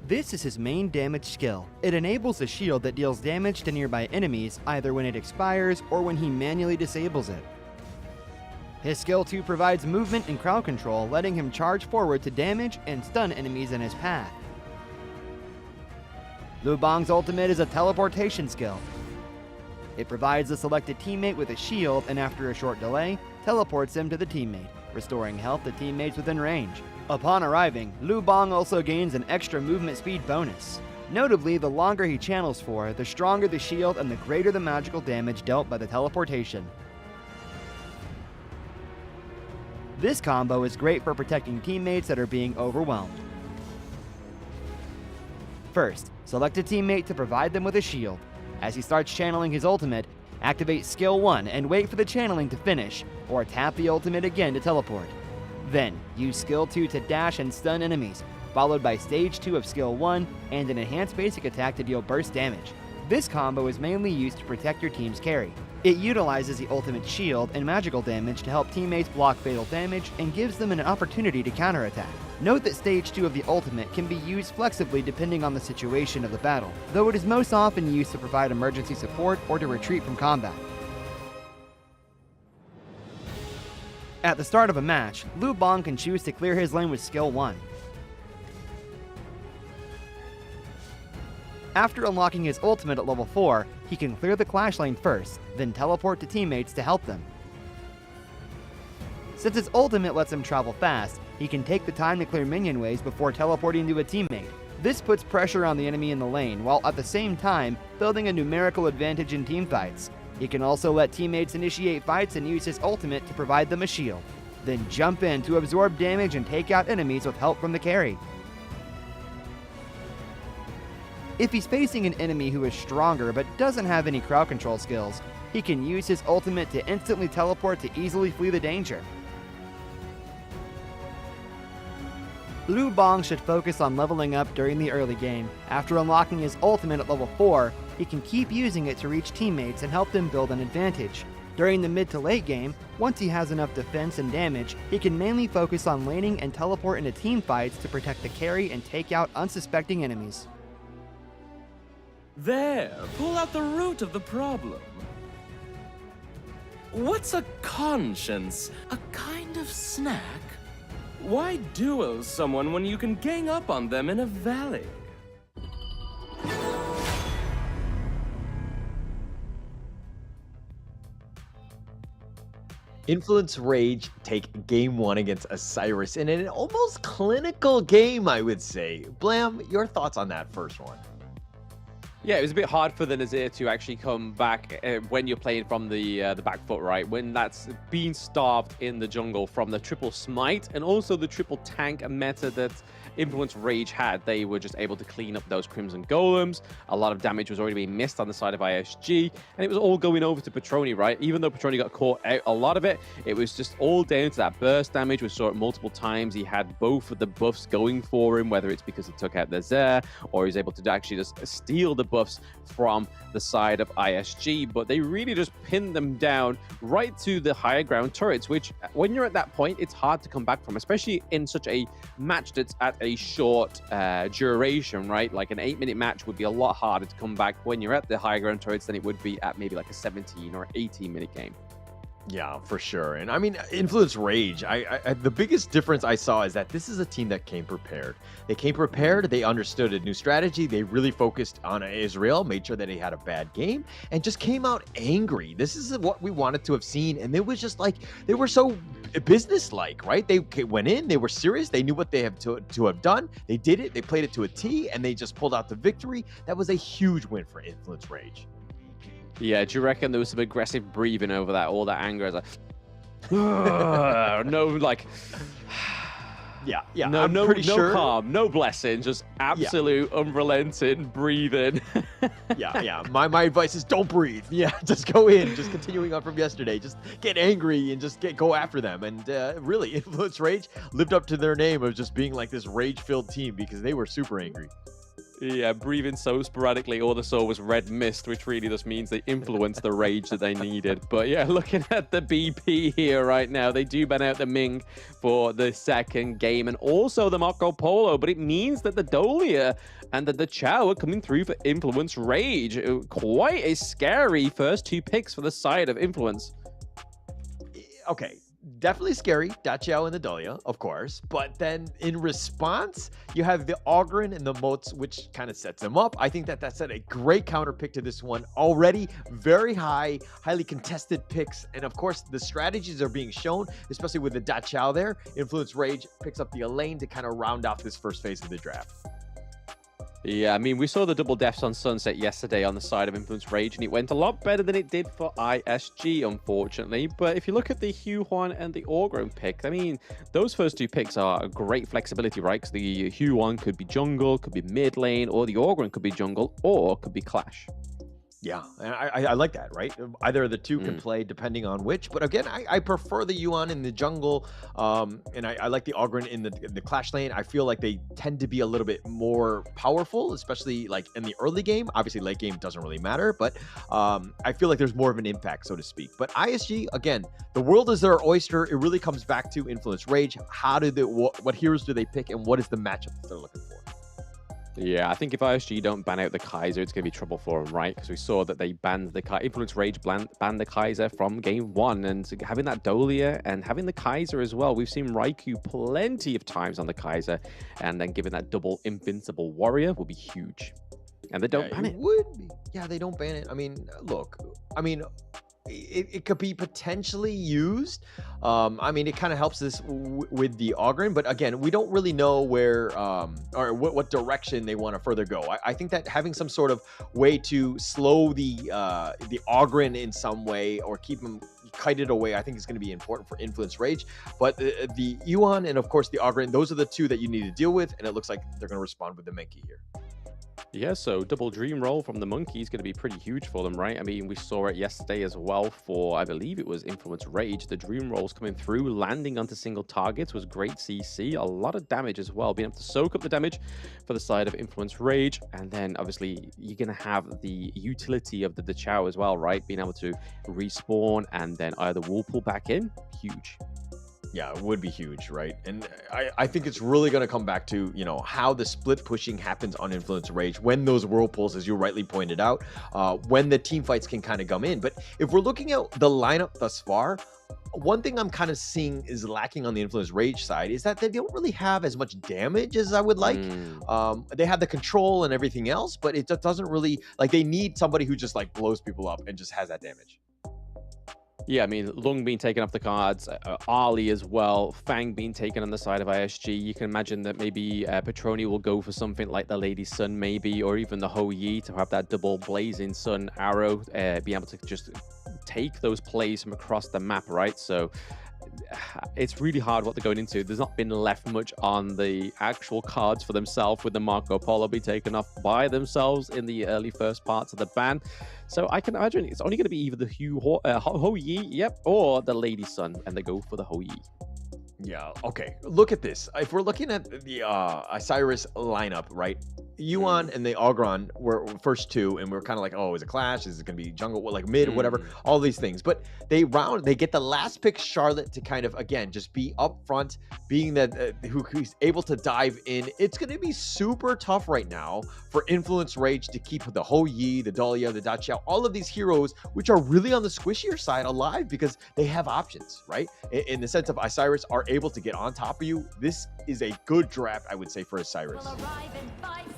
This is his main damage skill. It enables a shield that deals damage to nearby enemies either when it expires or when he manually disables it. His skill 2 provides movement and crowd control, letting him charge forward to damage and stun enemies in his path. Liu Bang's ultimate is a teleportation skill. It provides the selected teammate with a shield and after a short delay, teleports him to the teammate, restoring health to teammates within range. Upon arriving, Liu Bang also gains an extra movement speed bonus. Notably, the longer he channels for, the stronger the shield and the greater the magical damage dealt by the teleportation. This combo is great for protecting teammates that are being overwhelmed. First, select a teammate to provide them with a shield. As he starts channeling his ultimate, activate skill 1 and wait for the channeling to finish, or tap the ultimate again to teleport. Then, use skill 2 to dash and stun enemies, followed by stage 2 of skill 1 and an enhanced basic attack to deal burst damage. This combo is mainly used to protect your team's carry. It utilizes the ultimate shield and magical damage to help teammates block fatal damage and gives them an opportunity to counterattack. Note that stage 2 of the ultimate can be used flexibly depending on the situation of the battle, though it is most often used to provide emergency support or to retreat from combat. At the start of a match, Liu Bang can choose to clear his lane with skill 1. After unlocking his ultimate at level 4, he can clear the clash lane first, then teleport to teammates to help them. Since his ultimate lets him travel fast, he can take the time to clear minion waves before teleporting to a teammate. This puts pressure on the enemy in the lane, while at the same time building a numerical advantage in teamfights. He can also let teammates initiate fights and use his ultimate to provide them a shield, then jump in to absorb damage and take out enemies with help from the carry. If he's facing an enemy who is stronger but doesn't have any crowd control skills, he can use his ultimate to instantly teleport to easily flee the danger. Liu Bang should focus on leveling up during the early game. After unlocking his ultimate at level 4, he can keep using it to reach teammates and help them build an advantage. During the mid to late game, once he has enough defense and damage, he can mainly focus on laning and teleport into team fights to protect the carry and take out unsuspecting enemies. There, pull out the root of the problem. What's a conscience? A kind of snack? Why duel someone when you can gang up on them in a valley? Influence Rage take game 1 against Isurus in an almost clinical game, I would say. Blam, your thoughts on that first one? Yeah, it was a bit hard for the Nazir to actually come back when you're playing from the back foot, right? When that's being starved in the jungle from the triple smite and also the triple tank meta that Influence Rage had. They were just able to clean up those Crimson Golems. A lot of damage was already being missed on the side of ISG, and it was all going over to Petroni, right? Even though Petroni got caught out a lot of it, it was just all down to that burst damage. We saw it multiple times. He had both of the buffs going for him, whether it's because he took out the Zer or he's able to actually just steal the buffs from the side of ISG, but they really just pinned them down right to the higher ground turrets, which when you're at that point, it's hard to come back from, especially in such a match that's at a short duration, right? Like an 8-minute match would be a lot harder to come back when you're at the higher ground turrets than it would be at maybe like a 17 or 18-minute game. Yeah, for sure. And I mean, Influence Rage, I the biggest difference I saw is that this is a team that came prepared. They came prepared. They understood a new strategy. They really focused on Israel, made sure that he had a bad game, and just came out angry. This is what we wanted to have seen. And it was just like, they were so business-like, right? They went in, they were serious. They knew what they have to have done. They did it. They played it to a T, and they just pulled out the victory. That was a huge win for Influence Rage. Yeah, do you reckon there was some aggressive breathing over that, all that anger? As like, no, like, Yeah. No, I'm no, pretty no sure. calm, no blessing, just absolute unrelenting breathing. Yeah. My advice is don't breathe. Yeah, just go in. Just continuing on from yesterday. Just get angry and just go after them. And really, Influence Rage lived up to their name of just being like this rage-filled team because they were super angry. Yeah, breathing so sporadically, all they saw was red mist, which really just means they influenced the rage that they needed. But yeah, looking at the BP here right now, they do ban out the Ming for the second game and also the Marco Polo, but it means that the Dolia and the Chow are coming through for Influence Rage. Quite a scary first 2 picks for the side of Influence. Okay. Definitely scary, Dachiao and the Dahlia, of course. But then in response, you have the Ogren and the Moats, which kind of sets them up. I think that's a great counter pick to this one. Already very highly contested picks. And of course, the strategies are being shown, especially with the Dachiao there. Influence Rage picks up the Elaine to kind of round off this first phase of the draft. Yeah, I mean, we saw the double deaths on Sunset yesterday on the side of Influence Rage, and it went a lot better than it did for ISG, unfortunately. But if you look at the Hugh Huan and the Orgrim pick, I mean, those first 2 picks are a great flexibility, right? Because the Hugh Huan could be jungle, could be mid lane, or the Orgrim could be jungle, or could be Clash. Yeah, and I like that, right? Either of the two can play depending on which. But again, I prefer the Yuan in the jungle, and I like the Ogren in the Clash lane. I feel like they tend to be a little bit more powerful, especially like in the early game. Obviously, late game doesn't really matter, but I feel like there's more of an impact, so to speak. But ISG, again, the world is their oyster. It really comes back to Influence Rage. How do what heroes do they pick, and what is the matchup that they're looking for? Yeah, I think if ISG don't ban out the Kaiser, it's going to be trouble for them, right? Because we saw that they banned the Influence Rage banned the Kaiser from game 1, and having that Dolia and having the Kaiser as well. We've seen Raikou plenty of times on the Kaiser, and then giving that double invincible warrior will be huge. And they don't ban it. Would be. Yeah, they don't ban it. I mean, look, it could be potentially used. I mean, it kind of helps this with the Ogren, but again, we don't really know where or what direction they want to further go. I think that having some sort of way to slow the Ogren in some way or keep them kited away, I think is going to be important for Influence Rage. But the Yuan and of course the Ogren, those are the two that you need to deal with, and it looks like they're going to respond with the Menki here. Yeah, so double dream roll from the Monkey is going to be pretty huge for them, right? I mean, we saw it yesterday as well for, I believe it was Influence Rage. The dream rolls coming through, landing onto single targets was great CC. A lot of damage as well, being able to soak up the damage for the side of Influence Rage. And then obviously you're going to have the utility of the Chow as well, right? Being able to respawn and then either whirlpool back in, huge. Yeah, it would be huge, right? And I think it's really going to come back to, you know, how the split pushing happens on Influence Rage when those whirlpools, as you rightly pointed out, when the team fights can kind of come in. But if we're looking at the lineup thus far, one thing I'm kind of seeing is lacking on the Influence Rage side is that they don't really have as much damage as I would like. They have the control and everything else, but it doesn't really, like, they need somebody who just like blows people up and just has that damage. Yeah, I mean, Lung being taken off the cards, Ali as well, Fang being taken on the side of ISG. You can imagine that maybe Petroni will go for something like the Lady Sun maybe, or even the Ho Yi to have that double Blazing Sun arrow, be able to just take those plays from across the map, right? So it's really hard what they're going into. There's not been left much on the actual cards for themselves, with the Marco Polo be taken off by themselves in the early first parts of the ban. So I can imagine it's only going to be either the Ho Yi, or the Lady Sun, and they go for the Ho Yi. Yeah, okay. Look at this. If we're looking at the Isurus lineup, right? Yuan and the Ogron were first two, and we're kind of like, oh, is it Clash? Is it going to be jungle? Like mid, whatever, all these things. But they get the last pick, Charlotte, to kind of, again, just be up front, being that who's able to dive in. It's going to be super tough right now for Influence Rage to keep the Ho Yi, the Dahlia, the Dachiao, all of these heroes, which are really on the squishier side, alive because they have options, right? In the sense of Isurus are able to get on top of you. This is a good draft, I would say, for Isurus.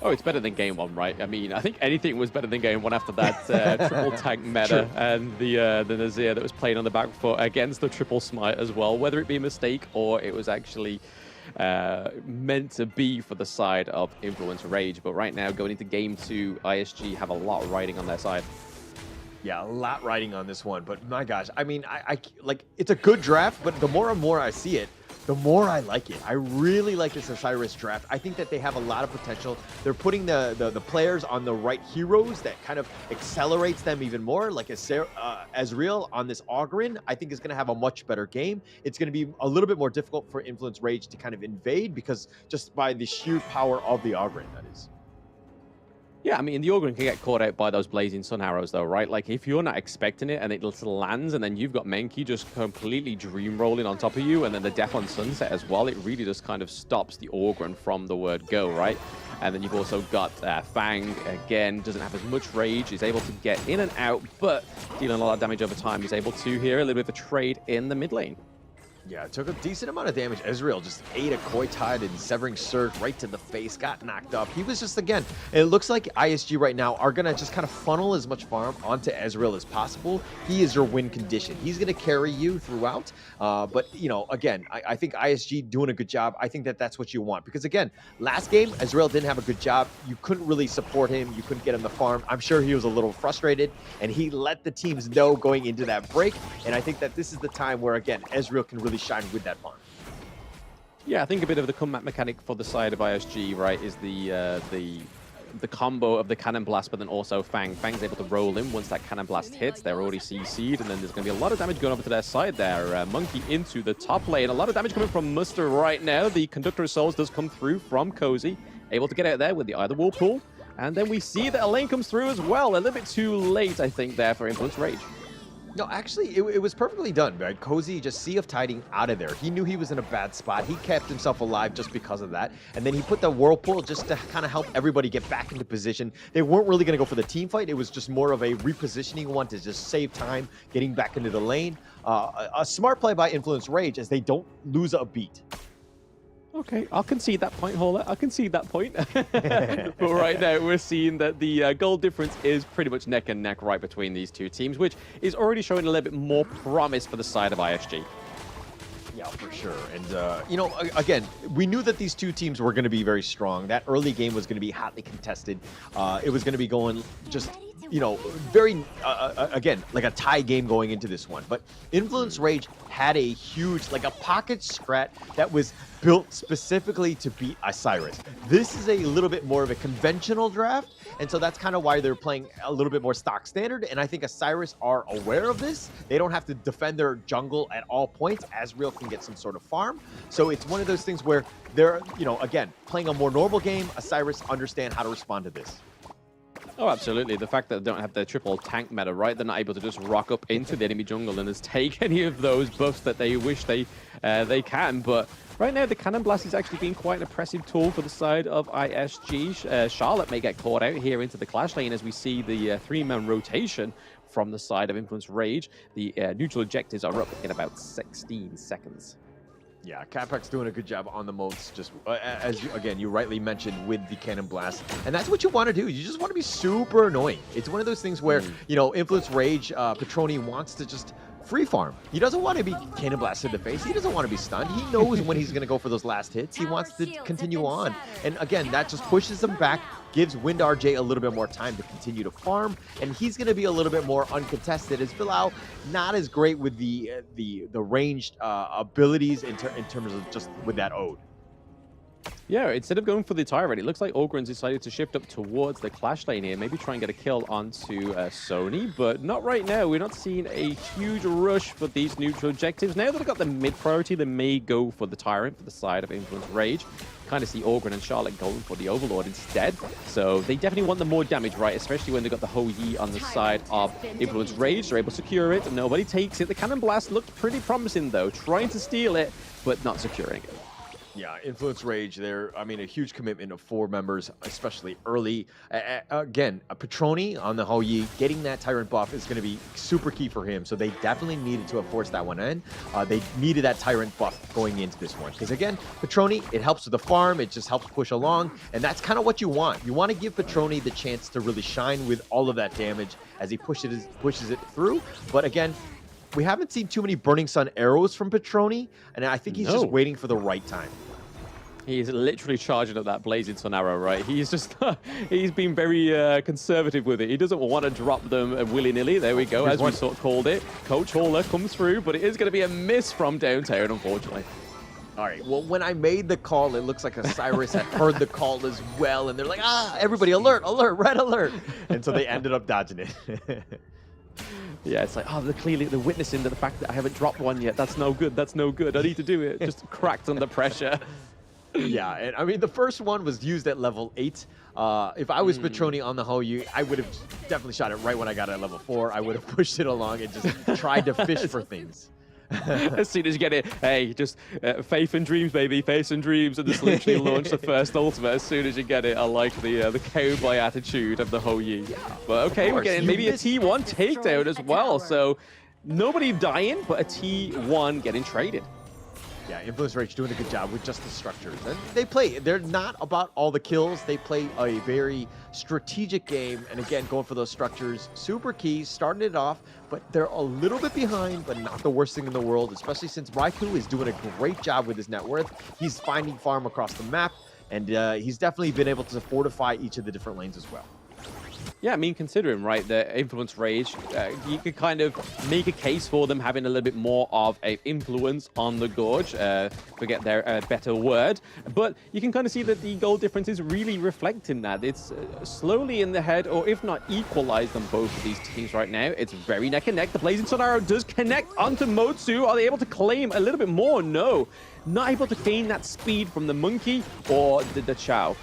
Oh, it's better than game 1, right? I mean, I think anything was better than game 1 after that triple tank meta and the Nazir that was playing on the back foot against the triple smite as well, whether it be a mistake or it was actually meant to be for the side of Influence Rage. But right now, going into game 2, ISG have a lot riding on their side. Yeah, a lot riding on this one, but my gosh, I mean, I like, it's a good draft, but the more and more I see it, the more I like it. I really like this Isurus draft. I think that they have a lot of potential. They're putting the players on the right heroes that kind of accelerates them even more. Like Ezreal on this Ogryn, I think is going to have a much better game. It's going to be a little bit more difficult for Influence Rage to kind of invade because just by the sheer power of the Ogryn, that is. Yeah, I mean, the Ogryn can get caught out by those blazing sun arrows, though, right? Like, if you're not expecting it and it lands, and then you've got Menki just completely dream rolling on top of you, and then the Death on Sunset as well, it really just kind of stops the Ogryn from the word go, right? And then you've also got Fang, again, doesn't have as much rage, is able to get in and out, but dealing a lot of damage over time. He's able to here, a little bit of a trade in the mid lane. Yeah, it took a decent amount of damage. Ezreal just ate a Koi Tide and Severing Surge right to the face, got knocked up. He was just, again, it looks like ISG right now are going to just kind of funnel as much farm onto Ezreal as possible. He is your win condition. He's going to carry you throughout. But, you know, again, I think ISG doing a good job. I think that that's what you want. Because, again, last game, Ezreal didn't have a good job. You couldn't really support him. You couldn't get him the farm. I'm sure he was a little frustrated, and he let the teams know going into that break. And I think that this is the time where, again, Ezreal can really shine with that farm. Yeah, I think a bit of the comeback mechanic for the side of ISG, right, is the combo of the Cannon Blast, but then also Fang. Fang's able to roll in once that Cannon Blast hits. They're already CC'd, and then there's going to be a lot of damage going over to their side there. Monkey into the top lane. A lot of damage coming from Muster right now. The Conductor of Souls does come through from Cozy. Able to get out there with the Either Whirlpool. And then we see that a lane comes through as well. A little bit too late, I think, there for Influence Rage. No, actually, it was perfectly done, right? Cozy just Sea of Tiding out of there. He knew he was in a bad spot. He kept himself alive just because of that. And then he put the Whirlpool just to kind of help everybody get back into position. They weren't really going to go for the team fight. It was just more of a repositioning one to just save time, getting back into the lane. A smart play by Influence Rage as they don't lose a beat. Okay, I'll concede that point, Hola. I'll concede that point. But right now, we're seeing that the goal difference is pretty much neck and neck right between these two teams, which is already showing a little bit more promise for the side of ISG. Yeah, for sure. And, you know, again, we knew that these two teams were going to be very strong. That early game was going to be hotly contested. It was going to be going just, you know, very, again, like a tie game going into this one. But Influence Rage had a huge, like a pocket strat that was built specifically to beat Isurus. This is a little bit more of a conventional draft, and so that's kind of why they're playing a little bit more stock standard, and I think Isurus are aware of this. They don't have to defend their jungle at all points. Ezreal can get some sort of farm, so it's one of those things where they're, you know, again, playing a more normal game. Isurus understand how to respond to this. Oh, absolutely. The fact that they don't have their triple tank meta, right? They're not able to just rock up into the enemy jungle and just take any of those buffs that they wish they can. But right now, the Cannon Blast is actually being quite an impressive tool for the side of ISG. Charlotte may get caught out here into the clash lane as we see the three-man rotation from the side of Influence Rage. The neutral objectives are up in about 16 seconds. Yeah, Capex doing a good job on the moats, just as you, again, you rightly mentioned with the Cannon Blast. And that's what you want to do. You just want to be super annoying. It's one of those things where, you know, Influence Rage, Petroni wants to just free farm. He doesn't want to be Cannon Blast in the face. He doesn't want to be stunned. He knows when he's going to go for those last hits. He wants to continue on. And again, that just pushes him back, gives Wind RJ a little bit more time to continue to farm, and he's going to be a little bit more uncontested. As Bilal, not as great with the ranged abilities in terms of just with that Ode. Yeah, instead of going for the Tyrant, it looks like Ogryn's decided to shift up towards the clash lane here. Maybe try and get a kill onto Sony, but not right now. We're not seeing a huge rush for these neutral objectives. Now that they've got the mid priority, they may go for the Tyrant for the side of Influence Rage. Kind of see Ogryn and Charlotte going for the Overlord instead. So they definitely want the more damage, right? Especially when they've got the Ho Yi on the side of Influence Rage. They're able to secure it. Nobody takes it. The Cannon Blast looked pretty promising, though. Trying to steal it, but not securing it. Yeah, Influence Rage, I mean, a huge commitment of 4 members, especially early. Again, a Petroni on the Ho Yi, getting that Tyrant buff is going to be super key for him. So they definitely needed to have forced that one in. They needed that Tyrant buff going into this one. Because again, Petroni, it helps with the farm. It just helps push along. And that's kind of what you want. You want to give Petroni the chance to really shine with all of that damage as he pushes it through. But again, we haven't seen too many Burning Sun arrows from Petroni, and I think he's just waiting for the right time. He's literally charging at that Blazing Sun arrow, right? He's just, he's been very conservative with it. He doesn't want to drop them willy-nilly. There we go, as we sort of called it. Coach Hauler comes through, but it is going to be a miss from downtown, unfortunately. All right, well, when I made the call, it looks like Osiris had heard the call as well, and they're like, everybody alert, alert, red alert. And so they ended up dodging it. Yeah, it's like, they're witnessing to the fact that I haven't dropped one yet. That's no good, that's no good. I need to do it. Just cracked under pressure. Yeah, and I mean, the first one was used at level 8. If I was Petroni on the Hoyu, I would have definitely shot it right when I got at level 4. I would have pushed it along and just tried to fish for things. As soon as you get it, hey, just faith and dreams, baby, faith and dreams, and just literally launch the first ultimate as soon as you get it. I like the cowboy attitude of the Hoyu. Yeah, but okay, we're getting maybe a T1 takedown as well, so nobody dying, but a T1 getting traded. Yeah, Influence Rage doing a good job with just the structures. And they're not about all the kills. They play a very strategic game. And again, going for those structures, super key, starting it off, but they're a little bit behind, but not the worst thing in the world, especially since Raikou is doing a great job with his net worth. He's finding farm across the map, and he's definitely been able to fortify each of the different lanes as well. Yeah, I mean, considering, right, the Influence Rage, you could kind of make a case for them having a little bit more of an influence on the Gorge, forget their better word, but you can kind of see that the goal difference is really reflecting that. It's slowly in the head, or if not equalized on both of these teams right now. It's very neck and neck. The Blazing Sun Arrow does connect onto Motsu. Are they able to claim a little bit more? No. Not able to gain that speed from the Monkey or the Chow.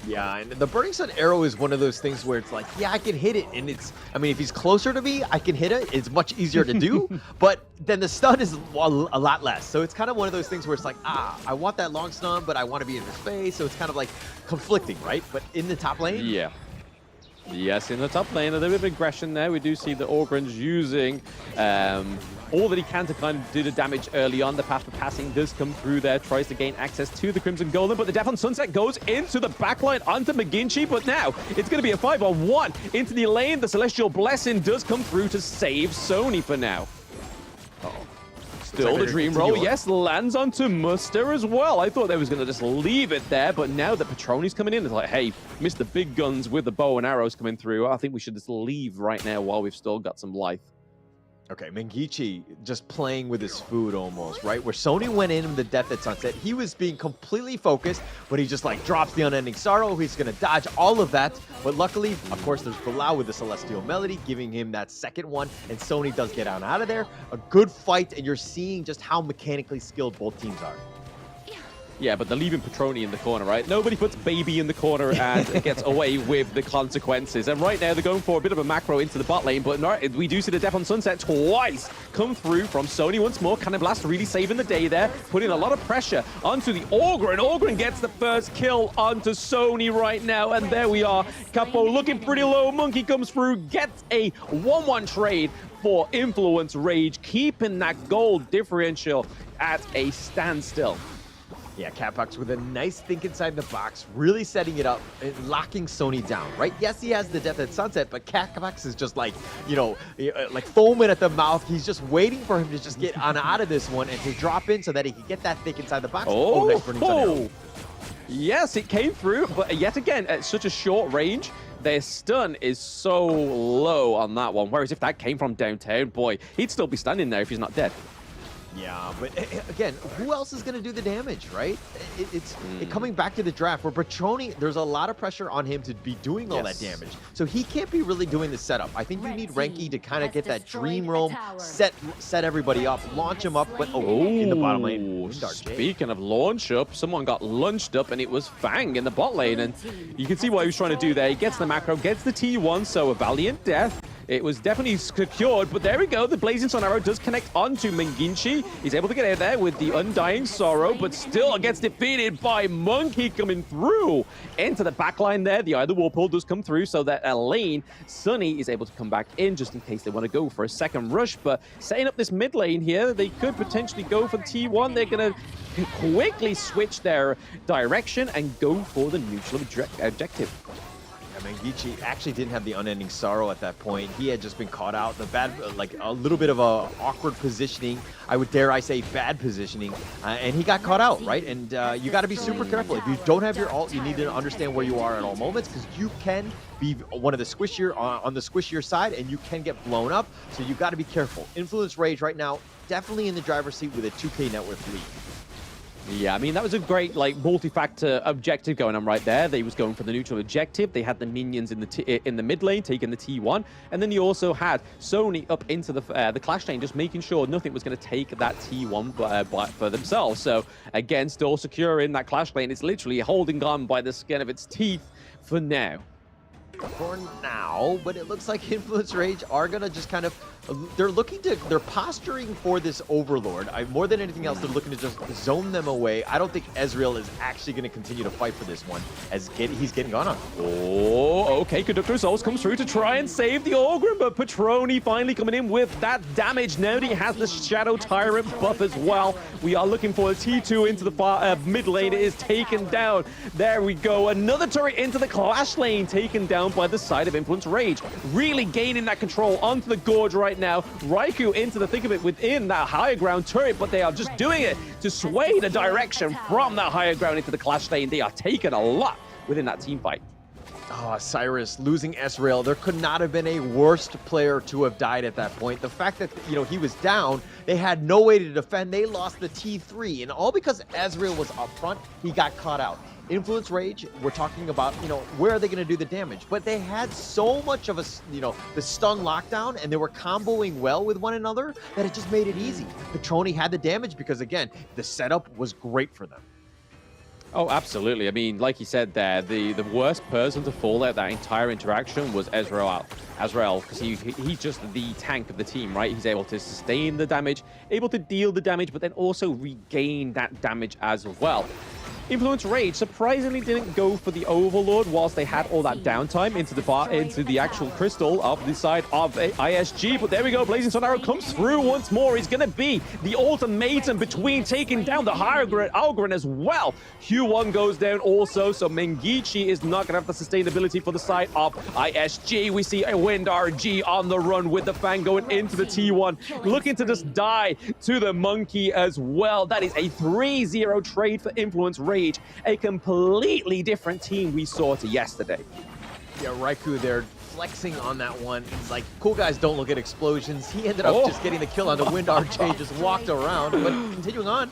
Yeah, and the Burning Sun Arrow is one of those things where it's like, yeah, I can hit it, and I mean, if he's closer to me, I can hit it. It's much easier to do, but then the stun is a lot less. So it's kind of one of those things where it's like, I want that long stun, but I want to be in his face, so it's kind of like conflicting, right? But in the top lane? Yeah. Yes, in the top lane, a little bit of aggression there. We do see the Orgren's using all that he can to kind of do the damage early on. The path for passing does come through there, tries to gain access to the Crimson Golem, but the Death on Sunset goes into the backline onto McGinty, but now it's going to be a 5-on-1 into the lane. The Celestial Blessing does come through to save Sony for now. Still the Dream Roll, yes, lands onto Muster as well. I thought they was going to just leave it there, but now that Petroni's coming in, it's like, hey, Mr. Big Guns with the bow and arrows coming through. I think we should just leave right now while we've still got some life. Okay, Mengichi just playing with his food almost, right? Where Sony went in with the Death at Sunset, he was being completely focused, but he just like drops the Unending Sorrow. He's going to dodge all of that. But luckily, of course, there's Bilal with the Celestial Melody, giving him that second one, and Sony does get out of there. A good fight, and you're seeing just how mechanically skilled both teams are. Yeah, but they're leaving Petroni in the corner, right? Nobody puts Baby in the corner and gets away with the consequences. And right now, they're going for a bit of a macro into the bot lane, but no, we do see the Death on Sunset twice come through from Sony once more. Cannon Blast really saving the day there, putting a lot of pressure onto the Orgren. Orgren gets the first kill onto Sony right now, and there we are. Capo looking pretty low. Monkey comes through, gets a 1-1 trade for Influence Rage, keeping that gold differential at a standstill. Yeah, Catbox with a nice think inside the box, really setting it up and locking Sony down, right? Yes, he has the Death at Sunset, but Catbox is just like, you know, like foaming at the mouth. He's just waiting for him to just get on out of this one and to drop in so that he can get that think inside the box. Nice Burning Sun Arrow. Yes, it came through, but yet again, at such a short range, their stun is so low on that one. Whereas if that came from downtown, boy, he'd still be standing there if he's not dead. Yeah, but again, who else is going to do the damage, right? It's coming back to the draft where Petroni, there's a lot of pressure on him to be doing all that damage. So he can't be really doing the setup. I think you need Renki to kind of get that Dream Roam, set everybody up, launch him up, but in the bottom lane. Speaking of launch up, someone got launched up and it was Fang in the bot lane, and you can see what he was trying to do there. He gets the macro, gets the T1, so a valiant death. It was definitely secured, but there we go. The Blazing Sun Arrow does connect onto Menginchi. He's able to get out there with the Undying Sorrow, but still gets defeated by Monkey coming through into the backline there. The Either Whirlpool does come through so that lane, Sunny is able to come back in just in case they want to go for a second rush. But setting up this mid lane here, they could potentially go for T1. They're going to quickly switch their direction and go for the neutral objective. Mengichi actually didn't have the Unending Sorrow at that point. He had just been caught out. The bad, like a little bit of a awkward positioning. I would dare I say bad positioning. And he got caught out, right? And you got to be super careful. If you don't have your ult, you need to understand where you are at all moments because you can be one of the squishier on the squishier side and you can get blown up. So you got to be careful. Influence Rage right now, definitely in the driver's seat with a 2K net worth lead. Yeah, I mean, that was a great, like, multi-factor objective going on right there. They was going for the neutral objective. They had the minions in the mid lane, taking the T1. And then you also had Sony up into the Clash lane, just making sure nothing was going to take that T1 for themselves. So, again, still secure in that Clash lane. It's literally holding on by the skin of its teeth for now. For now, but it looks like Influence Rage are gonna just kind of, they're posturing for this Overlord. More than anything else, they're looking to just zone them away. I don't think Ezreal is actually going to continue to fight for this one, as he's getting gone on. Oh, okay, Conductor Souls comes through to try and save the Ogre, but Patroni finally coming in with that damage. Now that he has the Shadow Tyrant buff as well. We are looking for a T2 into the far mid lane. It is taken down. There we go. Another turret into the Clash lane, taken down by the side of Influence Rage. Really gaining that control onto the Gorge right now. Raikou into the thick of it within that higher ground turret, but they are just doing it to sway the direction from that higher ground into the Clash lane. They are taking a lot within that team fight. Oh, Cyrus losing Ezreal. There could not have been a worse player to have died at that point. The fact that, you know, he was down, they had no way to defend. They lost the T3, and all because Ezreal was up front, he got caught out. Influence Rage, we're talking about, you know, where are they going to do the damage? But they had so much of a, you know, the stun lockdown, and they were comboing well with one another that it just made it easy. Patroni had the damage because, again, the setup was great for them. Oh, absolutely. I mean, like you said there, the worst person to fall out that entire interaction was Ezreal, because he's just the tank of the team, right? He's able to sustain the damage, able to deal the damage, but then also regain that damage as well. Influence Rage surprisingly didn't go for the Overlord whilst they had all that downtime into the actual crystal of the side of ISG. But there we go, Blazing Sun Arrow comes through once more. He's going to be the ultimatum between taking down the higher Algren as well. Q1 goes down also, so Mengichi is not going to have the sustainability for the side of ISG. We see a Wind RG on the run with the Fang going into the T1, looking to just die to the Monkey as well. That is a 3-0 trade for Influence Rage. A completely different team we saw to yesterday. Yeah, Raikou there flexing on that one. He's like, cool guys don't look at explosions. He ended up just getting the kill on the Wind RJ, just walked around, but continuing on.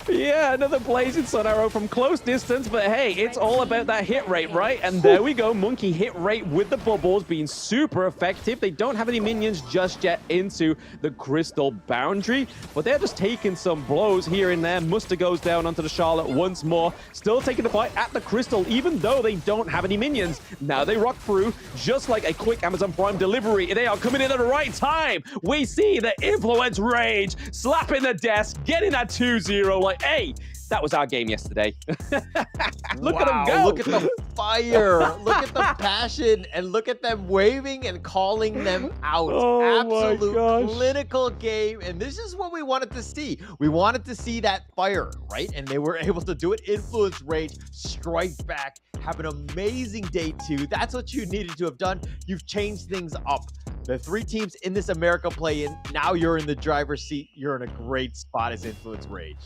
Yeah, another Blazing Sun Arrow from close distance, but hey, it's all about that hit rate, right? And there we go, Monkey hit rate with the bubbles being super effective. They don't have any minions just yet into the crystal boundary, but they're just taking some blows here and there. Muster goes down onto the Charlotte once more, still taking the fight at the crystal, even though they don't have any minions. Now they rock through, just like a quick Amazon Prime delivery. They are coming in at the right time. We see the Influence Rage slapping the desk, getting that 2-0, like, hey, that was our game yesterday. Look at them go. Look at the fire. Look at the passion. And look at them waving and calling them out. Oh Absolute clinical game. And this is what we wanted to see. We wanted to see that fire, right? And they were able to do it. Influence Rage, strike back, have an amazing day two. That's what you needed to have done. You've changed things up. The three teams in this America play-in, now you're in the driver's seat. You're in a great spot as Influence Rage.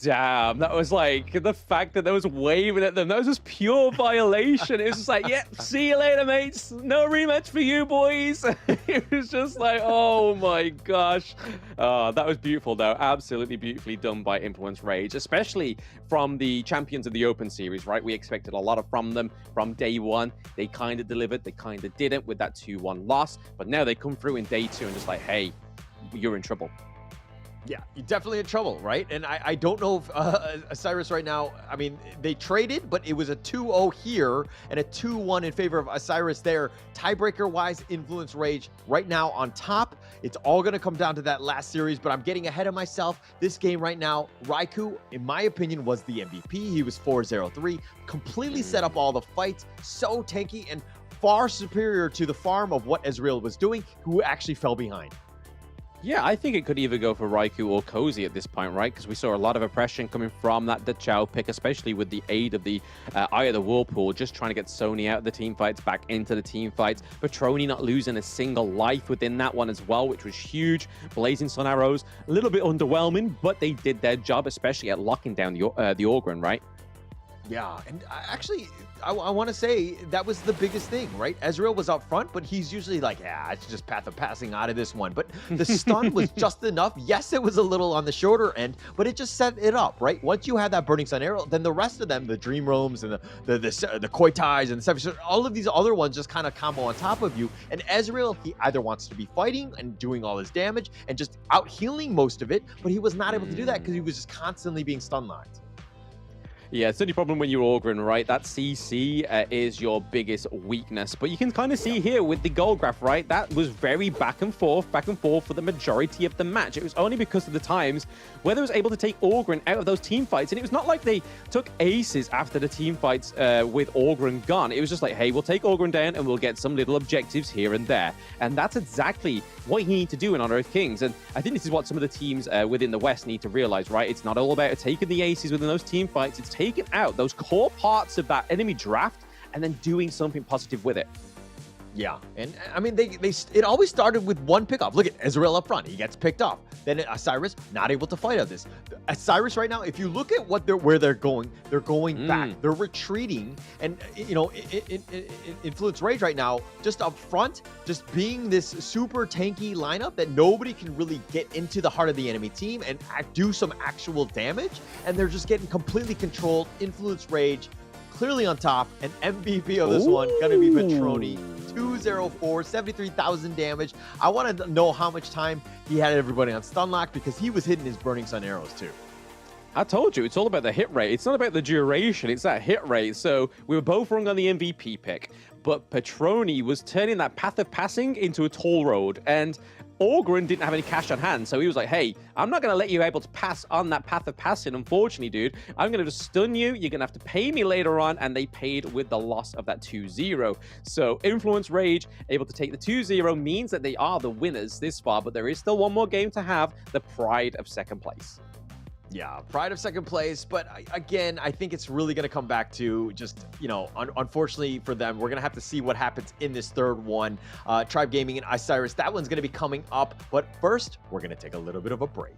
Damn, that was like, the fact that they was waving at them, that was just pure violation. It was just like, yeah, see you later, mates. No rematch for you, boys. It was just like, oh my gosh. That was beautiful, though. Absolutely beautifully done by Influence Rage, especially from the champions of the Open Series, right? We expected a lot from them from day one. They kind of delivered, they kind of didn't with that 2-1 loss. But now they come through in day two and just like, hey, you're in trouble. Yeah, you're definitely in trouble, right? And I don't know if Osiris right now, I mean, they traded, but it was a 2-0 here and a 2-1 in favor of Osiris there. Tiebreaker-wise, Influence Rage right now on top. It's all going to come down to that last series, but I'm getting ahead of myself. This game right now, Raikou, in my opinion, was the MVP. He was 4-0-3, completely set up all the fights, so tanky and far superior to the farm of what Ezreal was doing, who actually fell behind. Yeah, I think it could either go for Raikou or Cozy at this point, right? Because we saw a lot of oppression coming from that Dachau pick, especially with the aid of the Eye of the Whirlpool, just trying to get Sony out of the team fights, back into the team fights. Patroni not losing a single life within that one as well, which was huge. Blazing Sun Arrows, a little bit underwhelming, but they did their job, especially at locking down the Orgren, right? Yeah, and I want to say that was the biggest thing, right? Ezreal was up front, but he's usually like, yeah, it's just path of passing out of this one. But the stun was just enough. Yes, it was a little on the shorter end, but it just set it up, right? Once you had that Burning Sun arrow, then the rest of them, the Dream Roams and the Koi Ties and the Seven, all of these other ones just kind of combo on top of you. And Ezreal, he either wants to be fighting and doing all his damage and just out healing most of it, but he was not able to do that because he was just constantly being stun locked. Yeah, it's the only problem when you're Orgrin, right? That CC is your biggest weakness. But you can kind of see here with the goal graph, right? That was very back and forth for the majority of the match. It was only because of the times where they was able to take Orgrin out of those team fights. And it was not like they took aces after the team fights with Orgrin gone. It was just like, hey, we'll take Orgrin down and we'll get some little objectives here and there. And that's exactly what you need to do in On Earth Kings. And I think this is what some of the teams within the West need to realize, right? It's not all about taking the aces within those team fights. It's taking out those core parts of that enemy draft and then doing something positive with it. Yeah, and I mean, it always started with one pickoff. Look at Ezreal up front; he gets picked off. Then Isurus not able to fight out this. Isurus right now, if you look at where they're going back, they're retreating, and you know, Influence Rage right now, just up front, just being this super tanky lineup that nobody can really get into the heart of the enemy team and do some actual damage, and they're just getting completely controlled. Influence Rage clearly on top, and MVP of this one gonna be Petroni. 204, 73,000 damage. I want to know how much time he had everybody on stun lock because he was hitting his Burning Sun arrows too. I told you, it's all about the hit rate. It's not about the duration, it's that hit rate. So we were both wrong on the MVP pick, but Petroni was turning that path of passing into a toll road, and Orgrin didn't have any cash on hand, so he was like, hey, I'm not going to let you able to pass on that path of passing, unfortunately, dude. I'm going to just stun you. You're going to have to pay me later on, and they paid with the loss of that 2-0. So Influence Rage able to take the 2-0 means that they are the winners this far, but there is still one more game to have, the pride of second place. Yeah, pride of second place, but again, I think it's really going to come back to just, you know, unfortunately for them, we're going to have to see what happens in this third one. Tribe Gaming and Isurus, that one's going to be coming up, but first, we're going to take a little bit of a break.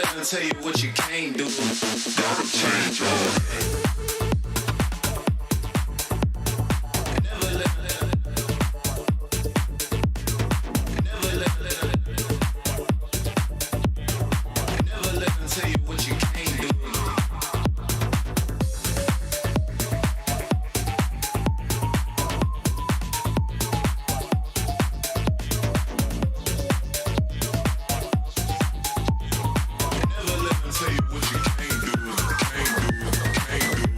let them tell you what you can't do. Gotta change your way. Tell you what you can't do, can't do, can't do.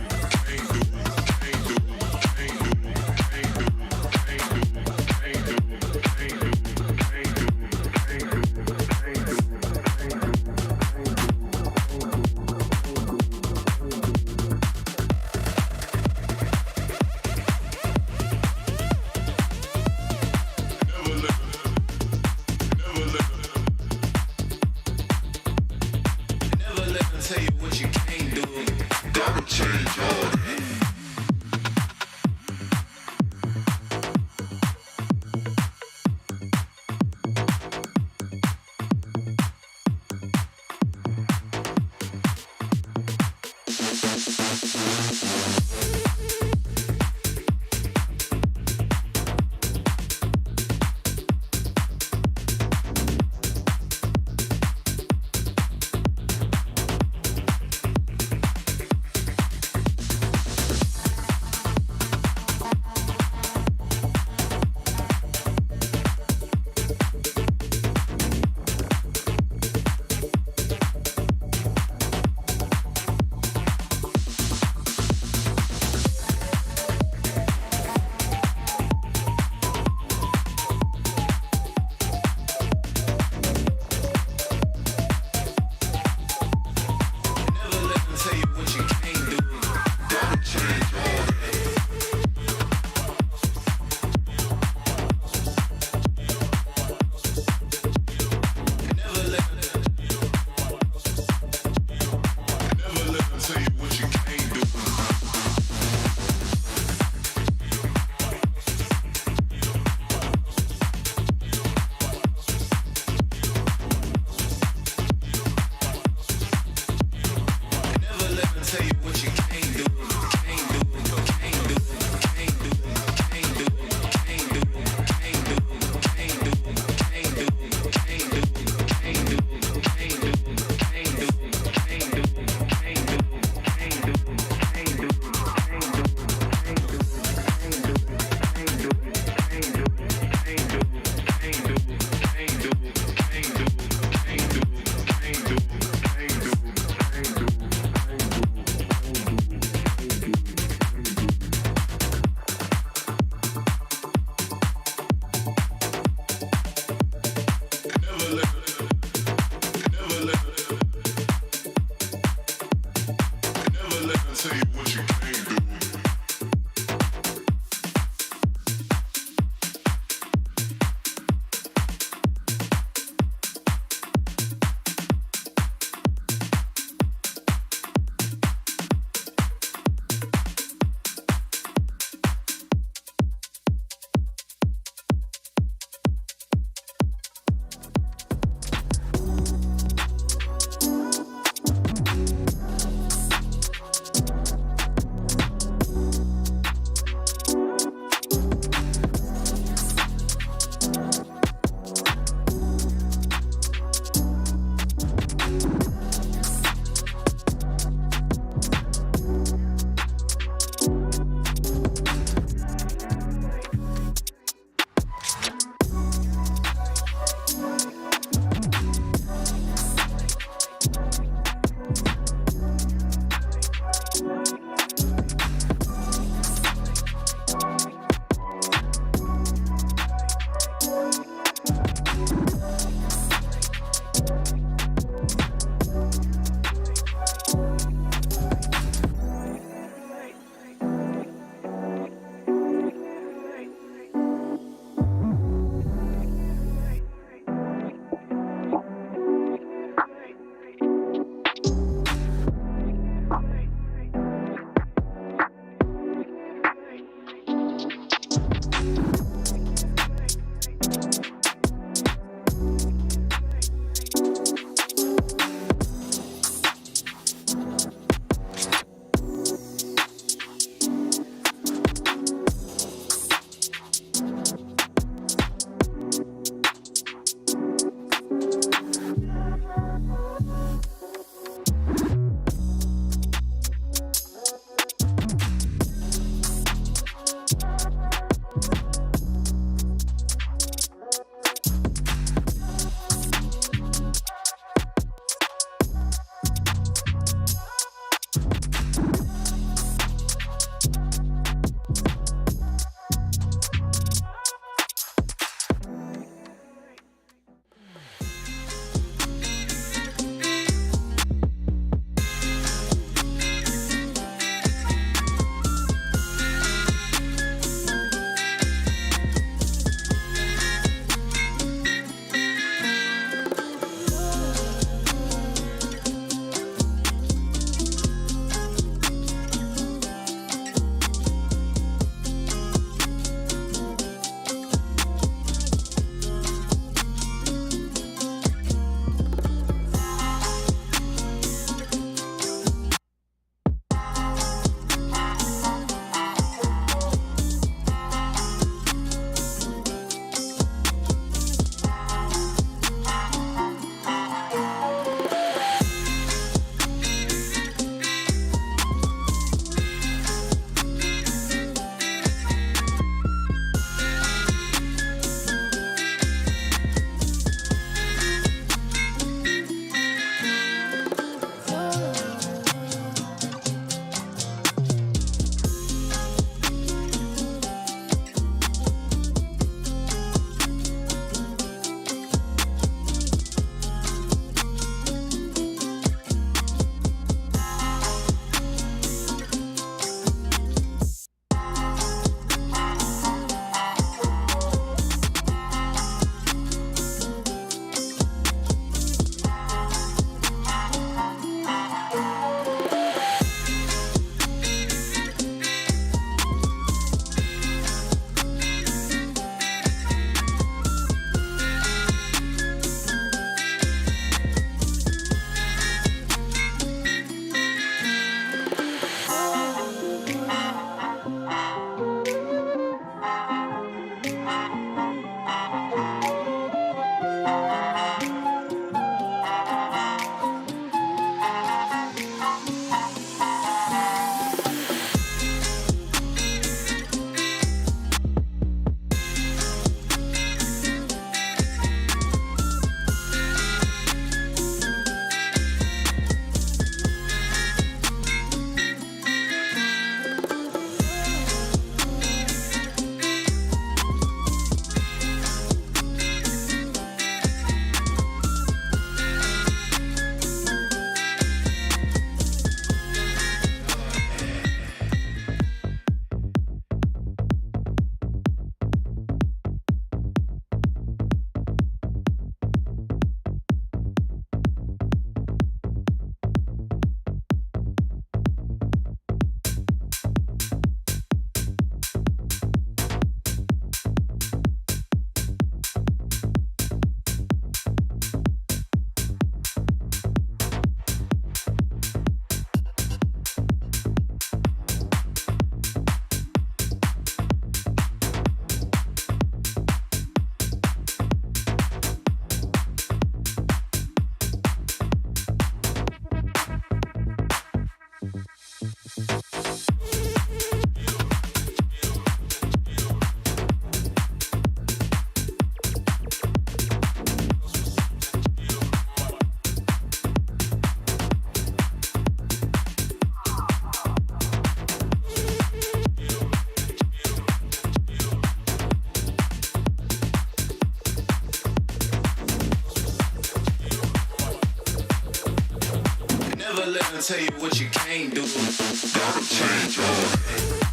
them tell you what you can't do. Gotta change your head.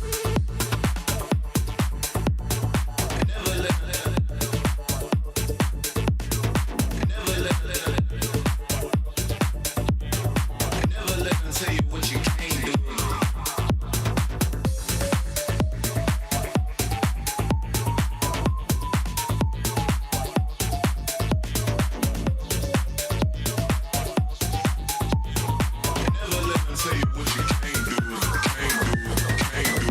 Tell you what you can't do, can't do, can't do.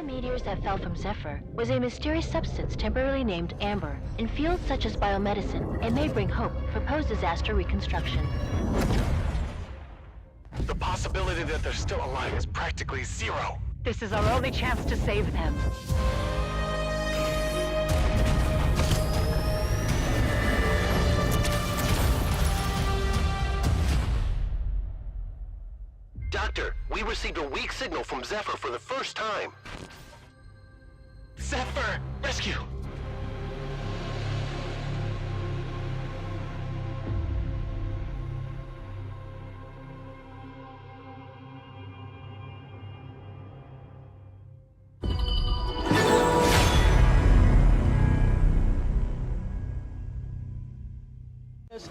the meteors that fell from Zephyr was a mysterious substance temporarily named Amber. In fields such as biomedicine, it may bring hope for post-disaster reconstruction. The possibility that they're still alive is practically zero. This is our only chance to save them. Doctor, we received a weak signal from Zephyr for the first time. Zephyr! Rescue!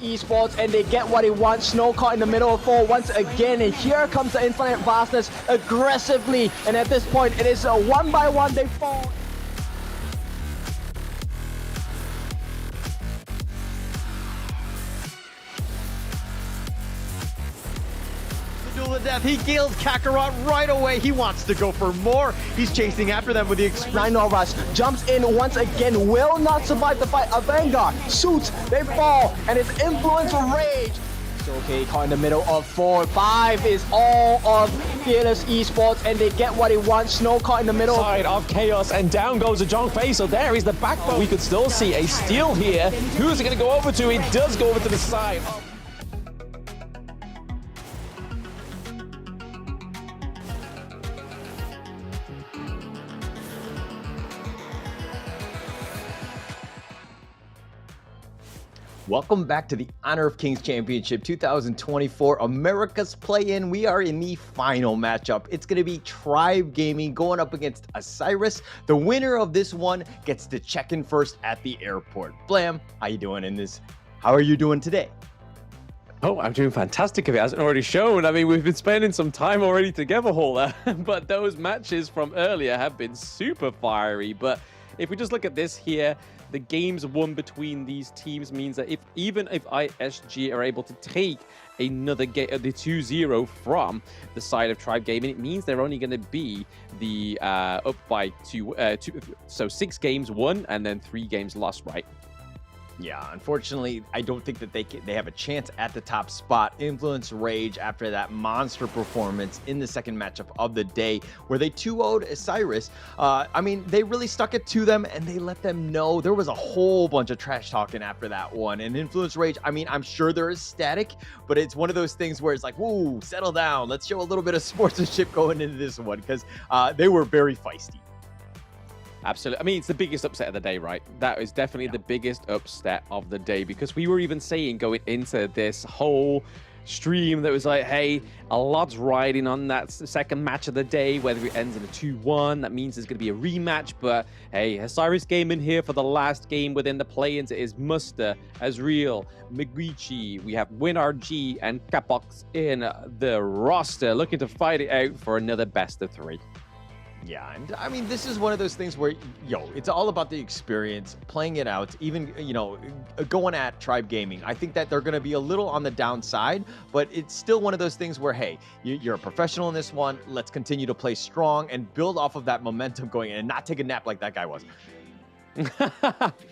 Esports, and they get what they want. Snow caught in the middle of 4 once again, and here comes the Infinite Vastness aggressively, and at this point it is a 1-by-1 they fall. Duel of death. He kills Kakarot right away. He wants to go for more. He's chasing after them with the Rhinorush jumps in once again, will not survive the fight. A Vanguard, Suits, they fall, and his influence rage. Okay, caught in the middle of 4. 5 is all of Fearless Esports, and they get what they want. Snow caught in the middle. Side of Chaos, and down goes a John Face. So there is the backbone. We could still see a steal here. Who's it going to go over to? It does go over to the side. Welcome back to the Honor of Kings Championship 2024 America's Play-In. We are in the final matchup. It's going to be Tribe Gaming going up against Isurus. The winner of this one gets to check in first at the airport. Blam, how you doing in this? How are you doing today? Oh, I'm doing fantastic if it hasn't already shown. I mean, we've been spending some time already together, Hauler, but those matches from earlier have been super fiery. But if we just look at this here, the games won between these teams means that even if ISG are able to take another game, the 2-0 from the side of Tribe Gaming, it means they're only going to be the up by two, so 6 games won and then 3 games lost, right? Yeah, unfortunately, I don't think that they have a chance at the top spot. Influence Rage after that monster performance in the second matchup of the day where they 2-0'd Isurus. I mean, they really stuck it to them and they let them know. There was a whole bunch of trash talking after that one. And Influence Rage, I mean, I'm sure they're ecstatic, but it's one of those things where it's like, whoa, settle down. Let's show a little bit of sportsmanship going into this one because they were very feisty. Absolutely. I mean, it's the biggest upset of the day, right? That is definitely the biggest upset of the day because we were even saying going into this whole stream that was like, hey, a lot's riding on that second match of the day, whether it ends in a 2-1. That means there's going to be a rematch. But hey, Isurus Gaming here for the last game within the play-ins. It is Muster, Azriel, Miguichi. We have WinRG and Capox in the roster looking to fight it out for another best of 3. Yeah, and I mean, this is one of those things where, it's all about the experience, playing it out, even, going at Tribe Gaming. I think that they're going to be a little on the downside, but it's still one of those things where, hey, you're a professional in this one. Let's continue to play strong and build off of that momentum going in and not take a nap like that guy was.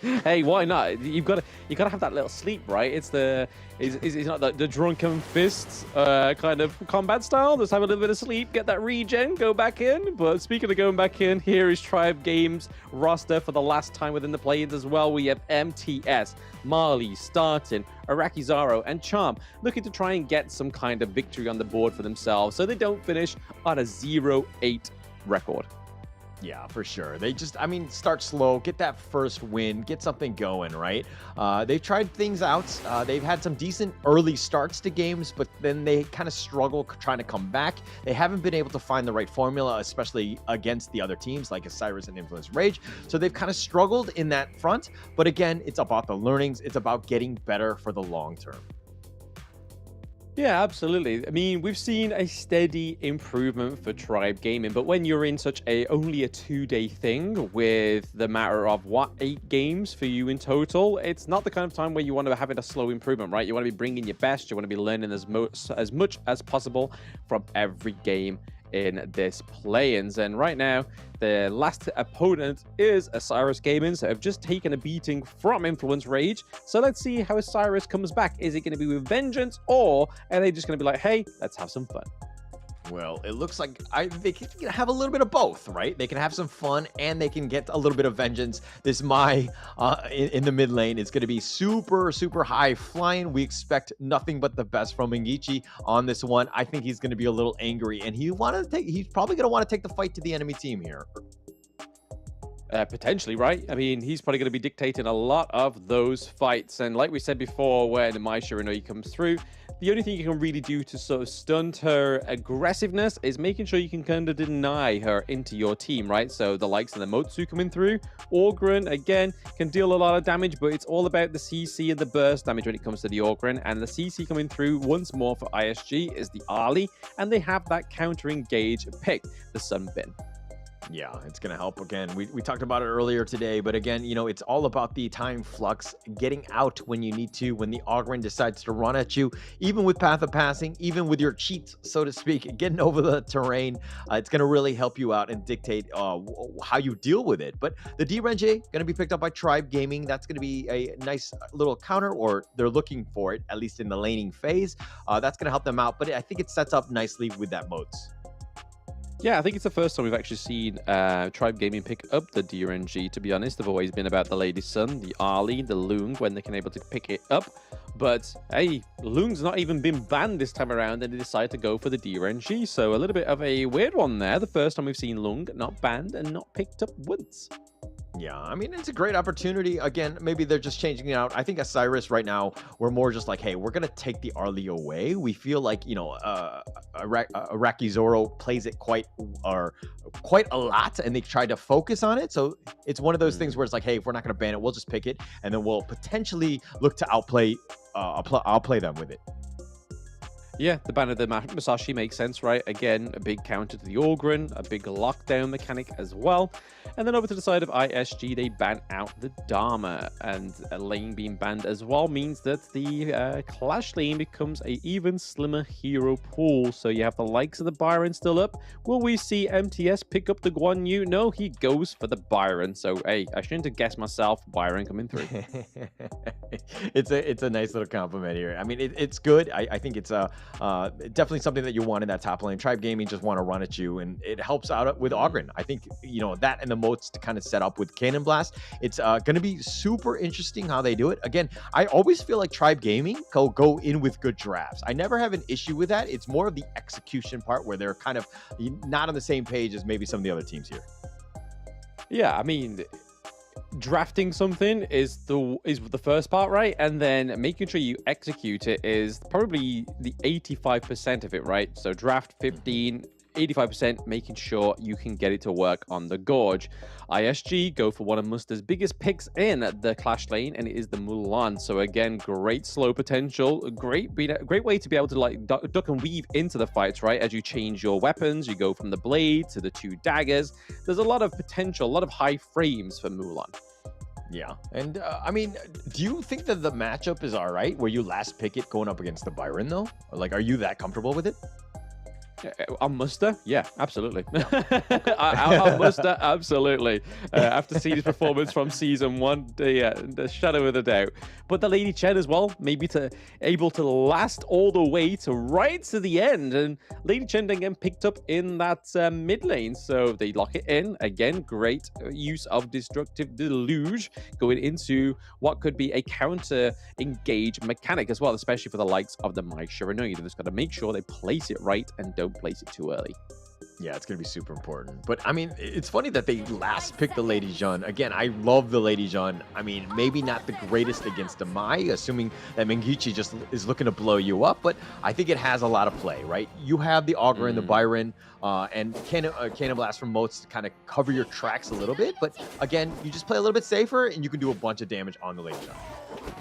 Hey, why not? You gotta have that little sleep, right? It's not the drunken fists kind of combat style. Just have a little bit of sleep, get that regen, go back in. But speaking of going back in, here is Tribe Games roster for the last time within the play-ins as well. We have MTS, Marley, Startin, Arakizaro, and Charm looking to try and get some kind of victory on the board for themselves so they don't finish on a 0-8 record. Yeah, for sure. They just, start slow, get that first win, get something going, right? They've tried things out. They've had some decent early starts to games, but then they kind of struggle trying to come back. They haven't been able to find the right formula, especially against the other teams like Isurus and Influence Rage. So they've kind of struggled in that front. But again, it's about the learnings. It's about getting better for the long term. Yeah, absolutely. I mean, we've seen a steady improvement for Tribe Gaming, but when you're in such only a 2-day thing with the matter of 8 games for you in total, it's not the kind of time where you want to have a slow improvement, right? You want to be bringing your best. You want to be learning as much as possible from every game in this play-ins. And right now, the last opponent is Isurus Gaming, so have just taken a beating from Influence Rage. So let's see how Isurus comes back. Is it going to be with vengeance, or are they just going to be like, hey, let's have some fun? Well, it looks like they can have a little bit of both, right? They can have some fun and they can get a little bit of vengeance. This Mai in the mid lane is going to be super, super high flying. We expect nothing but the best from Mingichi on this one. I think he's going to be a little angry, and he's probably going to want to take the fight to the enemy team here. Potentially, right? I mean, he's probably going to be dictating a lot of those fights. And like we said before, when Mai Shiranui comes through, the only thing you can really do to sort of stunt her aggressiveness is making sure you can kind of deny her into your team, right? So the likes of the Motsu coming through, Orgren, again, can deal a lot of damage, but it's all about the CC and the burst damage when it comes to the Orgren. And the CC coming through once more for ISG is the Ali, and they have that counter-engage pick, the Sunbin. Yeah, it's going to help. Again, we talked about it earlier today, but again, you know, it's all about the time flux, getting out when you need to, when the Ogren decides to run at you, even with Path of Passing, even with your cheats, so to speak, getting over the terrain. It's going to really help you out and dictate how you deal with it. But the DRNG going to be picked up by Tribe Gaming. That's going to be a nice little counter, or they're looking for it, at least in the laning phase. That's going to help them out, but I think it sets up nicely with that modes. Yeah, I think it's the first time we've actually seen Tribe Gaming pick up the DRNG, to be honest. They've always been about the Lady Sun, the Ali, the Lung, when they can able to pick it up. But, hey, Lung's not even been banned this time around, and they decided to go for the DRNG. So a little bit of a weird one there. The first time we've seen Lung not banned and not picked up once. Yeah, I mean, it's a great opportunity. Again, maybe they're just changing it out. I think Isurus right now, we're more just like, hey, we're going to take the Arlie away. We feel like, you know, Iraqi Zoro plays it quite a lot, and they try to focus on it. So it's one of those things where it's like, hey, if we're not going to ban it, we'll just pick it, and then we'll potentially look to outplay them with it. Yeah, the ban of the Masashi makes sense, right? Again, a big counter to the Orgren, a big lockdown mechanic as well. And then over to the side of ISG, they ban out the Dharma. And a lane being banned as well means that the Clash lane becomes a even slimmer hero pool. So you have the likes of the Byron still up. Will we see MTS pick up the Guan Yu? No, he goes for the Byron. So, hey, I shouldn't have guessed myself. Byron coming through. It's a nice little compliment here. I mean, it's good. I think it's definitely something that you want in that top lane. Tribe Gaming just want to run at you, and it helps out with Ogren. I think, you know, that and the moats to kind of set up with Cannon Blast. It's going to be super interesting how they do it. Again, I always feel like Tribe Gaming go in with good drafts. I never have an issue with that. It's more of the execution part where they're kind of not on the same page as maybe some of the other teams here. Yeah, I mean, drafting something is the first part, right? And then making sure you execute it is probably the 85% of it, right? So draft 15, 85% making sure you can get it to work on the Gorge. ISG go for one of Musta's biggest picks in the Clash lane, and it is the Mulan. So again, great slow potential, great way to be able to like duck and weave into the fights, right? As you change your weapons, you go from the blade to the 2 daggers. There's a lot of potential, a lot of high frames for Mulan. Yeah, and I mean, do you think that the matchup is all right where you last pick it going up against the Byron though? Or like, are you that comfortable with it? On Muster? Yeah, absolutely. On Muster, absolutely. After seeing his performance from Season 1, the shadow of a doubt. But the Lady Chen as well, maybe able to last all the way to right to the end. And Lady Chen then getting picked up in that mid lane. So they lock it in. Again, great use of Destructive Deluge going into what could be a counter-engage mechanic as well, especially for the likes of the Mai Shiranui. They've just got to make sure they place it right and don't place it too early. Yeah, it's going to be super important. But, I mean, it's funny that they last picked the Lady Jeanne. Again, I love the Lady Jeanne. I mean, maybe not the greatest against the Mai, assuming that Mengichi just is looking to blow you up. But I think it has a lot of play, right? You have the Augur and the Byron and Cannon Blast from Moats to kind of cover your tracks a little bit. But, again, you just play a little bit safer, and you can do a bunch of damage on the Lady Jeanne.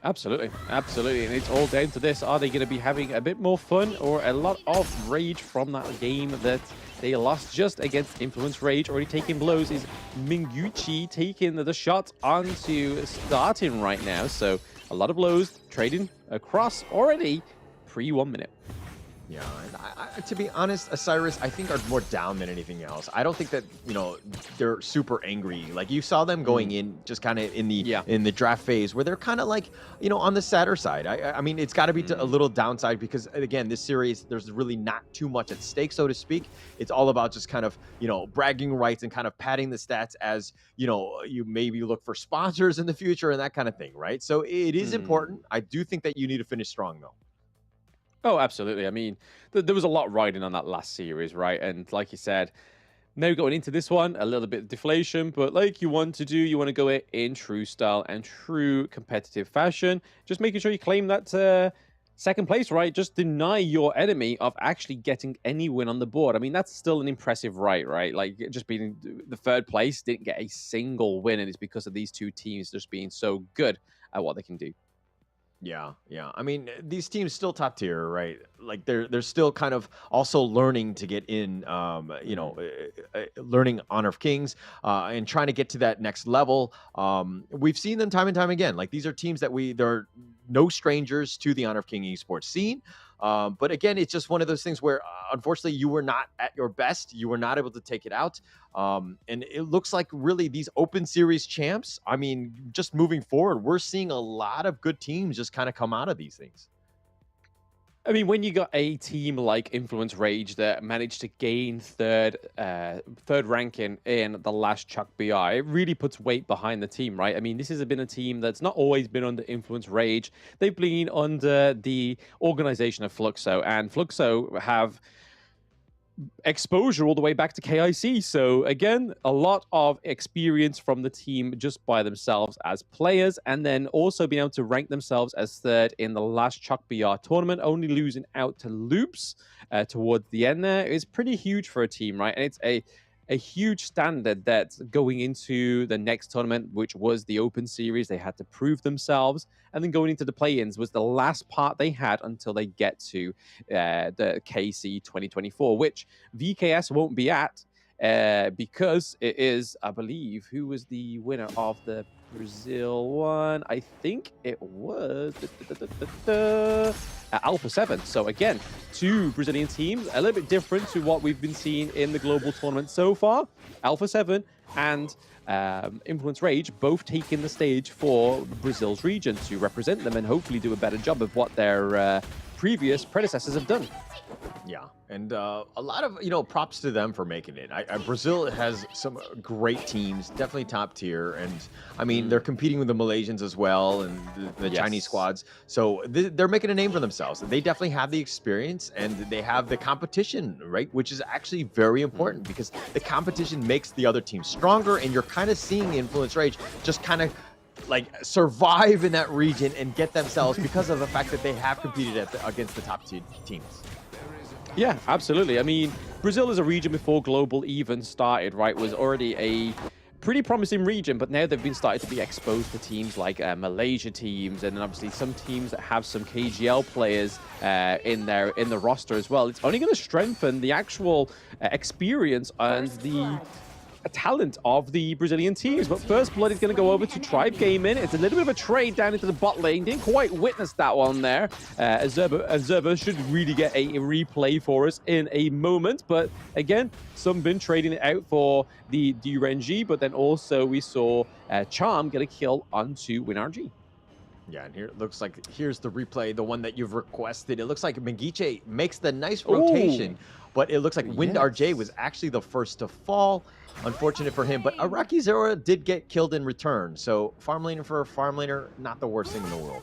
Absolutely, absolutely. And it's all down to this. Are they going to be having a bit more fun or a lot of rage from that game that they lost just against Influence Rage? Already taking blows is Minguchi taking the shot onto starting right now. So a lot of blows trading across already pre 1 minute. Yeah, and to be honest, Isurus, I think are more down than anything else. I don't think that they're super angry. Like you saw them going in just kind of in the draft phase where they're kind of like on the sadder side. I mean, it's got to be a little downside because again, this series there's really not too much at stake, so to speak. It's all about just kind of bragging rights and kind of padding the stats as you maybe look for sponsors in the future and that kind of thing, right? So it is important. I do think that you need to finish strong though. Oh, absolutely. I mean, there was a lot riding on that last series, right? And like you said, now going into this one, a little bit of deflation, but like you want to do, you want to go in true style and true competitive fashion. Just making sure you claim that second place, right? Just deny your enemy of actually getting any win on the board. I mean, that's still an impressive right? Like just being the third place, didn't get a single win, and it's because of these two teams just being so good at what they can do. Yeah. I mean, these teams still top tier, right? Like they're still kind of also learning to get in, learning Honor of Kings and trying to get to that next level. We've seen them time and time again. Like these are teams that they're no strangers to the Honor of King esports scene. But again, it's just one of those things where, unfortunately, you were not at your best. You were not able to take it out. And it looks like really these open series champs, I mean, just moving forward, we're seeing a lot of good teams just kind of come out of these things. I mean, when you got a team like Influence Rage that managed to gain third ranking in the last Chuck BI, it really puts weight behind the team, right? I mean, this has been a team that's not always been under Influence Rage. They've been under the organization of Fluxo, and Fluxo have exposure all the way back to KIC. So again, a lot of experience from the team just by themselves as players, and then also being able to rank themselves as third in the last Chuck BR tournament, only losing out to Loops towards the end there is pretty huge for a team, right? And it's a huge standard that's going into the next tournament, which was the Open Series. They had to prove themselves, and then going into the play-ins was the last part they had until they get to the KC 2024, which VKS won't be at because it is, I believe, who was the winner of the Brazil one? I think it was Alpha 7. So again, two Brazilian teams, a little bit different to what we've been seeing in the global tournament so far. Alpha 7 and Influence Rage both taking the stage for Brazil's region to represent them and hopefully do a better job of what their previous predecessors have done. Yeah, and a lot of props to them for making it. Brazil has some great teams, definitely top tier, and I mean they're competing with the Malaysians as well and the Chinese squads. So they're making a name for themselves. They definitely have the experience and they have the competition, right? Which is actually very important because the competition makes the other team stronger, and you're kind of seeing Influence Rage just kind of like survive in that region and get themselves because of the fact that they have competed against the top teams. Yeah, absolutely. I mean, Brazil as a region before Global even started, right, was already a pretty promising region, but now they've been starting to be exposed to teams like Malaysia teams, and obviously some teams that have some KGL players in the roster as well. It's only going to strengthen the actual experience and the talent of the Brazilian teams. But first blood is going to go over to Tribe Gaming. It's a little bit of a trade down into the bot lane. Didn't quite witness that one there. Azerba should really get a replay for us in a moment. But again, some been trading it out for the DRNG, but then also we saw Charm get a kill onto WinRG. Yeah, and here it looks like here's the replay, the one that you've requested. It looks like Mengiche makes the nice rotation, but it looks like WinRG was actually the first to fall. Unfortunate for him, but Araki Zero did get killed in return. So farm laner for a farm laner, not the worst thing in the world.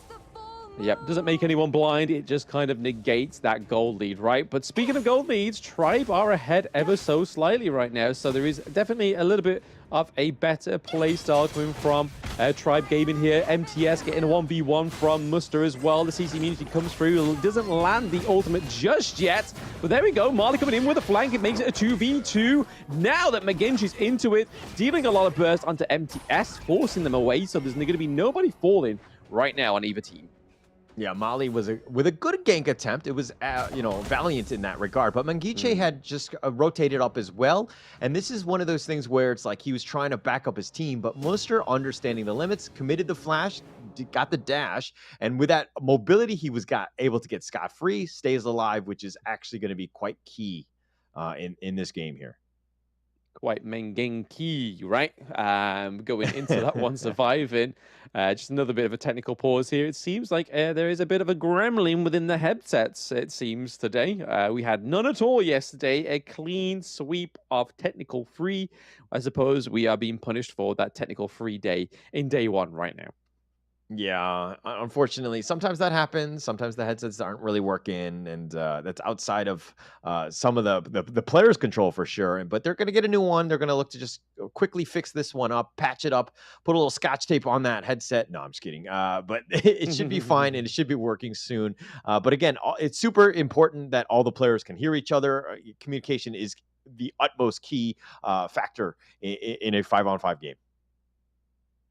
Yep, doesn't make anyone blind. It just kind of negates that gold lead, right? But speaking of gold leads, Tribe are ahead ever so slightly right now. So there is definitely a little bit of a better play style coming from Tribe Gaming here. MTS getting a 1v1 from Muster as well. The CC immunity comes through. Doesn't land the ultimate just yet. But there we go. Marley coming in with a flank. It makes it a 2v2. Now that McGinty's into it, dealing a lot of burst onto MTS, forcing them away. So there's going to be nobody falling right now on either team. Yeah, Mali was with a good gank attempt. It was, valiant in that regard. But Mangiche had just rotated up as well. And this is one of those things where it's like he was trying to back up his team. But Muster, understanding the limits, committed the flash, got the dash. And with that mobility, he was able to get scot-free, stays alive, which is actually going to be quite key in this game here. Quite Mengenki, right? Going into that one, surviving. Just another bit of a technical pause here. It seems like there is a bit of a gremlin within the headsets, it seems, today. We had none at all yesterday. A clean sweep of technical free. I suppose we are being punished for that technical free day in day one right now. Yeah, unfortunately, sometimes that happens. Sometimes the headsets aren't really working, and that's outside of some of the players' control for sure. But they're going to get a new one. They're going to look to just quickly fix this one up, patch it up, put a little scotch tape on that headset. No, I'm just kidding. But it should be fine, and it should be working soon. But again, it's super important that all the players can hear each other. Communication is the utmost key factor in a 5-on-5 game.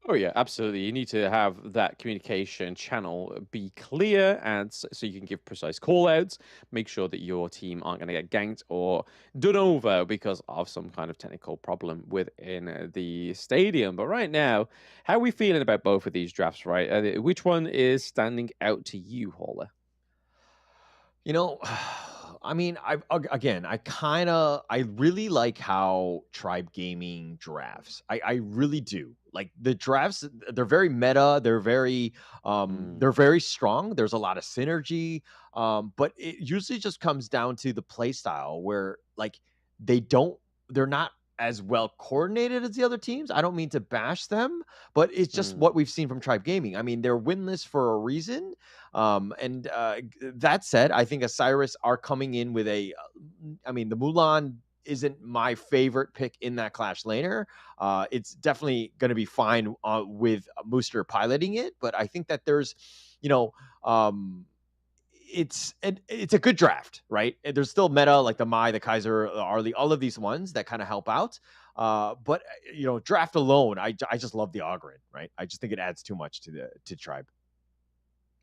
Oh yeah, absolutely. You need to have that communication channel be clear, and so you can give precise call outs, make sure that your team aren't going to get ganked or done over because of some kind of technical problem within the stadium. But right now, how are we feeling about both of these drafts, right? Which one is standing out to you, Hauler? I mean, I really like how Tribe Gaming drafts. I really do. Like the drafts, they're very meta. They're very strong. There's a lot of synergy. But it usually just comes down to the play style where like they're not as well coordinated as the other teams. I don't mean to bash them, but it's just what we've seen from Tribe Gaming. I mean, they're winless for a reason. That said, I think Isurus are coming in with the Mulan isn't my favorite pick in that Clash laner. It's definitely going to be fine with Muster piloting it, but I think that there's, it's a good draft, right? There's still meta like the Mai, the Kaiser, the Arlie, all of these ones that kind of help out. But draft alone, I just love the Ogren, right? I just think it adds too much to Tribe.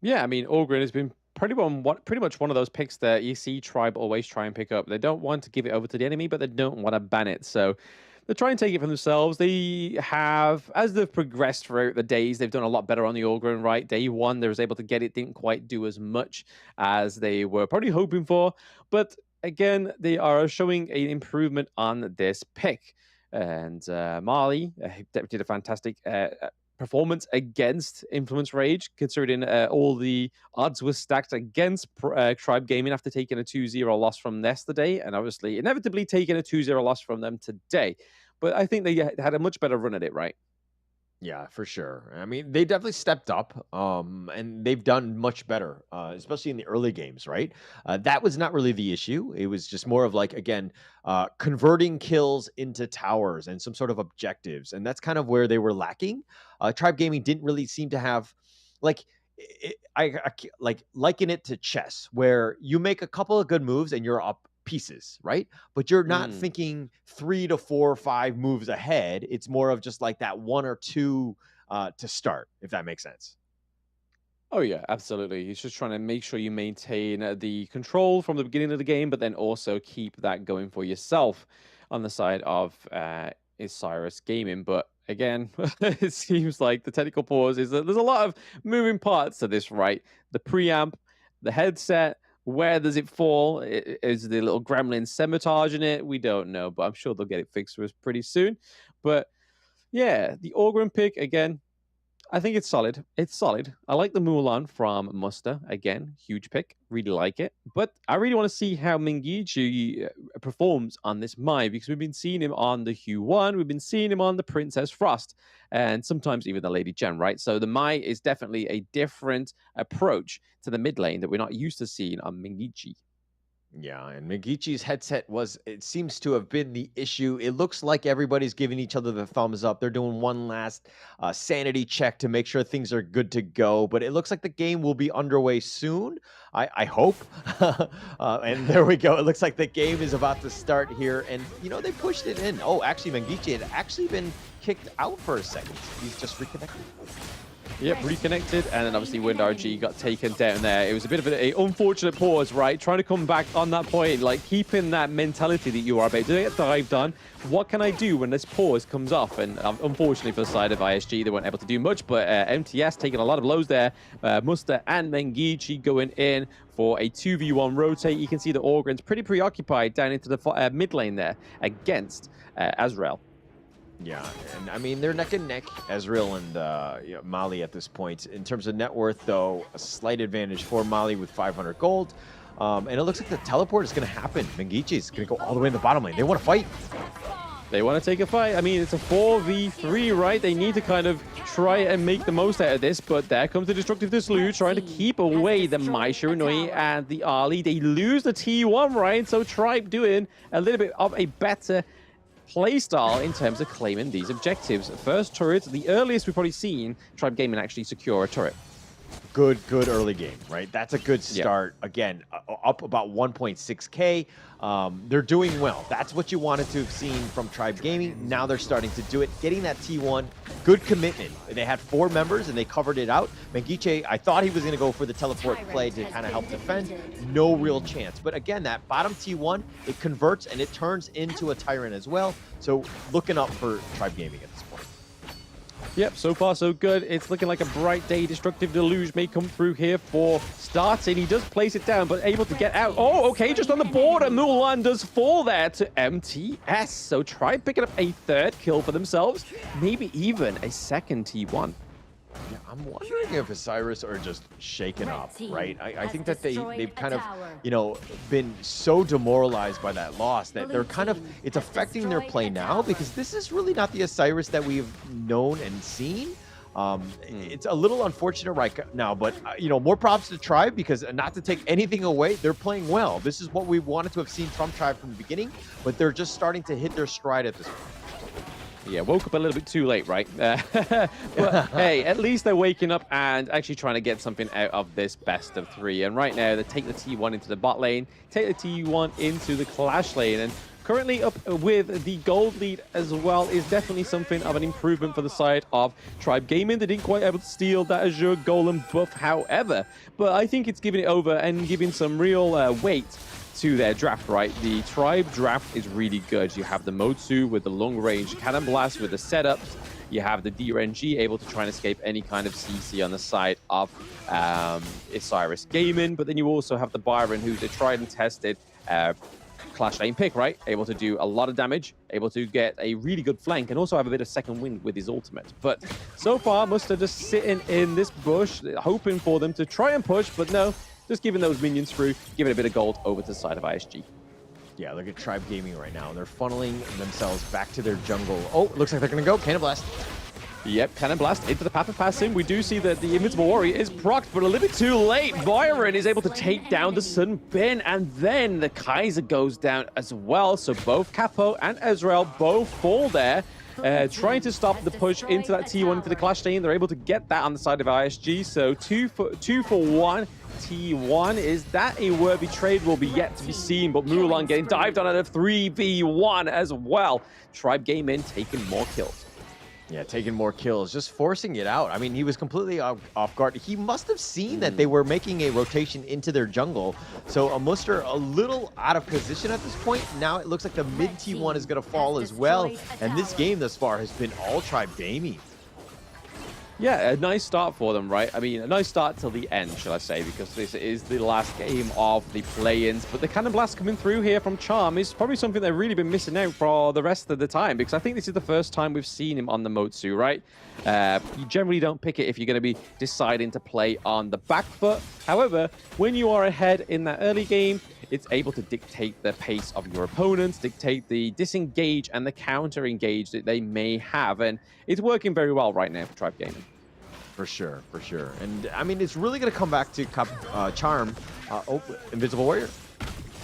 Yeah, I mean, Ogren has been pretty much one of those picks that you see Tribe always try and pick up. They don't want to give it over to the enemy, but they don't want to ban it. So they try and take it for themselves. They have, as they've progressed throughout the days, they've done a lot better on the Ogren, right? Day one, they was able to get it, didn't quite do as much as they were probably hoping for. But again, they are showing an improvement on this pick. And Marley did a fantastic performance against Influence Rage, considering all the odds were stacked against Tribe Gaming after taking a 2-0 loss from yesterday, and obviously inevitably taking a 2-0 loss from them today. But I think they had a much better run at it, right? Yeah, for sure. I mean, they definitely stepped up, and they've done much better, especially in the early games, right? That was not really the issue. It was just more of like, again, converting kills into towers and some sort of objectives. And that's kind of where they were lacking. Tribe Gaming didn't really seem to have, like, I liken it to chess, where you make a couple of good moves and you're up pieces, right? But you're not thinking 3 to 4 or 5 moves ahead. It's more of just like that 1 or 2 to start, if that makes sense. Oh yeah, absolutely. He's just trying to make sure you maintain the control from the beginning of the game, but then also keep that going for yourself on the side of Isurus Gaming. But again, it seems like the technical pause is that there's a lot of moving parts to this, right? The preamp, the headset, where does it fall? Is the little gremlin semitage in it? We don't know, but I'm sure they'll get it fixed for us pretty soon. But yeah, the Ogren pick, again, I think it's solid. It's solid. I like the Mulan from Muster. Again, huge pick. Really like it. But I really want to see how Mingichi performs on this Mai, because we've been seeing him on the Hue 1. We've been seeing him on the Princess Frost, and sometimes even the Lady Jen, right? So the Mai is definitely a different approach to the mid lane that we're not used to seeing on Mingichi. Yeah, and Migichi's headset it seems to have been the issue. It looks like everybody's giving each other the thumbs up. They're doing one last sanity check to make sure things are good to go. But it looks like the game will be underway soon. I hope. And there we go. It looks like the game is about to start here. And, they pushed it in. Oh, actually, Mengichi had actually been kicked out for a second. He's just reconnected. Yep, reconnected, and then obviously Wind RG got taken down there. It was a bit of an unfortunate pause, right? Trying to come back on that point, like keeping that mentality that you are about. Did I get dive done? What can I do when this pause comes off? And unfortunately for the side of ISG, they weren't able to do much, but MTS taking a lot of blows there. Musta and Mengichi going in for a 2v1 rotate. You can see the Orgren's pretty preoccupied down into the mid lane there against Azrael. Yeah, and I mean, they're neck and neck, Ezreal and Mali at this point. In terms of net worth, though, a slight advantage for Mali with 500 gold. And it looks like the teleport is going to happen. Mengichi is going to go all the way in the bottom lane. They want to fight. They want to take a fight. I mean, it's a 4v3, right? They need to kind of try and make the most out of this, but there comes the Destructive Dislodge, trying to keep away the Mai Shiranui and the Ali. They lose the T1, right? So Tribe doing a little bit of a better playstyle in terms of claiming these objectives. First turret, the earliest we've probably seen Tribe Gaming actually secure a turret. Good early game, right? That's a good start. Yep. Again, up about 1.6K. They're doing well. That's what you wanted to have seen from Tribe Gaming. Now they're starting to do it. Getting that T1, good commitment. They had 4 members and they covered it out. Mengichi, I thought he was going to go for the teleport play to kind of help defend. No real chance. But again, that bottom T1, it converts and it turns into a Tyrant as well. So looking up for Tribe Gaming at this point. Yep, so far so good. It's looking like a bright day. Destructive Deluge may come through here for starting. He does place it down, but able to get out. Oh, okay, just on the border. Mulan does fall there to MTS. So try picking up a 3rd kill for themselves. Maybe even a 2nd T1. Yeah, I'm wondering if Isurus are just shaken up, right? I think that they've kind of, been so demoralized by that loss that they're kind of, it's affecting their play now because this is really not the Isurus that we've known and seen. It's a little unfortunate right now, but, more props to Tribe because not to take anything away, they're playing well. This is what we wanted to have seen from Tribe from the beginning, but they're just starting to hit their stride at this point. Yeah, woke up a little bit too late, right? But hey, at least they're waking up and actually trying to get something out of this best of 3. And right now, they take the T1 into the bot lane, take the T1 into the Clash lane, and currently up with the gold lead as well is definitely something of an improvement for the side of Tribe Gaming. They didn't quite able to steal that Azure Golem buff, however, but I think it's giving it over and giving some real weight to their draft, right? The Tribe draft is really good. You have the Motsu with the long-range Cannon Blast with the setups. You have the DRNG able to try and escape any kind of CC on the side of Isurus Gaming, but then you also have the Byron, who's a tried and tested Clash lane pick, right? Able to do a lot of damage, able to get a really good flank, and also have a bit of second wind with his ultimate. But so far, Musta just sitting in this bush, hoping for them to try and push, but no, just giving those minions through, giving a bit of gold over to the side of ISG. Yeah, look at Tribe Gaming right now. They're funneling themselves back to their jungle. Oh, it looks like they're going to go. Cannon Blast. Yep, Cannon Blast into the path of passing. We do see that the Invincible Warrior is procced, but a little bit too late. Byron is able to take down the Sunbin, and then the Kaiser goes down as well. So both Capo and Ezreal both fall there. Trying to stop the push into that T1 into the Clash lane. They're able to get that on the side of ISG. So two for one T1. Is that a worthy trade? Will be yet to be seen. But Mulan getting dived on at a 3v1 as well. Tribe Gaming taking more kills. Yeah, taking more kills, just forcing it out. I mean, he was completely off guard. He must have seen that they were making a rotation into their jungle. So Muster a little out of position at this point. Now it looks like the mid T1 is going to fall as well. And this game thus far has been all Tribe Gaming. Yeah, a nice start for them, right? I mean, a nice start till the end, shall I say, because this is the last game of the play-ins. But the Cannon Blast coming through here from Charm is probably something they've really been missing out for the rest of the time, because I think this is the first time we've seen him on the Motsu, right? You generally don't pick it if you're going to be deciding to play on the back foot. However, when you are ahead in that early game, it's able to dictate the pace of your opponents, dictate the disengage and the counter-engage that they may have. And it's working very well right now for Tribe Gaming. For sure, for sure. And, I mean, it's really going to come back to Charm. Invisible Warrior.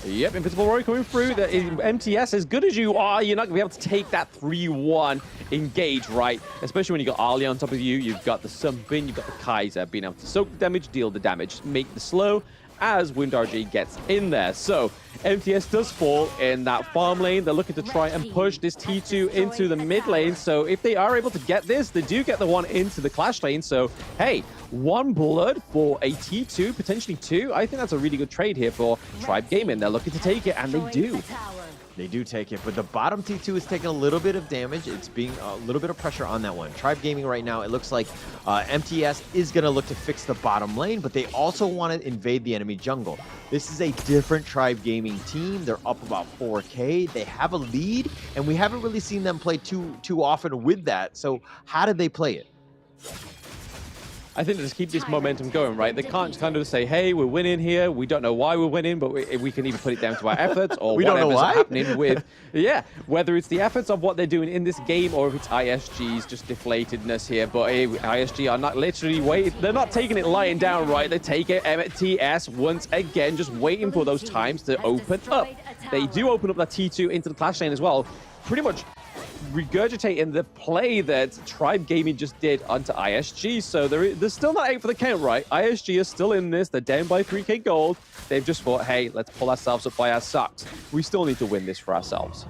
Yep, Invisible Warrior coming through. The MTS, as good as you are, you're not going to be able to take that 3-1 engage, right? Especially when you got Ali on top of you, you've got the Sunbin, you've got the Kaiser being able to soak the damage, deal the damage, make the slow, as WindRG gets in there. So MTS does fall in that farm lane. They're looking to try and push this T2 into the mid lane. So if they are able to get this, they do get the one into the clash lane. So, hey, 1 blood for a T2, potentially 2. I think that's a really good trade here for Tribe Gaming. They're looking to take it, and they do. They do take it, but the bottom T2 is taking a little bit of damage. It's being a little bit of pressure on that one. Tribe Gaming right now, it looks like MTS is going to look to fix the bottom lane, but they also want to invade the enemy jungle. This is a different Tribe Gaming team. They're up about 4K. They have a lead, and we haven't really seen them play too often with that. So how did they play it? I think they just keep this momentum going, right? They can't just kind of say, hey, we're winning here. We don't know why we're winning, but we can either put it down to our efforts or whatever's happening with, whether it's the efforts of what they're doing in this game or if it's ISG's just deflatedness here. But ISG are not literally waiting. They're not taking it lying down, right? They take it. MTS once again, just waiting for those times to open up. They do open up that T2 into the clash lane as well. Pretty much regurgitating the play that Tribe Gaming just did onto ISG. So they're still not out for the count, right? ISG is still in this. They're down by 3K gold. They've just thought, hey, let's pull ourselves up by our socks. We still need to win this for ourselves.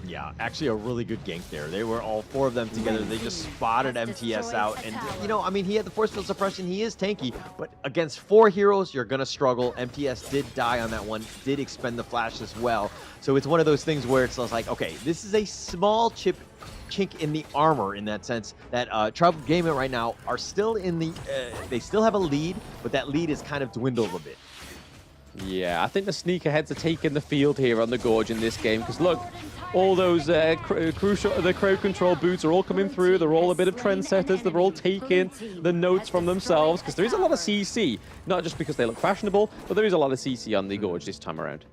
Yeah, actually a really good gank there. They were all 4 of them together. They just spotted MTS out. And, you know, I mean, he had the force field suppression. He is tanky, but against 4 heroes, you're going to struggle. MTS did die on that one, did expend the flash as well. So it's one of those things where it's like, okay, this is a small chink in the armor in that sense that Tribe Gaming right now are still in the, they still have a lead, but that lead is kind of dwindled a bit. Yeah, I think the sneakerheads are taking the field here on the Gorge in this game because look, all those the crowd control boots are all coming through. They're all a bit of trendsetters. They're all taking the notes from themselves because there is a lot of CC, not just because they look fashionable, but there is a lot of CC on the Gorge this time around.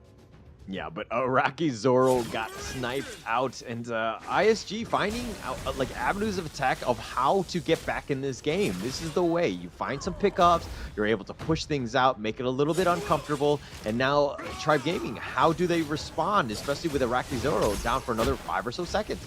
Yeah, but Iraqi Zoro got sniped out, and ISG finding like avenues of attack of how to get back in this game. This is the way. You find some pickups, you're able to push things out, make it a little bit uncomfortable, and now Tribe Gaming, how do they respond, especially with Iraqi Zoro down for another 5 or so seconds?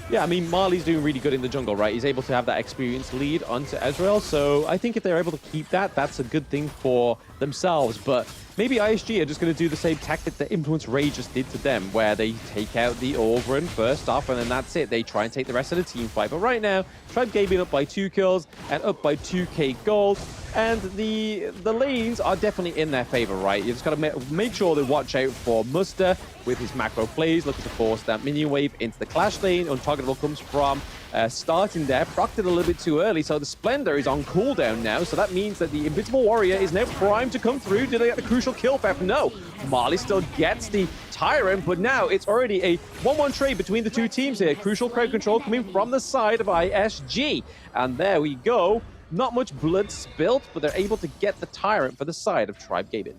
Yeah, I mean, Marley's doing really good in the jungle, right? He's able to have that experienced lead onto Ezreal, so I think if they're able to keep that, that's a good thing for themselves, but maybe ISG are just going to do the same tactic that Influence Rage just did to them, where they take out the Orgren first off, and then that's it. They try and take the rest of the team fight. But right now, Tribe Gaming up by 2 kills and up by 2k gold. And the lanes are definitely in their favor, right? You just got to make sure they watch out for Muster with his macro plays, looking to force that minion wave into the clash lane. Untargetable comes from starting there, procced it a little bit too early, so the Splendor is on cooldown now, so that means that the Invincible Warrior is now primed to come through. Did they get the crucial kill theft? No. Marley still gets the Tyrant, but now it's already a 1-1 trade between the two teams here. Crucial crowd control coming from the side of ISG, and there we go. Not much blood spilt, but they're able to get the Tyrant for the side of Tribe Gaming.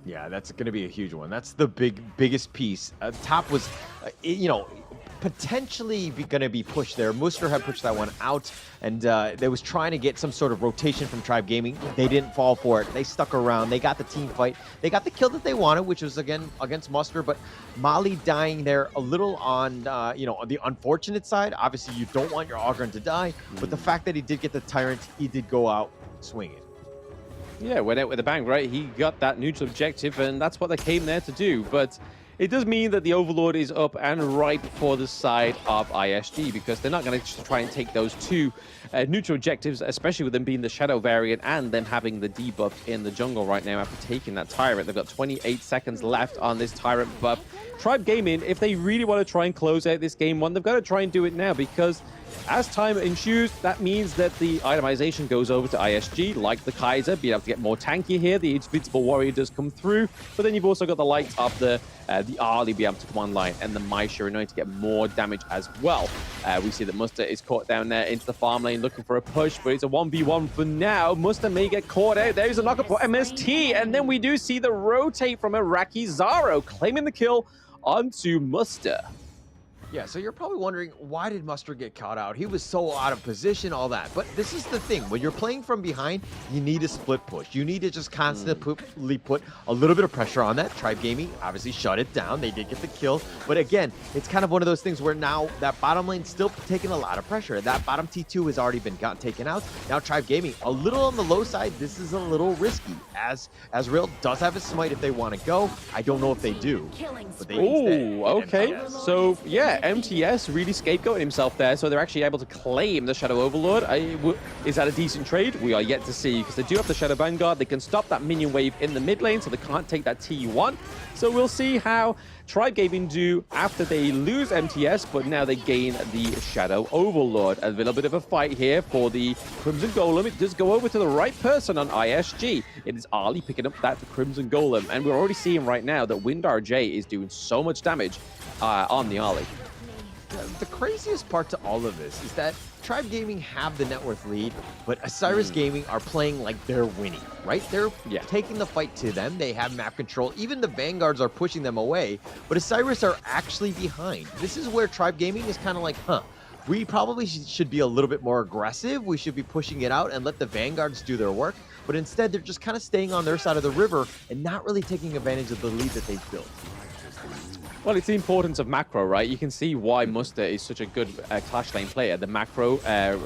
Yeah, that's going to be a huge one. That's the biggest piece. Top was, you know, potentially going to be pushed there. Muster had pushed that one out, and they was trying to get some sort of rotation from Tribe Gaming. They didn't fall for it. They stuck around. They got the team fight. They got the kill that they wanted, which was, again, against Muster, but Molly dying there a little on, you know, on the unfortunate side. Obviously, you don't want your Ogren to die, but the fact that he did get the Tyrant, he did go out swinging. Yeah, went out with a bang, right? He got that neutral objective, and that's what they came there to do. But it does mean that the Overlord is up and ripe for the side of ISG, because they're not going to just try and take those 2 neutral objectives, especially with them being the Shadow variant and them having the debuff in the jungle right now after taking that Tyrant. They've got 28 seconds left on this Tyrant buff. Tribe Gaming, if they really want to try and close out this game 1, they've got to try and do it now, because as time ensues, that means that the itemization goes over to ISG, like the Kaiser, being able to get more tanky here. The Invincible Warrior does come through, but then you've also got the likes of the Arlie be able to come online, and the Maisha in order to get more damage as well. We see that Muster is caught down there into the farm lane looking for a push, but it's a 1v1 for now. Muster may get caught out. There's a knockup for MST, and then we do see the rotate from Iraqi Zaro, claiming the kill onto Muster. Yeah, so you're probably wondering, why did Mustard get caught out? He was so out of position, all that. But this is the thing. When you're playing from behind, you need a split push. You need to just constantly put a little bit of pressure on that. Tribe Gaming obviously shut it down. They did get the kill. But again, it's kind of one of those things where now that bottom lane's still taking a lot of pressure. That bottom T2 has already been taken out. Now Tribe Gaming, a little on the low side. This is a little risky. As Real does have a smite if they want to go. I don't know if they do. But they Oh, okay. So, yeah, MTS really scapegoating himself there, so they're actually able to claim the Shadow Overlord. Is that a decent trade? We are yet to see, because they do have the Shadow Vanguard. They can stop that minion wave in the mid lane, so they can't take that T1. So we'll see how Tribe Gaming do after they lose MTS, but now they gain the Shadow Overlord. A little bit of a fight here for the Crimson Golem. It does go over to the right person on ISG. It is Ali picking up that Crimson Golem, and we're already seeing right now that Windar J is doing so much damage on the Ali. The craziest part to all of this is that Tribe Gaming have the net worth lead, but Isurus Gaming are playing like they're winning, right? They're taking the fight to them. They have map control. Even the Vanguards are pushing them away, but Isurus are actually behind. This is where Tribe Gaming is kind of like, we probably should be a little bit more aggressive. We should be pushing it out and let the Vanguards do their work. But instead, they're just kind of staying on their side of the river and not really taking advantage of the lead that they've built. Well, it's the importance of macro, right? You can see why Muster is such a good Clash lane player. The macro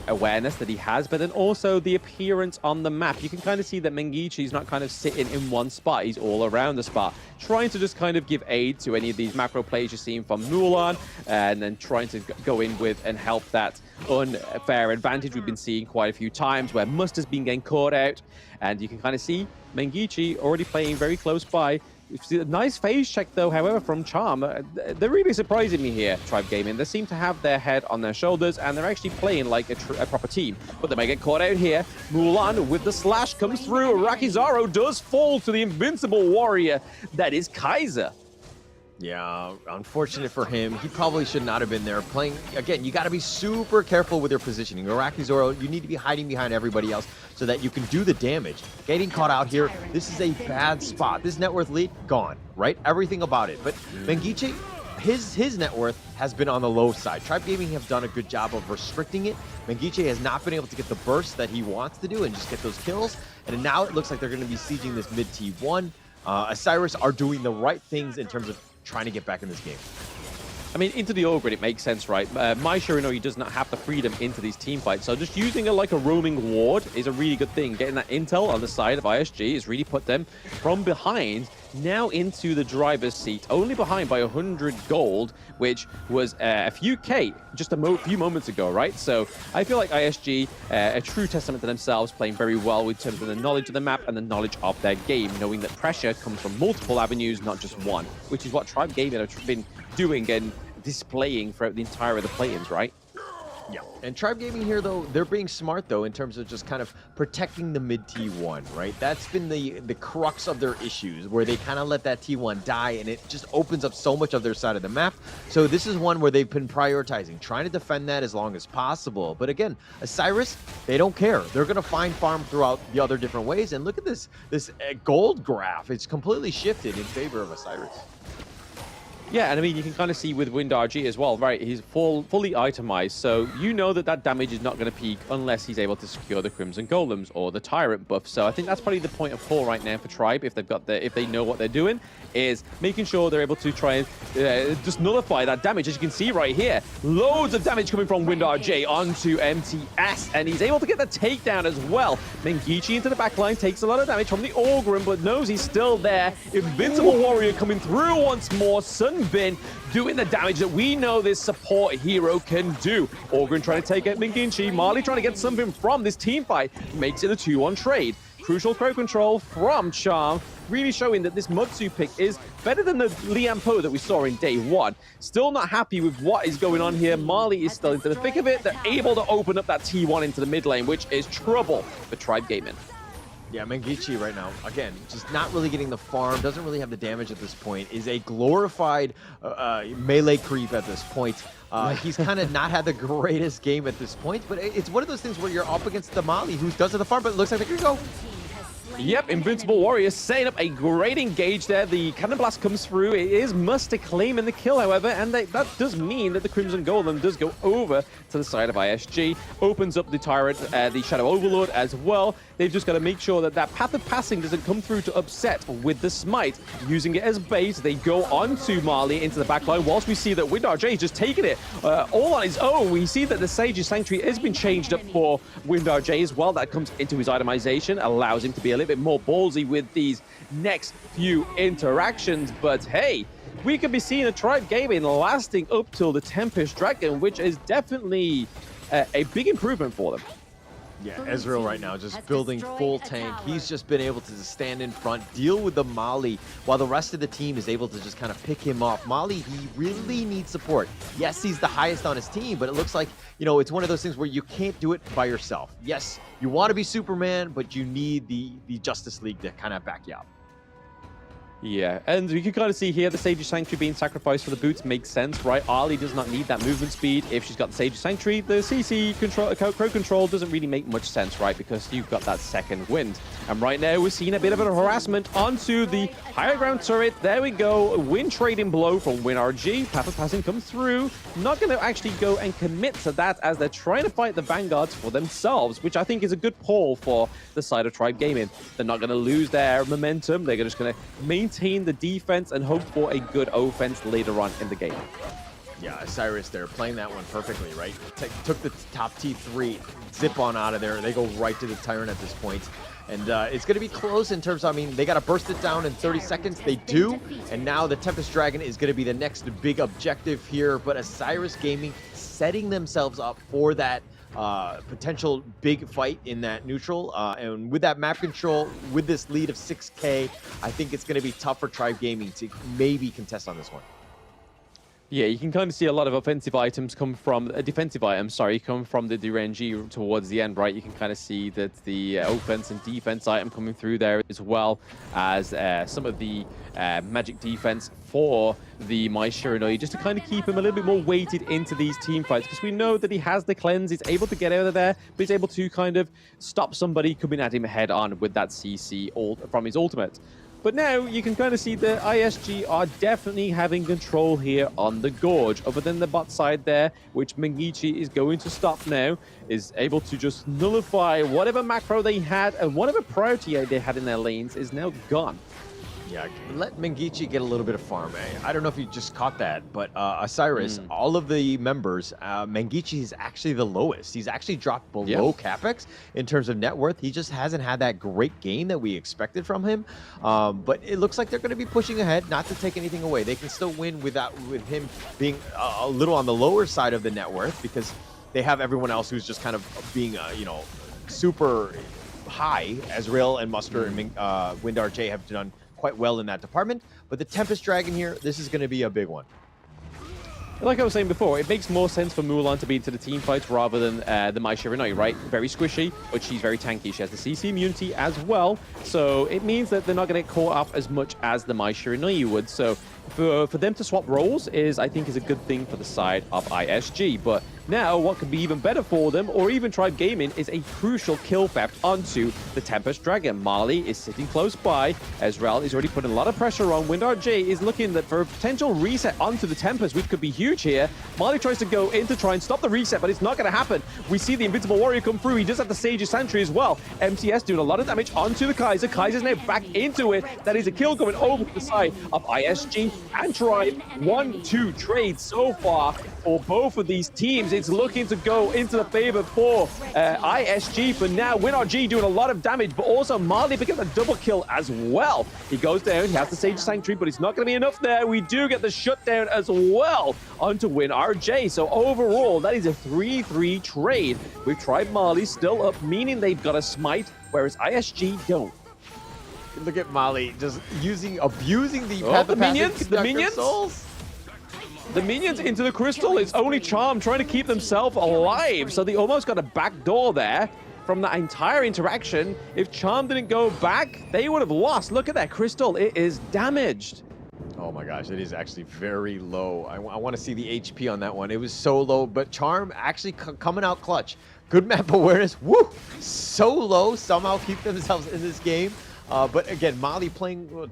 awareness that he has, but then also the appearance on the map. You can kind of see that Mengichi's not kind of sitting in one spot. He's all around the spot, trying to just kind of give aid to any of these macro plays you're seeing from Mulan, and then trying to go in with and help that unfair advantage we've been seeing quite a few times where Muster's been getting caught out. And you can kind of see Mengichi already playing very close by. We've seen a nice phase check, though, however, from Charm. They're really surprising me here, Tribe Gaming. They seem to have their head on their shoulders, and they're actually playing like a proper team. But they may get caught out here. Mulan with the slash comes through. Rakizaro does fall to the invincible warrior that is Kaiser. Yeah, unfortunate for him. He probably should not have been there playing. Again, you got to be super careful with your positioning. Iraqi Zoro, you need to be hiding behind everybody else so that you can do the damage. Getting caught out here, this is a bad spot. This net worth lead, gone, right? Everything about it. But Mengichi, his net worth has been on the low side. Tribe Gaming have done a good job of restricting it. Mengichi has not been able to get the burst that he wants to do and just get those kills. And now it looks like they're going to be sieging this mid T1. Isurus are doing the right things in terms of trying to get back in this game. I mean, into the all grid, it makes sense, right? Mai Shiranui does not have the freedom into these team fights, so just using like a roaming ward is a really good thing. Getting that intel on the side of ISG has really put them from behind now into the driver's seat, only behind by 100 gold, which was a few K just a few moments ago, right? So I feel like ISG, a true testament to themselves, playing very well in terms of the knowledge of the map and the knowledge of their game, knowing that pressure comes from multiple avenues, not just one, which is what Tribe Gaming have been doing and displaying throughout the entire of the play-ins, right? Yeah, and Tribe Gaming here, though, they're being smart, though, in terms of just kind of protecting the mid T1, right? That's been the crux of their issues, where they kind of let that T1 die, and it just opens up so much of their side of the map. So this is one where they've been prioritizing, trying to defend that as long as possible. But again, Isurus, they don't care. They're going to find farm throughout the other different ways. And look at this gold graph. It's completely shifted in favor of Isurus. Yeah, and I mean, you can kind of see with Wind RG as well, right? He's fully itemized, so you know that damage is not going to peak unless he's able to secure the Crimson Golems or the Tyrant buff. So I think that's probably the point of call right now for Tribe, if they know what they're doing, is making sure they're able to try and just nullify that damage. As you can see right here, loads of damage coming from Wind RJ onto MTS, and he's able to get the takedown as well. Mengichi into the backline takes a lot of damage from the Orgrim, but knows he's still there. Invincible Warrior coming through once more. Sunbin doing the damage that we know this support hero can do. Orgrim trying to take out Mengichi. Marley trying to get something from this team fight. Makes it a 2-1 trade. Crucial crowd control from Charm, really showing that this Mutsu pick is better than the Liam Po that we saw in day one. Still not happy with what is going on here. Marley is still into the thick of it. They're able to open up that T1 into the mid lane, which is trouble for Tribe Gaming. Yeah, Mengichi right now, again, just not really getting the farm, doesn't really have the damage at this point, is a glorified melee creep at this point. He's kind of not had the greatest game at this point, but it's one of those things where you're up against the Mali, who does have the farm, but it looks like they're going to go. Yep, Invincible Warrior setting up a great engage there. The Cannon Blast comes through. It is Muster claiming the kill, however, and that does mean that the Crimson Golem does go over to the side of ISG. Opens up the Tyrant, the Shadow Overlord as well. They've just got to make sure that that path of passing doesn't come through to upset with the Smite. Using it as bait, they go on to Marley into the backline, whilst we see that WinRJ is just taking it all on his own. We see that the Sage's Sanctuary has been changed up for WinRJ as well. That comes into his itemization, allows him to be a little bit more ballsy with these next few interactions. But hey, we could be seeing a Tribe Gaming lasting up till the Tempest Dragon, which is definitely a big improvement for them. Yeah, Ezreal right now just building full tank. He's just been able to just stand in front, deal with the Molly, while the rest of the team is able to just kind of pick him off. Molly, he really needs support. Yes, he's the highest on his team, but it looks like, you know, it's one of those things where you can't do it by yourself. Yes, you want to be Superman, but you need the Justice League to kind of back you up. Yeah, and you can kind of see here the Sage's Sanctuary being sacrificed for the boots makes sense, right? Arlie does not need that movement speed. If she's got the Sage's Sanctuary, the CC control, crowd control doesn't really make much sense, right? Because you've got that second wind. And right now we're seeing a bit of a harassment onto the higher ground turret. There we go. Wind trading blow from WinRG. Path of passing comes through. Not going to actually go and commit to that as they're trying to fight the Vanguards for themselves, which I think is a good call for the side of Tribe Gaming. They're not going to lose their momentum. They're just going to maintain the defense and hope for a good offense later on in the game. Yeah, Isurus there playing that one perfectly, right? Took the top T3, zip on out of there. They go right to the Tyrant at this point. And it's going to be close in terms of, I mean, they got to burst it down in 30 seconds. They do. And now the Tempest Dragon is going to be the next big objective here. But Isurus Gaming setting themselves up for that potential big fight in that neutral. And with that map control, with this lead of 6K, I think it's going to be tough for Tribe Gaming to maybe contest on this one. Yeah, you can kind of see a lot of offensive items come from, defensive items, sorry, come from the Durangi towards the end, right? You can kind of see that the offense and defense item coming through there as well as some of the magic defense for the Mai Shiranui, just to kind of keep him a little bit more weighted into these team fights, because we know that he has the cleanse, he's able to get out of there, but he's able to kind of stop somebody coming at him head on with that CC from his ultimate. But now you can kind of see that ISG are definitely having control here on the Gorge. Other than the bot side there, which Mengichi is going to stop now, is able to just nullify whatever macro they had and whatever priority they had in their lanes is now gone. Yeah, let Mengichi get a little bit of farm. I don't know if you just caught that, but Isurus, all of the members, Mengichi is actually the lowest. He's actually dropped below Capex in terms of net worth. He just hasn't had that great gain that we expected from him. But it looks like they're going to be pushing ahead, not to take anything away. They can still win with him being a little on the lower side of the net worth, because they have everyone else who's just kind of being, you know, super high. Ezreal and Muster and WinRJ have done quite well in that department, but the Tempest Dragon here, this is going to be a big one. Like I was saying before, it makes more sense for Mulan to be into the team fights rather than the Mai Shiranui, right? Very squishy, but she's very tanky. She has the CC immunity as well, so it means that they're not going to get caught up as much as the Mai Shiranui would. So for them to swap roles I think is a good thing for the side of ISG. But now what could be even better for them, or even Tribe Gaming, is a crucial kill theft onto the Tempest Dragon. Marley is sitting close by. Ezreal is already putting a lot of pressure on. WinRJ is looking for a potential reset onto the Tempest, which could be huge here. Marley tries to go in to try and stop the reset, but it's not going to happen. We see the Invincible Warrior come through. He does have the Sage's Sanctuary as well. MTS doing a lot of damage onto the Kaiser. Kaiser's now back into it. That is a kill going over to the side of ISG and Tribe. 1-2 trade so far for both of these teams. It's looking to go into the favor for ISG for now. WinRG doing a lot of damage, but also Marley picking up a double kill as well. He goes down, he has the Sage Sanctuary, but it's not going to be enough there. We do get the shutdown as well onto WinRJ. So overall, that is a 3-3 trade with Tribe Marley still up, meaning they've got a smite, whereas ISG don't. Look at Molly just abusing the minions. The minions into the crystal. It's only Charm trying to keep themselves alive. So they almost got a backdoor there from that entire interaction. If Charm didn't go back, they would have lost. Look at that crystal. It is damaged. Oh my gosh, it is actually very low. I want to see the HP on that one. It was so low, but Charm actually coming out clutch. Good map awareness. Woo! So low. Somehow keep themselves in this game. But again, Mali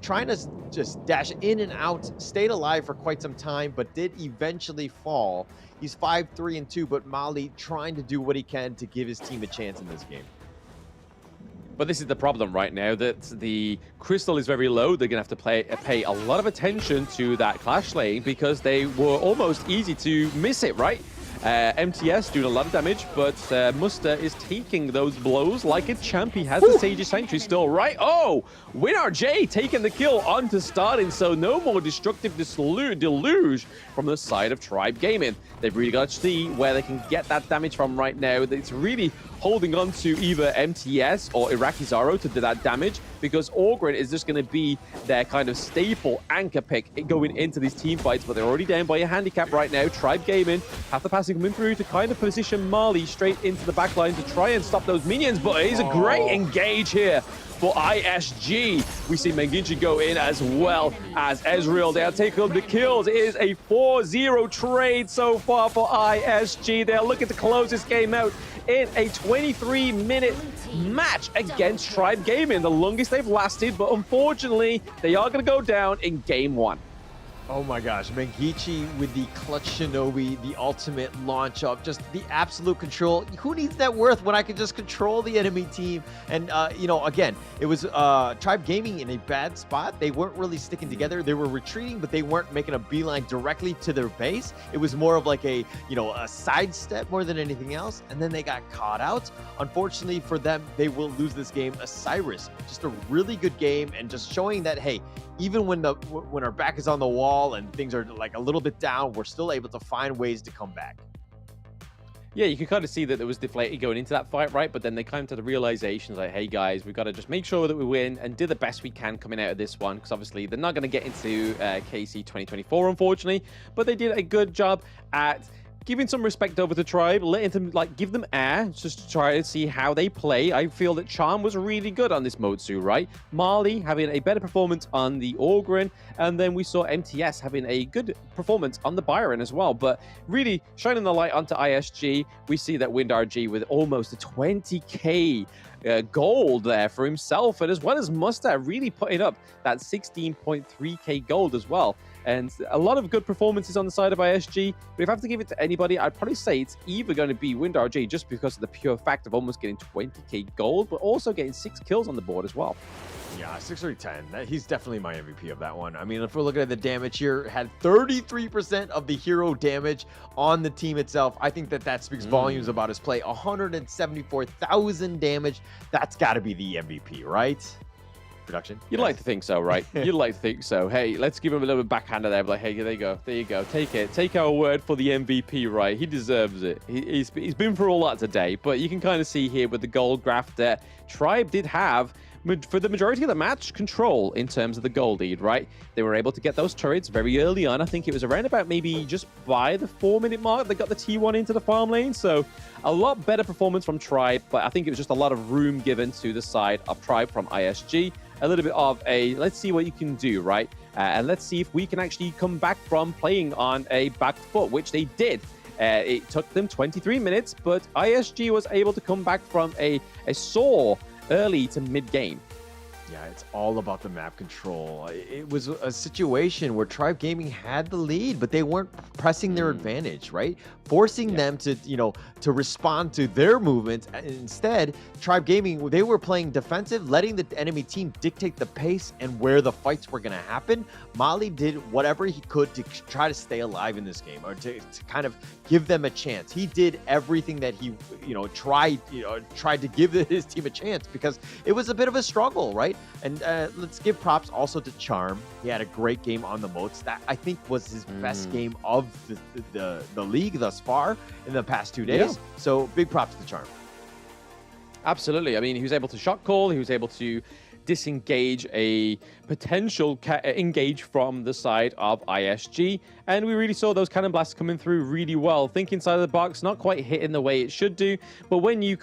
trying to just dash in and out, stayed alive for quite some time, but did eventually fall. He's 5-3-2, but Mali trying to do what he can to give his team a chance in this game. But this is the problem right now, that the crystal is very low. They're going to have to pay a lot of attention to that clash lane because they were almost easy to miss it, right? MTS doing a lot of damage, but Muster is taking those blows like a champ. He has the Sage's Sanctuary still, right? Oh, WinRJ taking the kill onto starting, so no more destructive deluge from the side of Tribe Gaming. They've really got to see where they can get that damage from right now. It's really holding on to either MTS or Iraqi Zaro to do that damage, because Orgrin is just going to be their kind of staple anchor pick going into these team fights, but they're already down by a handicap right now. Tribe Gaming have the passing coming through to kind of position Mali straight into the backline to try and stop those minions, but it is a great engage here for ISG. We see Menginchi go in as well as Ezreal. They'll take up the kills. It is a 4-0 trade so far for ISG. They're looking to close this game out in a 23-minute match against Tribe Gaming, the longest they've lasted, but unfortunately, they are going to go down in game 1. Oh my gosh, Mengichi with the clutch Shinobi, the ultimate launch up, just the absolute control. Who needs net worth when I can just control the enemy team? And, you know, again, it was Tribe Gaming in a bad spot. They weren't really sticking together. They were retreating, but they weren't making a beeline directly to their base. It was more of like a, you know, a sidestep more than anything else. And then they got caught out. Unfortunately for them, they will lose this game. Isurus, just a really good game and just showing that, hey, even when our back is on the wall and things are like a little bit down, we're still able to find ways to come back. Yeah, you can kind of see that there was deflated going into that fight, right? But then they came to the realization like, hey guys, we've got to just make sure that we win and do the best we can coming out of this one, because obviously they're not going to get into KC 2024, unfortunately, but they did a good job at giving some respect over to Tribe, letting them, like, give them air, just to try to see how they play. I feel that Charm was really good on this Motsu, right? Mali having a better performance on the Orgrin, and then we saw MTS having a good performance on the Byron as well. But really shining the light onto ISG, we see that WinRG with almost a 20k gold there for himself, and as well as Muster really putting up that 16.3k gold as well. And a lot of good performances on the side of ISG. But if I have to give it to anybody, I'd probably say it's either going to be WinRG, just because of the pure fact of almost getting 20k gold, but also getting 6 kills on the board as well. Yeah, 6-3-10. He's definitely my MVP of that one. I mean, if we're looking at the damage here, had 33% of the hero damage on the team itself. I think that speaks volumes about his play. 174,000 damage. That's got to be the MVP, right? Production. You'd like to think so, right? You'd like to think so. Hey, let's give him a little bit backhand there. Like, hey, there you go. There you go. Take it. Take our word for the MVP, right? He deserves it. He's been through all that today. But you can kind of see here with the gold graph that Tribe did have, for the majority of the match, control in terms of the gold lead, right? They were able to get those turrets very early on. I think it was around about maybe just by the 4-minute mark they got the T1 into the farm lane. So a lot better performance from Tribe, but I think it was just a lot of room given to the side of Tribe from ISG. A little bit of a, let's see what you can do, right? And let's see if we can actually come back from playing on a back foot, which they did. It took them 23 minutes, but ISG was able to come back from a sore early to mid-game. Yeah, it's all about the map control. It was a situation where Tribe Gaming had the lead, but they weren't pressing their advantage, right? Forcing them to, you know, to respond to their movements. Instead, Tribe Gaming, they were playing defensive, letting the enemy team dictate the pace and where the fights were going to happen. Mali did whatever he could to try to stay alive in this game, or to kind of give them a chance. He did everything that he, tried to give his team a chance, because it was a bit of a struggle, right? And let's give props also to Charm. He had a great game on the moats. That, I think, was his best game of the league thus far in the past 2 days. Yeah. So big props to Charm. Absolutely. I mean, he was able to shot call. He was able to disengage a potential engage from the side of ISG, and we really saw those cannon blasts coming through really well. Think inside of the box, not quite hitting the way it should do, but when you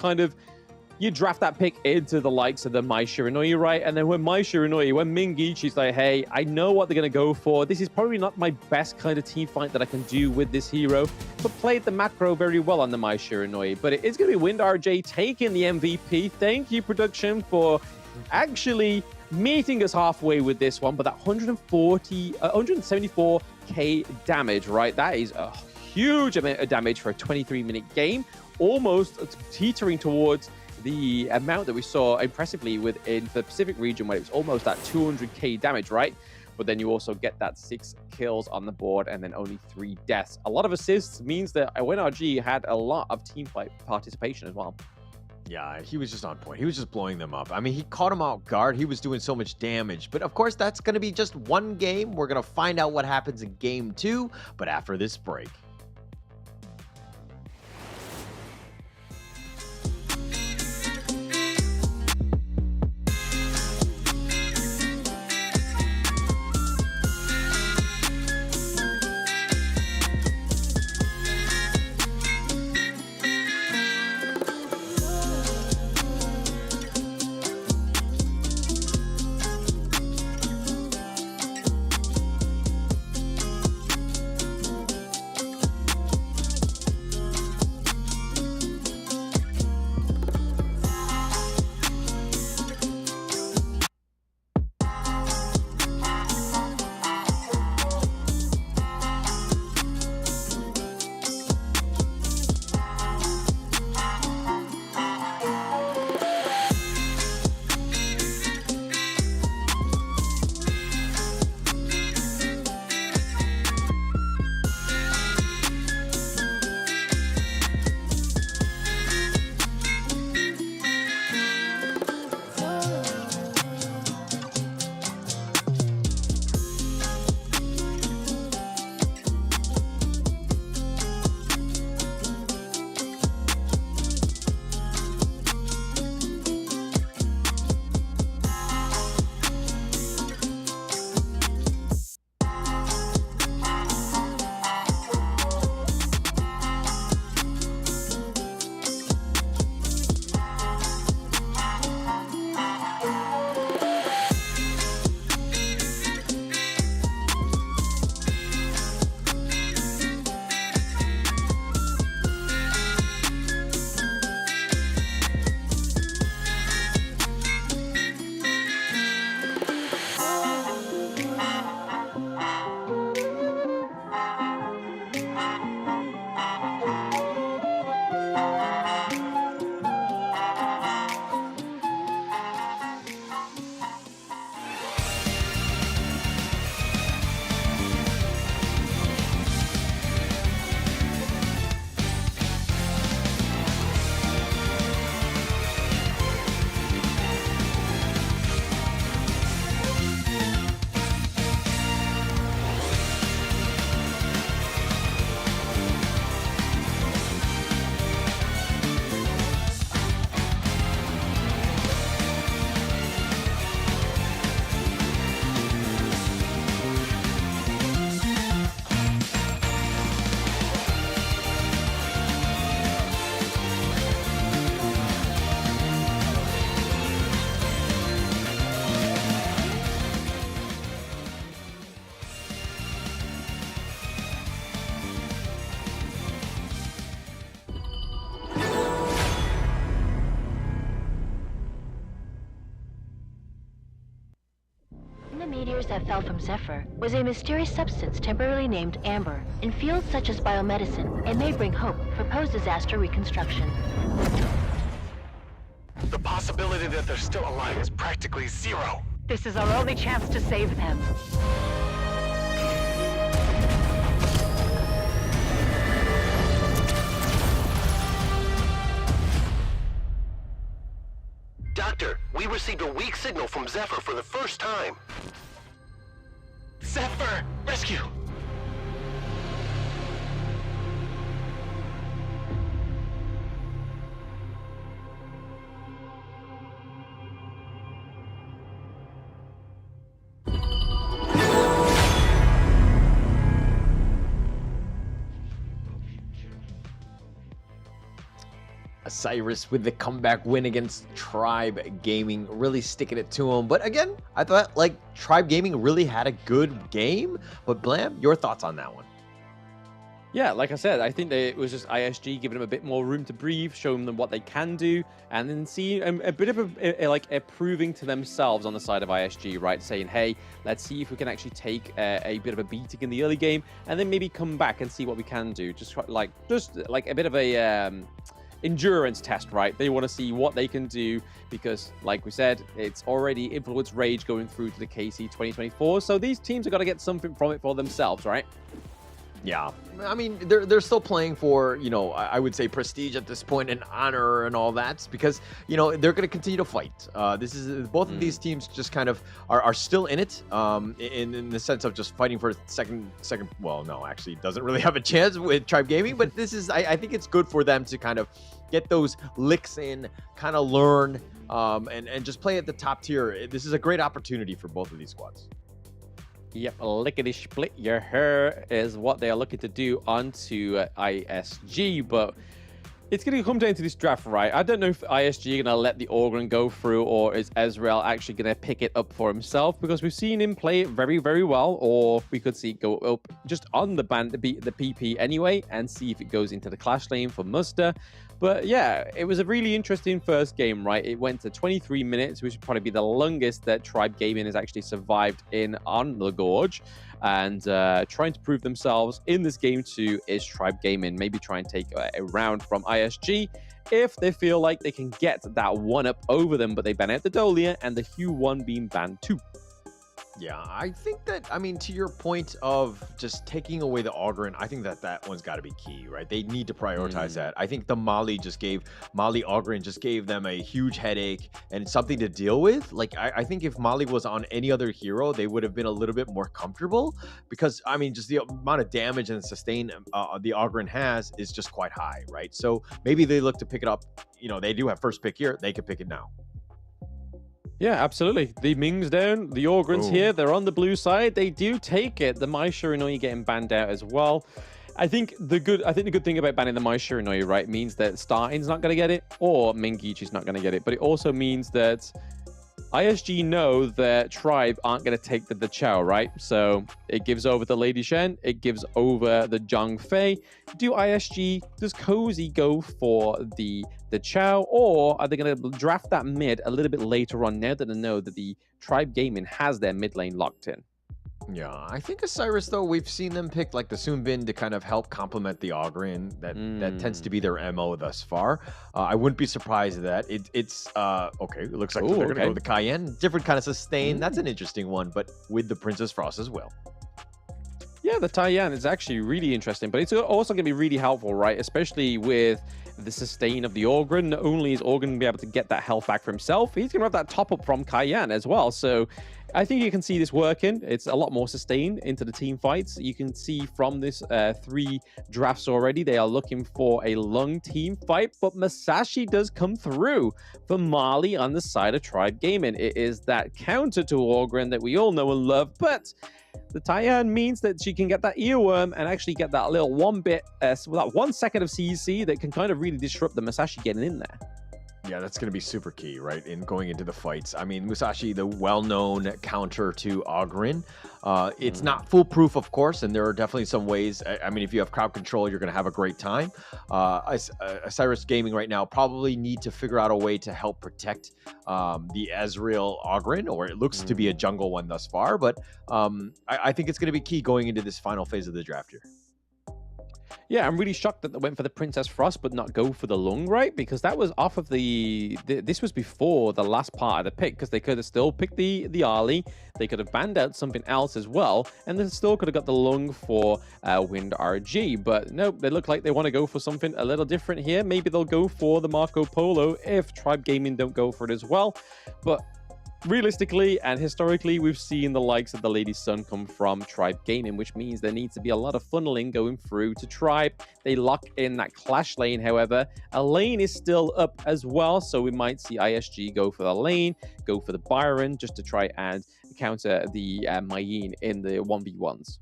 you draft that pick into the likes of the Mai Shiranui, right? And then when Mingichi's like, hey, I know what they're going to go for. This is probably not my best kind of team fight that I can do with this hero, but played the macro very well on the Mai Shiranui. But it is going to be WinRJ taking the MVP. Thank you, production, for actually meeting us halfway with this one, but that 174k damage, right? That is a huge amount of damage for a 23-minute game, almost teetering towards the amount that we saw impressively within the Pacific region, where it was almost that 200k damage, right? But then you also get that 6 kills on the board and then only 3 deaths. A lot of assists means that WinRG had a lot of team fight participation as well. Yeah, he was just on point. He was just blowing them up. I mean, he caught him out guard. He was doing so much damage. But of course, that's going to be just one game. We're going to find out what happens in game 2, but after this break. The meteors that fell from Zephyr was a mysterious substance temporarily named Amber. In fields such as biomedicine, it may bring hope for post-disaster reconstruction. The possibility that they're still alive is practically zero. This is our only chance to save them. Doctor, we received a weak signal from Zephyr for the first time. Zephyr! Rescue! Isurus with the comeback win against Tribe Gaming, really sticking it to him. But again, I thought like Tribe Gaming really had a good game. But Blam, your thoughts on that one? Yeah, like I said, I think that it was just ISG giving them a bit more room to breathe, showing them what they can do, and then see a bit of a proving to themselves on the side of ISG, right? Saying, hey, let's see if we can actually take a bit of a beating in the early game, and then maybe come back and see what we can do. Just like a bit of a endurance test, right? They want to see what they can do because, like we said, it's already Influence Rage going through to the KC 2024, so these teams have got to get something from it for themselves, right? Yeah, I mean, they're still playing for, you know, I would say prestige at this point and honor and all that because, you know, they're going to continue to fight. This is both of these teams just kind of are still in it in the sense of just fighting for second. Well, no, actually, doesn't really have a chance with Tribe Gaming, but this is I think it's good for them to kind of get those licks in, kind of learn and just play at the top tier. This is a great opportunity for both of these squads. Yep, lickety split your hair is what they are looking to do onto ISG, but it's going to come down to this draft, right? I don't know if ISG are going to let the Orgrin go through, or is Ezreal actually going to pick it up for himself, because we've seen him play it very, very well, or we could see it go up just on the band to beat the PP anyway, and see if it goes into the clash lane for Muster. But yeah, it was a really interesting first game, right? It went to 23 minutes, which would probably be the longest that Tribe Gaming has actually survived on the Gorge. And trying to prove themselves in this game too is Tribe Gaming. Maybe try and take a round from ISG if they feel like they can get that one up over them, but they ban out the Dolia and the Hue 1 being banned too. Yeah, I think that, I mean, to your point of just taking away the Ogryn, I think that one's got to be key, right? They need to prioritize that. I think the Mali Ogryn just gave them a huge headache and something to deal with. Like, I think if Mali was on any other hero, they would have been a little bit more comfortable because, I mean, just the amount of damage and sustain the Ogryn has is just quite high, right? So maybe they look to pick it up. You know, they do have first pick here. They could pick it now. Yeah, absolutely. The Ming's down, the Orgrins here, they're on the blue side. They do take it. The Mai Shiranui getting banned out as well. I think the good thing about banning the Mai Shiranui, right, means that Starting's not going to get it, or Mingichi's not going to get it. But it also means that ISG know that Tribe aren't going to take the Chao, right? So it gives over the Lady Shen, it gives over the Zhang Fei. Does Cozy go for the Chao, or are they going to draft that mid a little bit later on now that they know that the Tribe Gaming has their mid lane locked in? Yeah, I think Osiris, though, we've seen them pick like the Soonbin to kind of help complement the Ogryn. That tends to be their MO thus far. I wouldn't be surprised at that. It's okay. It looks like they're going to go with the Cayenne. Different kind of sustain. That's an interesting one, but with the Princess Frost as well. Yeah, the Taiyan is actually really interesting, but it's also going to be really helpful, right? Especially with the sustain of the Orgrin. Not only is Orgrin going to be able to get that health back for himself, he's going to have that top-up from Cayenne as well. So I think you can see this working. It's a lot more sustain into the team fights. You can see from this 3 drafts already, they are looking for a long team fight, but Masashi does come through for Mali on the side of Tribe Gaming. It is that counter to Orgrin that we all know and love, but the Taiyan means that she can get that earworm and actually get that little 1 second of CEC that can kind of really disrupt the Masashi getting in there. Yeah, that's going to be super key, right, in going into the fights. I mean, Musashi, the well-known counter to Ogryn. It's not foolproof, of course, and there are definitely some ways. I mean, if you have crowd control, you're going to have a great time. Osiris Gaming right now probably need to figure out a way to help protect the Ezreal Ogryn, or it looks to be a jungle one thus far. But I think it's going to be key going into this final phase of the draft here. Yeah, I'm really shocked that they went for the Princess Frost, but not go for the Lung, right? Because that was off of this was before the last part of the pick, because they could have still picked the Ali, they could have banned out something else as well, and they still could have got the Lung for Wind RG. But nope, they look like they want to go for something a little different here. Maybe they'll go for the Marco Polo if Tribe Gaming don't go for it as well. But realistically and historically, we've seen the likes of the Lady Sun come from Tribe Gaming, which means there needs to be a lot of funneling going through to Tribe. They lock in that clash lane, however. A lane is still up as well, so we might see ISG go for the lane, go for the Byron, just to try and counter the Mayin in the 1v1s.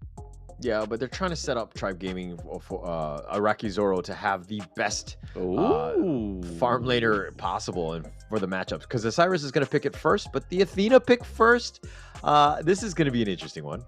Yeah, but they're trying to set up Tribe Gaming for Araki Zoro to have the best farm laner possible and for the matchups. Because Osiris is going to pick it first, but the Athena pick first. This is going to be an interesting one.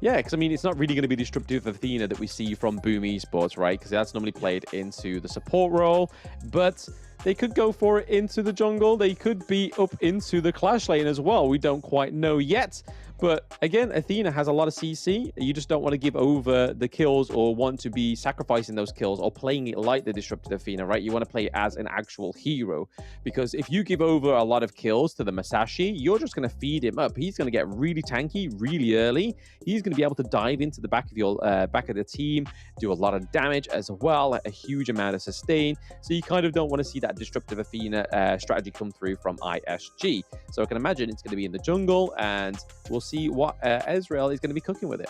Yeah, because I mean, it's not really going to be disruptive Athena that we see from Boom Esports, right? Because that's normally played into the support role, but they could go for it into the jungle. They could be up into the Clash lane as well. We don't quite know yet. But again, Athena has a lot of CC. You just don't want to give over the kills or want to be sacrificing those kills or playing it like the disrupted Athena, right? You want to play it as an actual hero. Because if you give over a lot of kills to the Masashi, you're just going to feed him up. He's going to get really tanky really early. He's going to be able to dive into the back of your back of the team, do a lot of damage as well, a huge amount of sustain. So you kind of don't want to see that disruptive Athena strategy come through from ISG. So I can imagine it's going to be in the jungle, and we'll see what Ezreal is going to be cooking with it.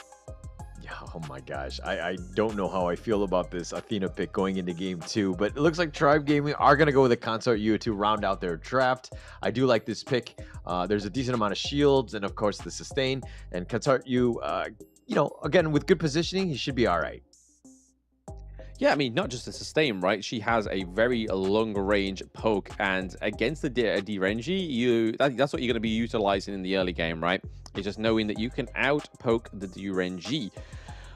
Yeah, oh my gosh. I don't know how I feel about this Athena pick going into game 2, but it looks like Tribe Gaming are going to go with a Consort Yu to round out their draft. I do like this pick. There's a decent amount of shields and, of course, the sustain. And Consort Yu, you know, again, with good positioning, he should be all right. Yeah, I mean, not just the sustain, right? She has a very long-range poke, and against the Direnji, that's what you're going to be utilizing in the early game, right? It's just knowing that you can out-poke the Direnji.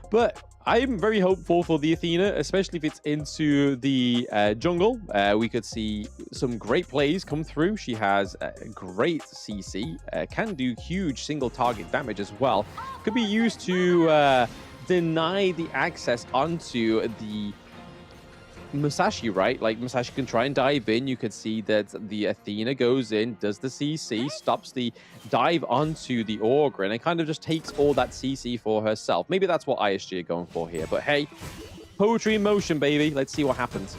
But I'm very hopeful for the Athena, especially if it's into the jungle. We could see some great plays come through. She has great CC, can do huge single-target damage as well. Could be used to deny the access onto the Musashi, right? Like, Musashi can try and dive in. You can see that the Athena goes in, does the CC, stops the dive onto the Orgrin, and kind of just takes all that CC for herself. Maybe that's what ISG are going for here. But hey, poetry in motion, baby. Let's see what happens.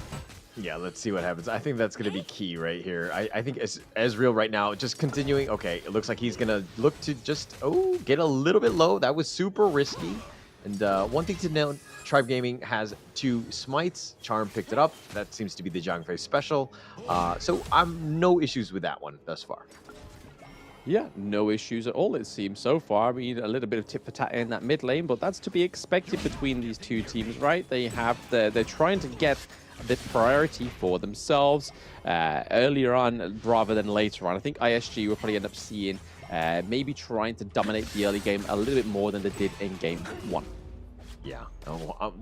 Yeah, let's see what happens. I think that's going to be key right here. I think Ezreal right now, just continuing. Okay, it looks like he's going to look to just, get a little bit low. That was super risky. And one thing to note, Tribe Gaming has 2 smites. Charm picked it up. That seems to be the Zhangfei special. So I'm no issues with that one thus far. Yeah, no issues at all, it seems, so far. I mean, a little bit of tit-for-tat in that mid lane, but that's to be expected between these two teams, right? They're trying to get the priority for themselves earlier on rather than later on. I think ISG will probably end up seeing maybe trying to dominate the early game a little bit more than they did in game 1. Yeah,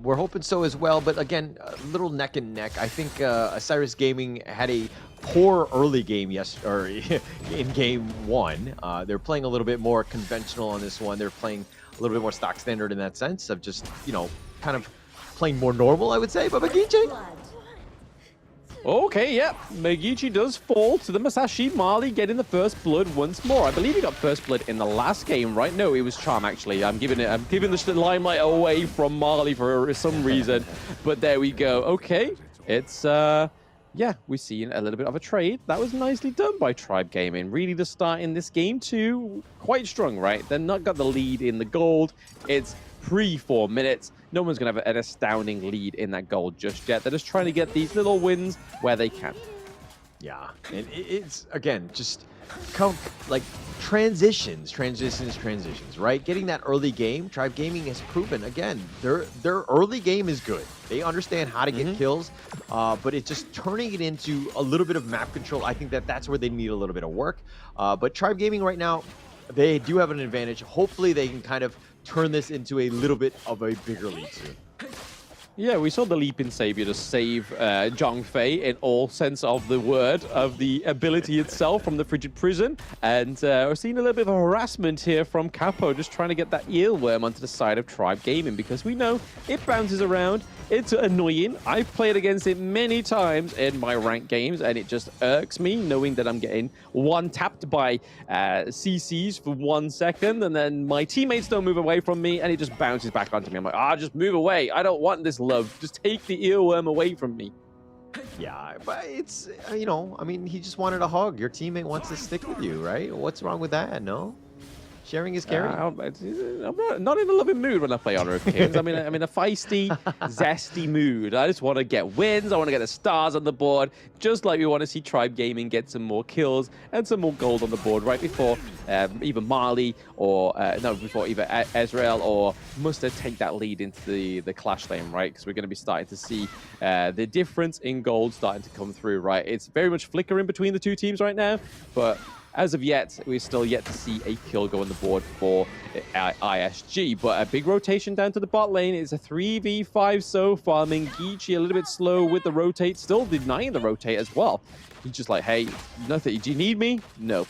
we're hoping so as well. But again, a little neck and neck. I think Osiris Gaming had a poor early game in game 1. They're playing a little bit more conventional on this one. They're playing a little bit more stock standard in that sense of just, you know, kind of playing more normal, I would say. But Magichi? Okay, yeah. Magichi does fall to the Masashi. Marley getting the first blood once more. I believe he got first blood in the last game, right? No, it was Charm, actually. I'm giving the limelight away from Marley for some reason. But there we go. Okay. It's, yeah, we're seeing a little bit of a trade. That was nicely done by Tribe Gaming. Really, the start in this game, too, quite strong, right? They're not got the lead in the gold. It's pre-4 minutes. No one's going to have an astounding lead in that gold just yet. They're just trying to get these little wins where they can. Yeah, and it's, again, just like transitions, right? Getting that early game, Tribe Gaming has proven, again, their early game is good. They understand how to get kills, but it's just turning it into a little bit of map control. I think that's where they need a little bit of work. But Tribe Gaming right now, they do have an advantage. Hopefully they can kind of turn this into a little bit of a bigger lead soon. Yeah, we saw the Leaping Savior to save Zhangfei in all sense of the word, of the ability itself from the Frigid Prison. And we're seeing a little bit of harassment here from Capo, just trying to get that earworm onto the side of Tribe Gaming, because we know it bounces around. It's annoying. I've played against it many times in my ranked games, and it just irks me knowing that I'm getting one-tapped by CCs for 1 second, and then my teammates don't move away from me, and it just bounces back onto me. I'm like, just move away. I don't want this love. Just take the earworm away from me. Yeah, but it's, you know, I mean, he just wanted a hug. Your teammate wants to stick with you, right? What's wrong with that? No? Sharing is caring. I'm not in a loving mood when I play Honor of Kings. I'm in a feisty, zesty mood. I just want to get wins. I want to get the stars on the board, just like we want to see Tribe Gaming get some more kills and some more gold on the board right before either Marley or before either Ezreal or Musta take that lead into the Clash lane, right? Because we're going to be starting to see the difference in gold starting to come through, right? It's very much flickering between the two teams right now, but as of yet, we're still yet to see a kill go on the board for ISG. But a big rotation down to the bot lane. It's a 3v5 so far. Mengichi a little bit slow with the rotate, still denying the rotate as well. He's just like, hey, nothing. Do you need me? No.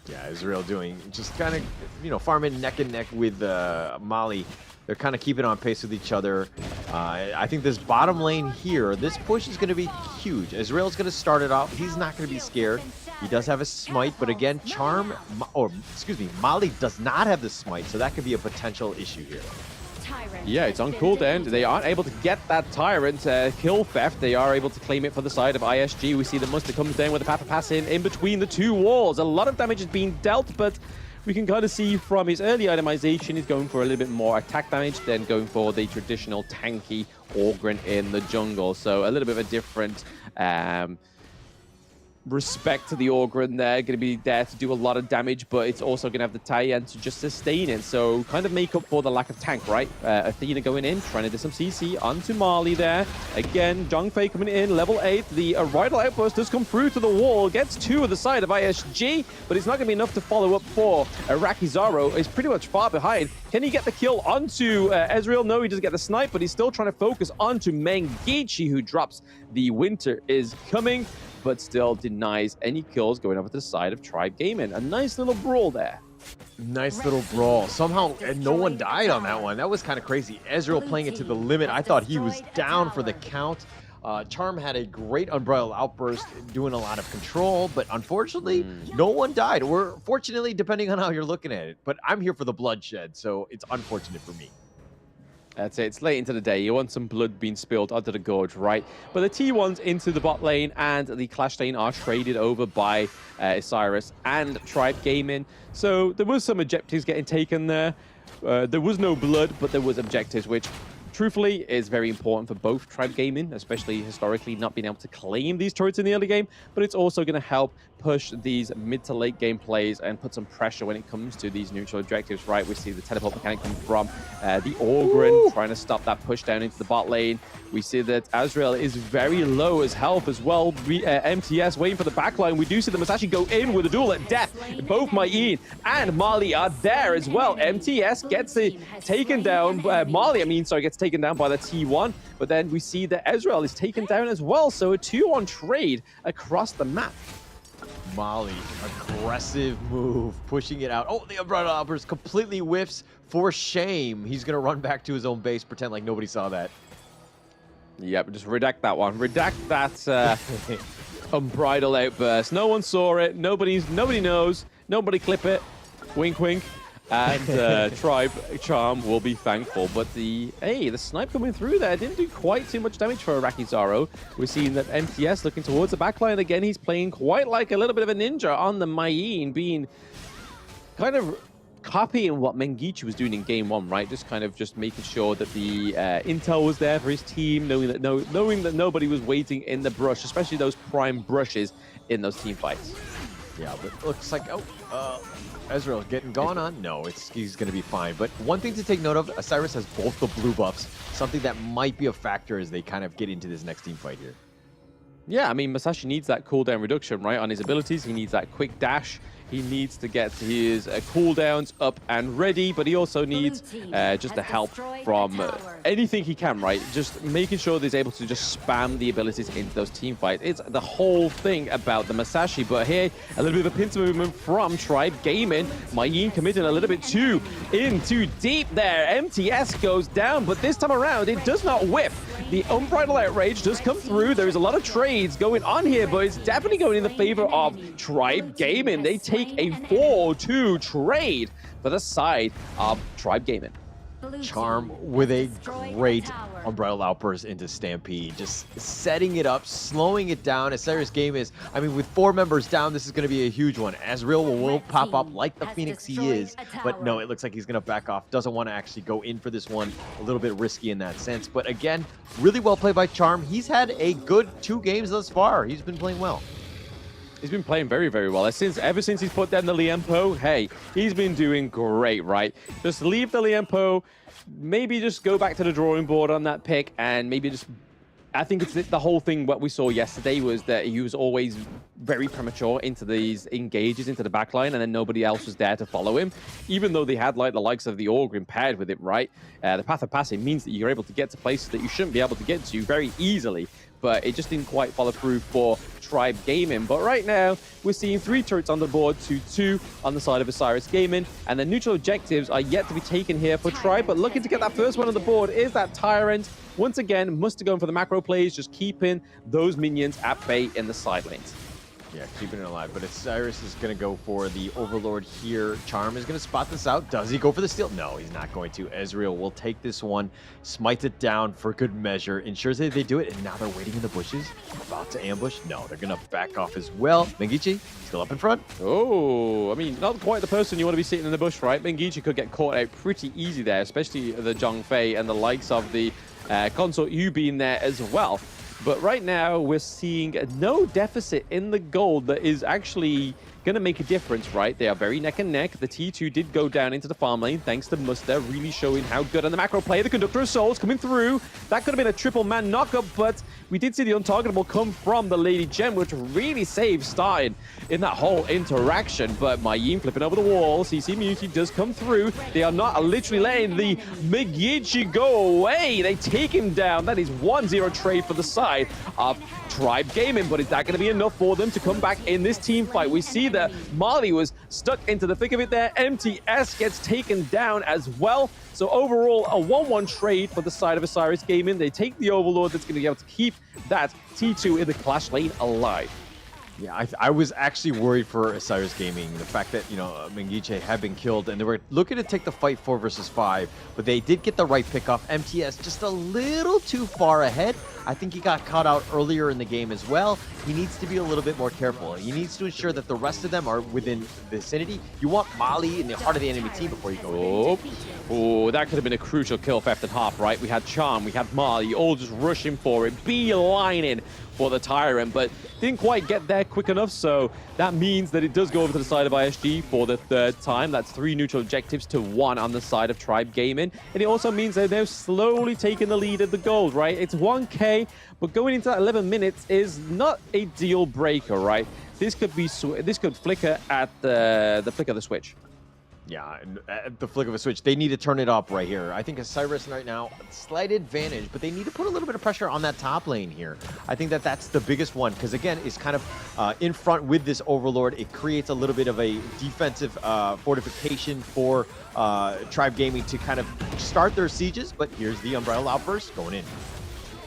Yeah, Israel doing just kind of, you know, farming neck and neck with Mali. They're kind of keeping on pace with each other. I think this bottom lane here, this push is going to be huge. Israel's going to start it off. He's not going to be scared. He does have a smite, but again, Mali does not have the smite, so that could be a potential issue here. Yeah, it's on cooldown. They aren't able to get that Tyrant kill theft. They are able to claim it for the side of ISG. We see the Muster comes down with the Papa Pass in between the two walls. A lot of damage is being dealt, but we can kind of see from his early itemization, he's going for a little bit more attack damage than going for the traditional tanky Orgrin in the jungle. So a little bit of a different respect to the Orgrin there. Going to be there to do a lot of damage, but it's also going to have the tie-in to just sustain it. So kind of make up for the lack of tank, right? Athena going in, trying to do some CC onto Mali there. Again, Zhongfei coming in, level 8. The Rival Outburst does come through to the wall, gets 2 of the side of ISG, but it's not going to be enough to follow up for Rakizaro. He's pretty much far behind. Can he get the kill onto Ezreal? No, he doesn't get the snipe, but he's still trying to focus onto Mengichi, who drops the Winter is Coming, but still denies any kills going over to the side of Tribe Gaming. A nice little brawl there. Nice little brawl. Somehow, and no one died on that one. That was kind of crazy. Ezreal playing it to the limit. I thought he was down for the count. Charm had a great Unbridled Outburst, doing a lot of control, but unfortunately, no one died. Or fortunately, depending on how you're looking at it. But I'm here for the bloodshed, so it's unfortunate for me. That's it. It's late into the day. You want some blood being spilled onto the gorge, right? But the T1's into the bot lane, and the Clash lane are traded over by Isurus and Tribe Gaming. So there was some objectives getting taken there. There was no blood, but there was objectives, which truthfully is very important for both Tribe Gaming, especially historically not being able to claim these turrets in the early game, but it's also going to help push these mid to late game plays and put some pressure when it comes to these neutral objectives, right? We see the teleport mechanic come from the Orgrin, trying to stop that push down into the bot lane. We see that Azrael is very low as health as well. MTS waiting for the backline. We do see the Masashi go in with a duel at death. Both Mayin and Mali are there as well. MTS gets it taken down. Gets taken down by the T1. But then we see that Ezreal is taken down as well. So a 2-on trade across the map. Mali, aggressive move, pushing it out. Oh, the Umbrella Outburst completely whiffs. For shame. He's going to run back to his own base, pretend like nobody saw that. Yep, just redact that one. Redact that Unbridled Outburst. No one saw it. Nobody knows. Nobody clip it. Wink, wink. And Tribe Charm will be thankful. But the snipe coming through there didn't do quite too much damage for Rakizaro. We're seeing that MTS looking towards the backline again. He's playing quite like a little bit of a ninja on the Mayin, being kind of copying what Mengichi was doing in game 1, right? Just making sure that the intel was there for his team, knowing that nobody was waiting in the brush, especially those prime brushes in those team fights. Yeah, but it looks like, Ezreal getting gone on? No, he's going to be fine. But one thing to take note of, Isurus has both the blue buffs, something that might be a factor as they kind of get into this next team fight here. Yeah, I mean, Masashi needs that cooldown reduction, right? On his abilities, he needs that quick dash. He needs to get his cooldowns up and ready, but he also needs just the help from anything he can, right? Just making sure that he's able to just spam the abilities into those team fights. It's the whole thing about the Masashi, but here, a little bit of a pincer movement from Tribe Gaming. Mayin committing a little bit too deep there. MTS goes down, but this time around, it does not whiff. The Unbridled Outrage does come through. There is a lot of trades going on here, but it's definitely going in the favor of Tribe Gaming. They take a 4-2 trade for the side of Tribe Gaming. Charm with a great Unbridled Outburst into Stampede, just setting it up, slowing it down. As serious game is, I mean, with 4 members down, this is going to be a huge one. Ezreal will pop up like the Phoenix he is, but no, it looks like he's going to back off. Doesn't want to actually go in for this one. A little bit risky in that sense, but again, really well played by Charm. He's had a good 2 games thus far. He's been playing well. He's been playing very, very well. Ever since he's put down the Liempo, hey, he's been doing great, right? Just leave the Liempo, maybe just go back to the drawing board on that pick, and maybe just I think it's the whole thing. What we saw yesterday was that he was always very premature into these engages into the backline, and then nobody else was there to follow him. Even though they had like the likes of the Orgrim paired with it, right? The path of passing means that you're able to get to places that you shouldn't be able to get to very easily. But it just didn't quite follow through for Tribe Gaming. But right now, we're seeing 3 turrets on the board to 2 on the side of Isurus Gaming. And the neutral objectives are yet to be taken here for Tribe. But looking to get that first one on the board is that Tyrant. Once again, must go for the macro plays, just keeping those minions at bay in the side lanes. Yeah, keeping it alive. But Isurus is going to go for the Overlord here. Charm is going to spot this out. Does he go for the steal? No, he's not going to. Ezreal will take this one, smites it down for good measure, ensures that they do it, and now they're waiting in the bushes, about to ambush. No, they're going to back off as well. Mengichi still up in front. Oh, I mean, not quite the person you want to be sitting in the bush, right? Mengichi could get caught out pretty easy there, especially the Zhongfei and the likes of the Consort Yu being there as well. But right now, we're seeing no deficit in the gold that is actually going to make a difference, right? They are very neck and neck. The T2 did go down into the farm lane, thanks to Muster, really showing how good on the macro play. The Conductor of Souls coming through. That could have been a triple man knockup, but we did see the untargetable come from the Lady Gem, which really saved starting in that whole interaction. But Mayim flipping over the wall. CC Immunity does come through. They are not literally letting the Megichi go away. They take him down. That is 1-0 trade for the side of Tribe Gaming, but is that going to be enough for them to come back in this team fight? We see that Marley was stuck into the thick of it there. MTS gets taken down as well. So overall, a 1-1 trade for the side of Isurus Gaming. They take the Overlord that's going to be able to keep that T2 in the clash lane alive. Yeah, I was actually worried for Isurus Gaming. The fact that, you know, Mengiche had been killed and they were looking to take the fight 4 versus 5, but they did get the right pick off. MTS just a little too far ahead. I think he got caught out earlier in the game as well. He needs to be a little bit more careful. He needs to ensure that the rest of them are within the vicinity. You want Mali in the heart of the enemy team before you go in. Oh, that could have been a crucial kill for F and half, right? We had Charm, we had Mali, all just rushing for it, beelining for the Tyrant, but didn't quite get there quick enough, so that means that it does go over to the side of ISG for the 3rd time. That's 3 neutral objectives to 1 on the side of Tribe Gaming, and it also means they're now slowly taking the lead of the gold, right? It's 1K, but going into that 11 minutes is not a deal breaker, right? This could be this could flicker at the flick of the switch. Yeah, at the flick of a switch, they need to turn it up right here. I think Isurus right now, slight advantage, but they need to put a little bit of pressure on that top lane here. I think that that's the biggest one, because again, it's kind of in front with this Overlord. It creates a little bit of a defensive fortification for Tribe Gaming to kind of start their sieges, but here's the Unbridled Outburst going in.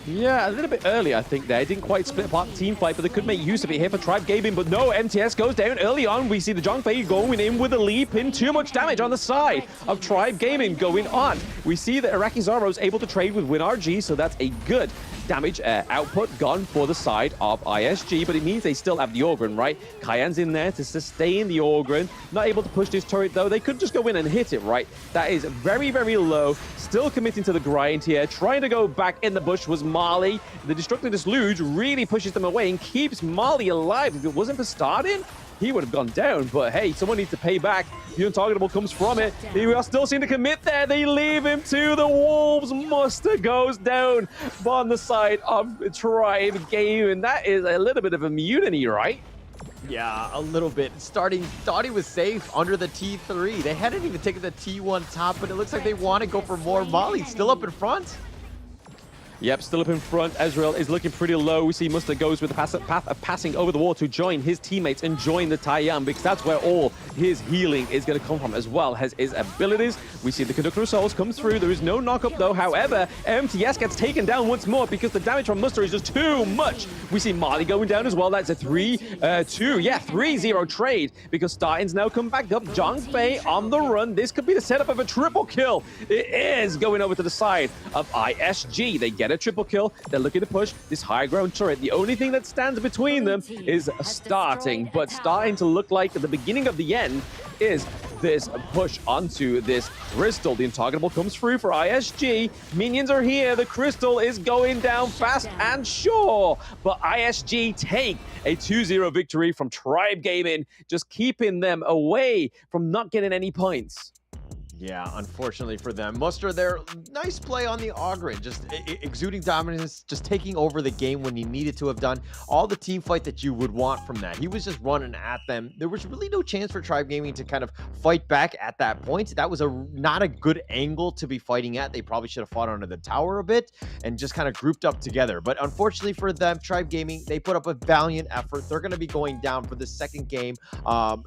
Yeah, a little bit early, I think, there. Didn't quite split apart the team fight, but they could make use of it here for Tribe Gaming. But no, MTS goes down early on. We see the Zhongfei going in with a leap in. Too much damage on the side of Tribe Gaming going on. We see that Iraqi Zoro is able to trade with WinRG, so that's a good damage output gone for the side of ISG, but it means they still have the Orgrin, right? Kyan's in there to sustain the Orgrin. Not able to push this turret, though. They could just go in and hit it, right? That is very, very low. Still committing to the grind here. Trying to go back in the bush was Marley. The Destructive Dislodge really pushes them away and keeps Marley alive. If it wasn't for starting, he would have gone down, but hey, someone needs to pay back. The untargetable comes from it. We are still seeing the commit there. They leave him to the wolves. Muster goes down on the side of Tribe Game, and that is a little bit of immunity, right? Yeah, a little bit. Starting thought he was safe under the T3. They hadn't even taken the T1 top, but it looks like they want to go for more. Molly still up in front. Yep, still up in front. Ezreal is looking pretty low. We see Muster goes with the path of passing over the wall to join his teammates and join the Taiyam, because that's where all his healing is going to come from, as well as his abilities. We see the Conductor of Souls come through. There is no knockup, though. However, MTS gets taken down once more because the damage from Muster is just too much. We see Marley going down as well. That's a 3-0 trade, because Starting's now come back up. Zhongfei on the run. This could be the setup of a triple kill. It is going over to the side of ISG. They get a triple kill. They're looking to push this high ground turret. The only thing that stands between them is starting, but starting to look like the beginning of the end is this push onto this crystal. The untargetable comes through for ISG. Minions are here. The crystal is going down fast and sure, but ISG take a 2-0 victory from Tribe Gaming, just keeping them away from not getting any points. Yeah, unfortunately for them. Muster, their nice play on the Ogren, just exuding dominance, just taking over the game when he needed to have done all the team fight that you would want from that. He was just running at them. There was really no chance for Tribe Gaming to kind of fight back at that point. That was not a good angle to be fighting at. They probably should have fought under the tower a bit and just kind of grouped up together. But unfortunately for them, Tribe Gaming, they put up a valiant effort. They're going to be going down for the second game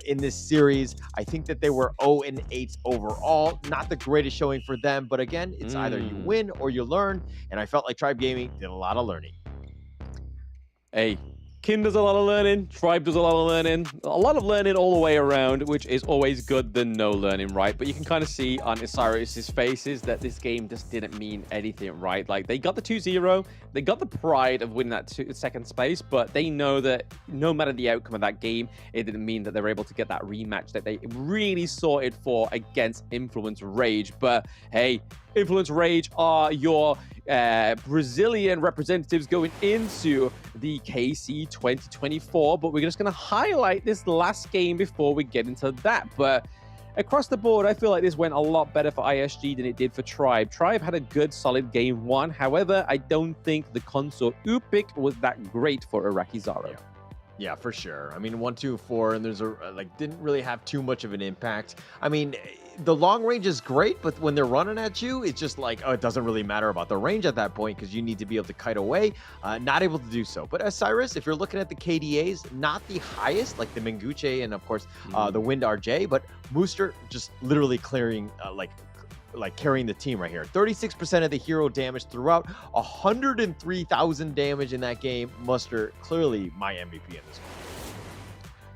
in this series. I think that they were 0-8 overall. Not the greatest showing for them, but again, it's either you win or you learn, and I felt like Tribe Gaming did a lot of learning. Hey, Kin does a lot of learning, Tribe does a lot of learning all the way around, which is always good than no learning, right? But you can kind of see on Isurus' faces that this game just didn't mean anything, right? Like, they got the 2-0, they got the pride of winning that second space, but they know that no matter the outcome of that game, it didn't mean that they were able to get that rematch that they really sorted for against Influence Rage. But hey, Influence Rage are your Brazilian representatives going into the KC 2024, but we're just going to highlight this last game before we get into that. But across the board, I feel like this went a lot better for ISG than it did for Tribe. Tribe had a good, solid game one. However, I don't think the console Upik was that great for Iraqi Zaro. Yeah, for sure. I mean, 1, 2, 4, and there's didn't really have too much of an impact. I mean, the long range is great, but when they're running at you, it's just like, oh, it doesn't really matter about the range at that point because you need to be able to kite away. Not able to do so. But Osiris, if you're looking at the KDAs, not the highest, like the Menguche and, of course, the Wind RJ, but Mooster just literally clearing, like carrying the team right here. 36% of the hero damage throughout, 103,000 damage in that game. Muster, clearly my MVP in this one.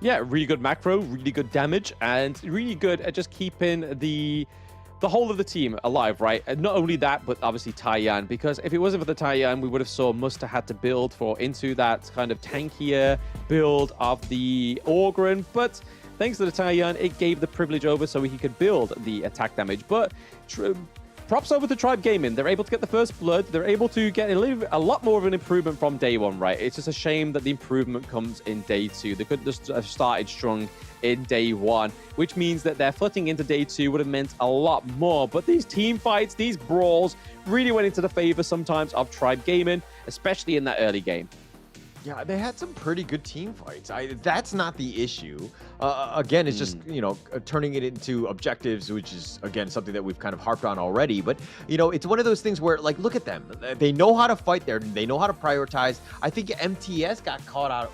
Yeah, really good macro, really good damage, and really good at just keeping the whole of the team alive, right? And not only that, but obviously Taiyan, because if it wasn't for the Taiyan, we would have saw Muster had to build into that kind of tankier build of the Ogren, but thanks to the Taiyan, it gave the privilege over so he could build the attack damage. But props over to Tribe Gaming. They're able to get the first blood. They're able to get a lot more of an improvement from day one, right? It's just a shame that the improvement comes in day two. They could just have started strong in day one, which means that their footing into day two would have meant a lot more. But these team fights, these brawls, really went into the favor sometimes of Tribe Gaming, especially in that early game. Yeah, they had some pretty good team fights. That's not the issue. Again, it's just, turning it into objectives, which is, again, something that we've kind of harped on already. But, it's one of those things where, like, look at them. They know how to fight there. They know how to prioritize. I think MTS got caught out,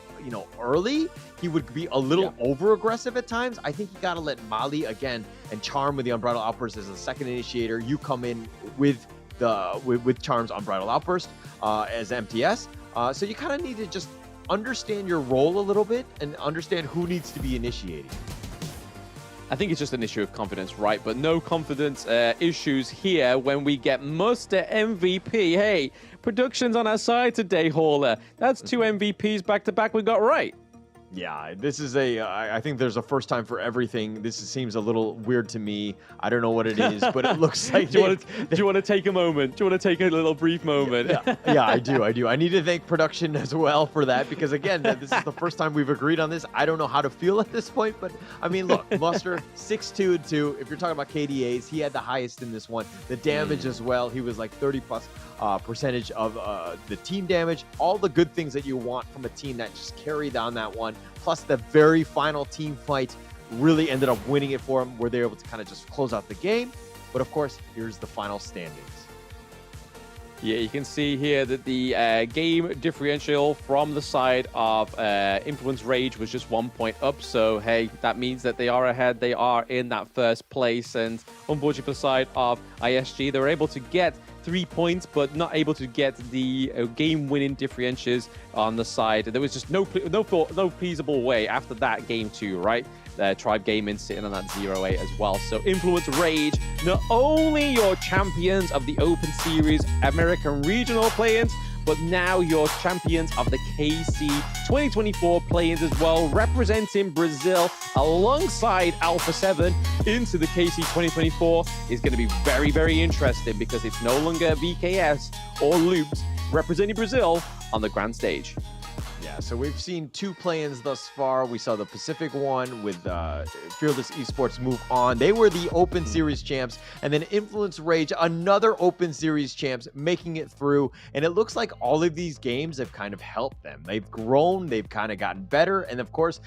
early. He would be a little over-aggressive at times. I think you got to let Mali, again, and Charm with the Unbridled Outburst as the second initiator. You come in with Charm's Unbridled Outburst as MTS. So you kind of need to just understand your role a little bit and understand who needs to be initiating. I think it's just an issue of confidence, right? But no confidence issues here when we get Muster MVP. Hey, production's on our side today, Hauler. That's 2 MVPs back-to-back we got right. Yeah, this is I think there's a first time for everything. This seems a little weird to me. I don't know what it is, but it looks like... do you want to take a moment? Do you want to take a little brief moment? Yeah, I do. I need to thank production as well for that, because again, this is the first time we've agreed on this. I don't know how to feel at this point, but I mean, look, Muster, 6-2-2. If you're talking about KDAs, he had the highest in this one. The damage as well, he was like 30+ percentage of the team damage. All the good things that you want from a team that just carried on that one. Plus the very final team fight really ended up winning it for them, where they were able to kind of just close out the game. But of course, here's the final standings. Yeah, you can see here that the game differential from the side of Influence Rage was just 1 point up. So, hey, that means that they are ahead. They are in that first place. And unfortunately for the side of ISG, they were able to get 3 points, but not able to get the game-winning differentials on the side. There was just no feasible way after that game two, right? Tribe Gaming sitting on that 0-8 as well. So Influence Rage, not only your champions of the Open Series American Regional play-ins, but now your champions of the KC 2024 play-ins as well, representing Brazil alongside Alpha 7 into the KC 2024 is going to be very, very interesting, because it's no longer VKS or Loops representing Brazil on the grand stage. Yeah, so we've seen 2 play-ins thus far. We saw the Pacific one with Fearless Esports move on. They were the Open Series champs, and then Influence Rage, another Open Series champs, making it through. And it looks like all of these games have kind of helped them. They've grown, they've kind of gotten better, and of course,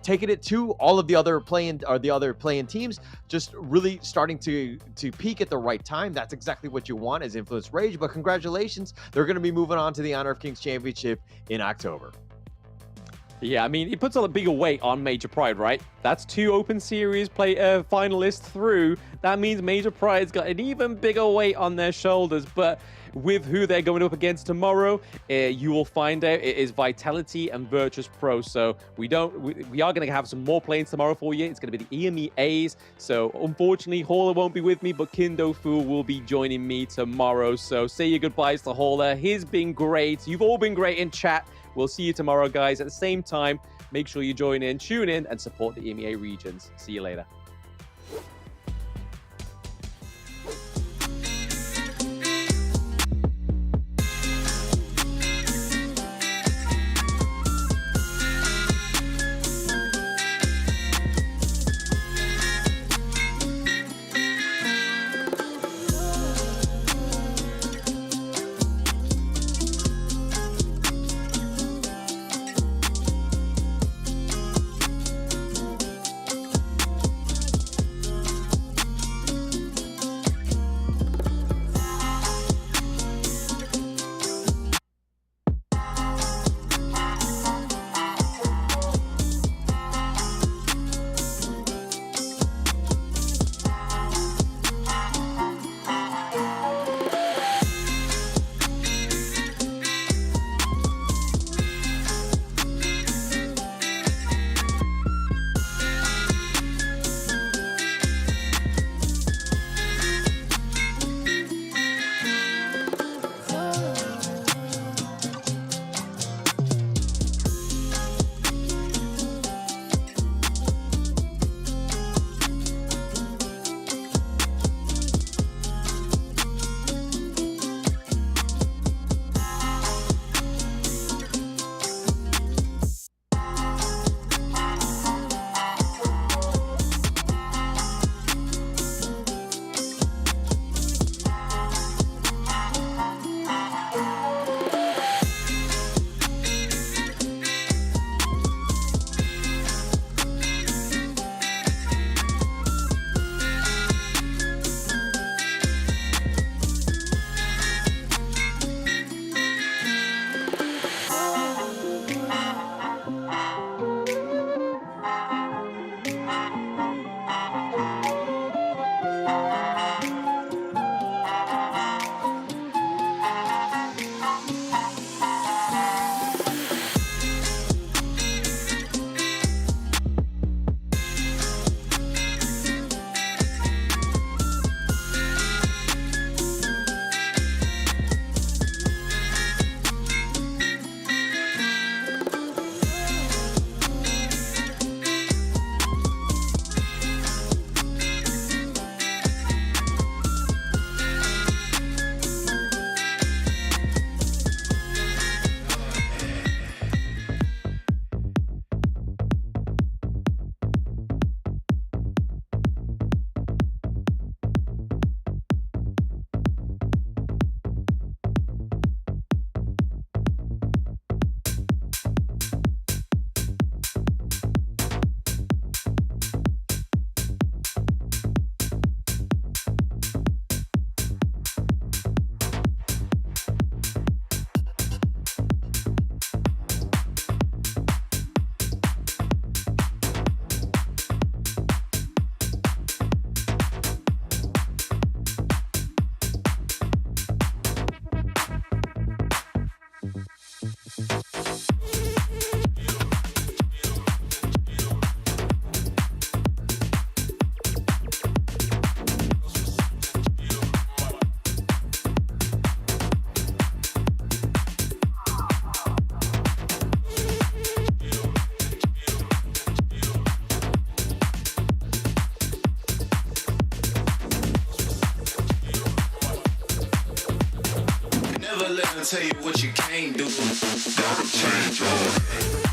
taking it to all of the other play-in teams, just really starting to peak at the right time. That's exactly what you want as Influence Rage. But congratulations, they're going to be moving on to the Honor of Kings Championship in October. Yeah, I mean, it puts a bigger weight on Major Pride, right? That's 2 Open Series finalists through. That means Major Pride's got an even bigger weight on their shoulders. But with who they're going up against tomorrow, you will find out it is Vitality and Virtus Pro. So we are going to have some more playing tomorrow for you. It's going to be the EMEAs. So unfortunately, Hauler won't be with me, but Kindo Fu will be joining me tomorrow. So say your goodbyes to Hauler. He's been great. You've all been great in chat. We'll see you tomorrow, guys. At the same time, make sure you join in, tune in, and support the EMEA regions. See you later. Never let them tell you what you can't do. Gotta change your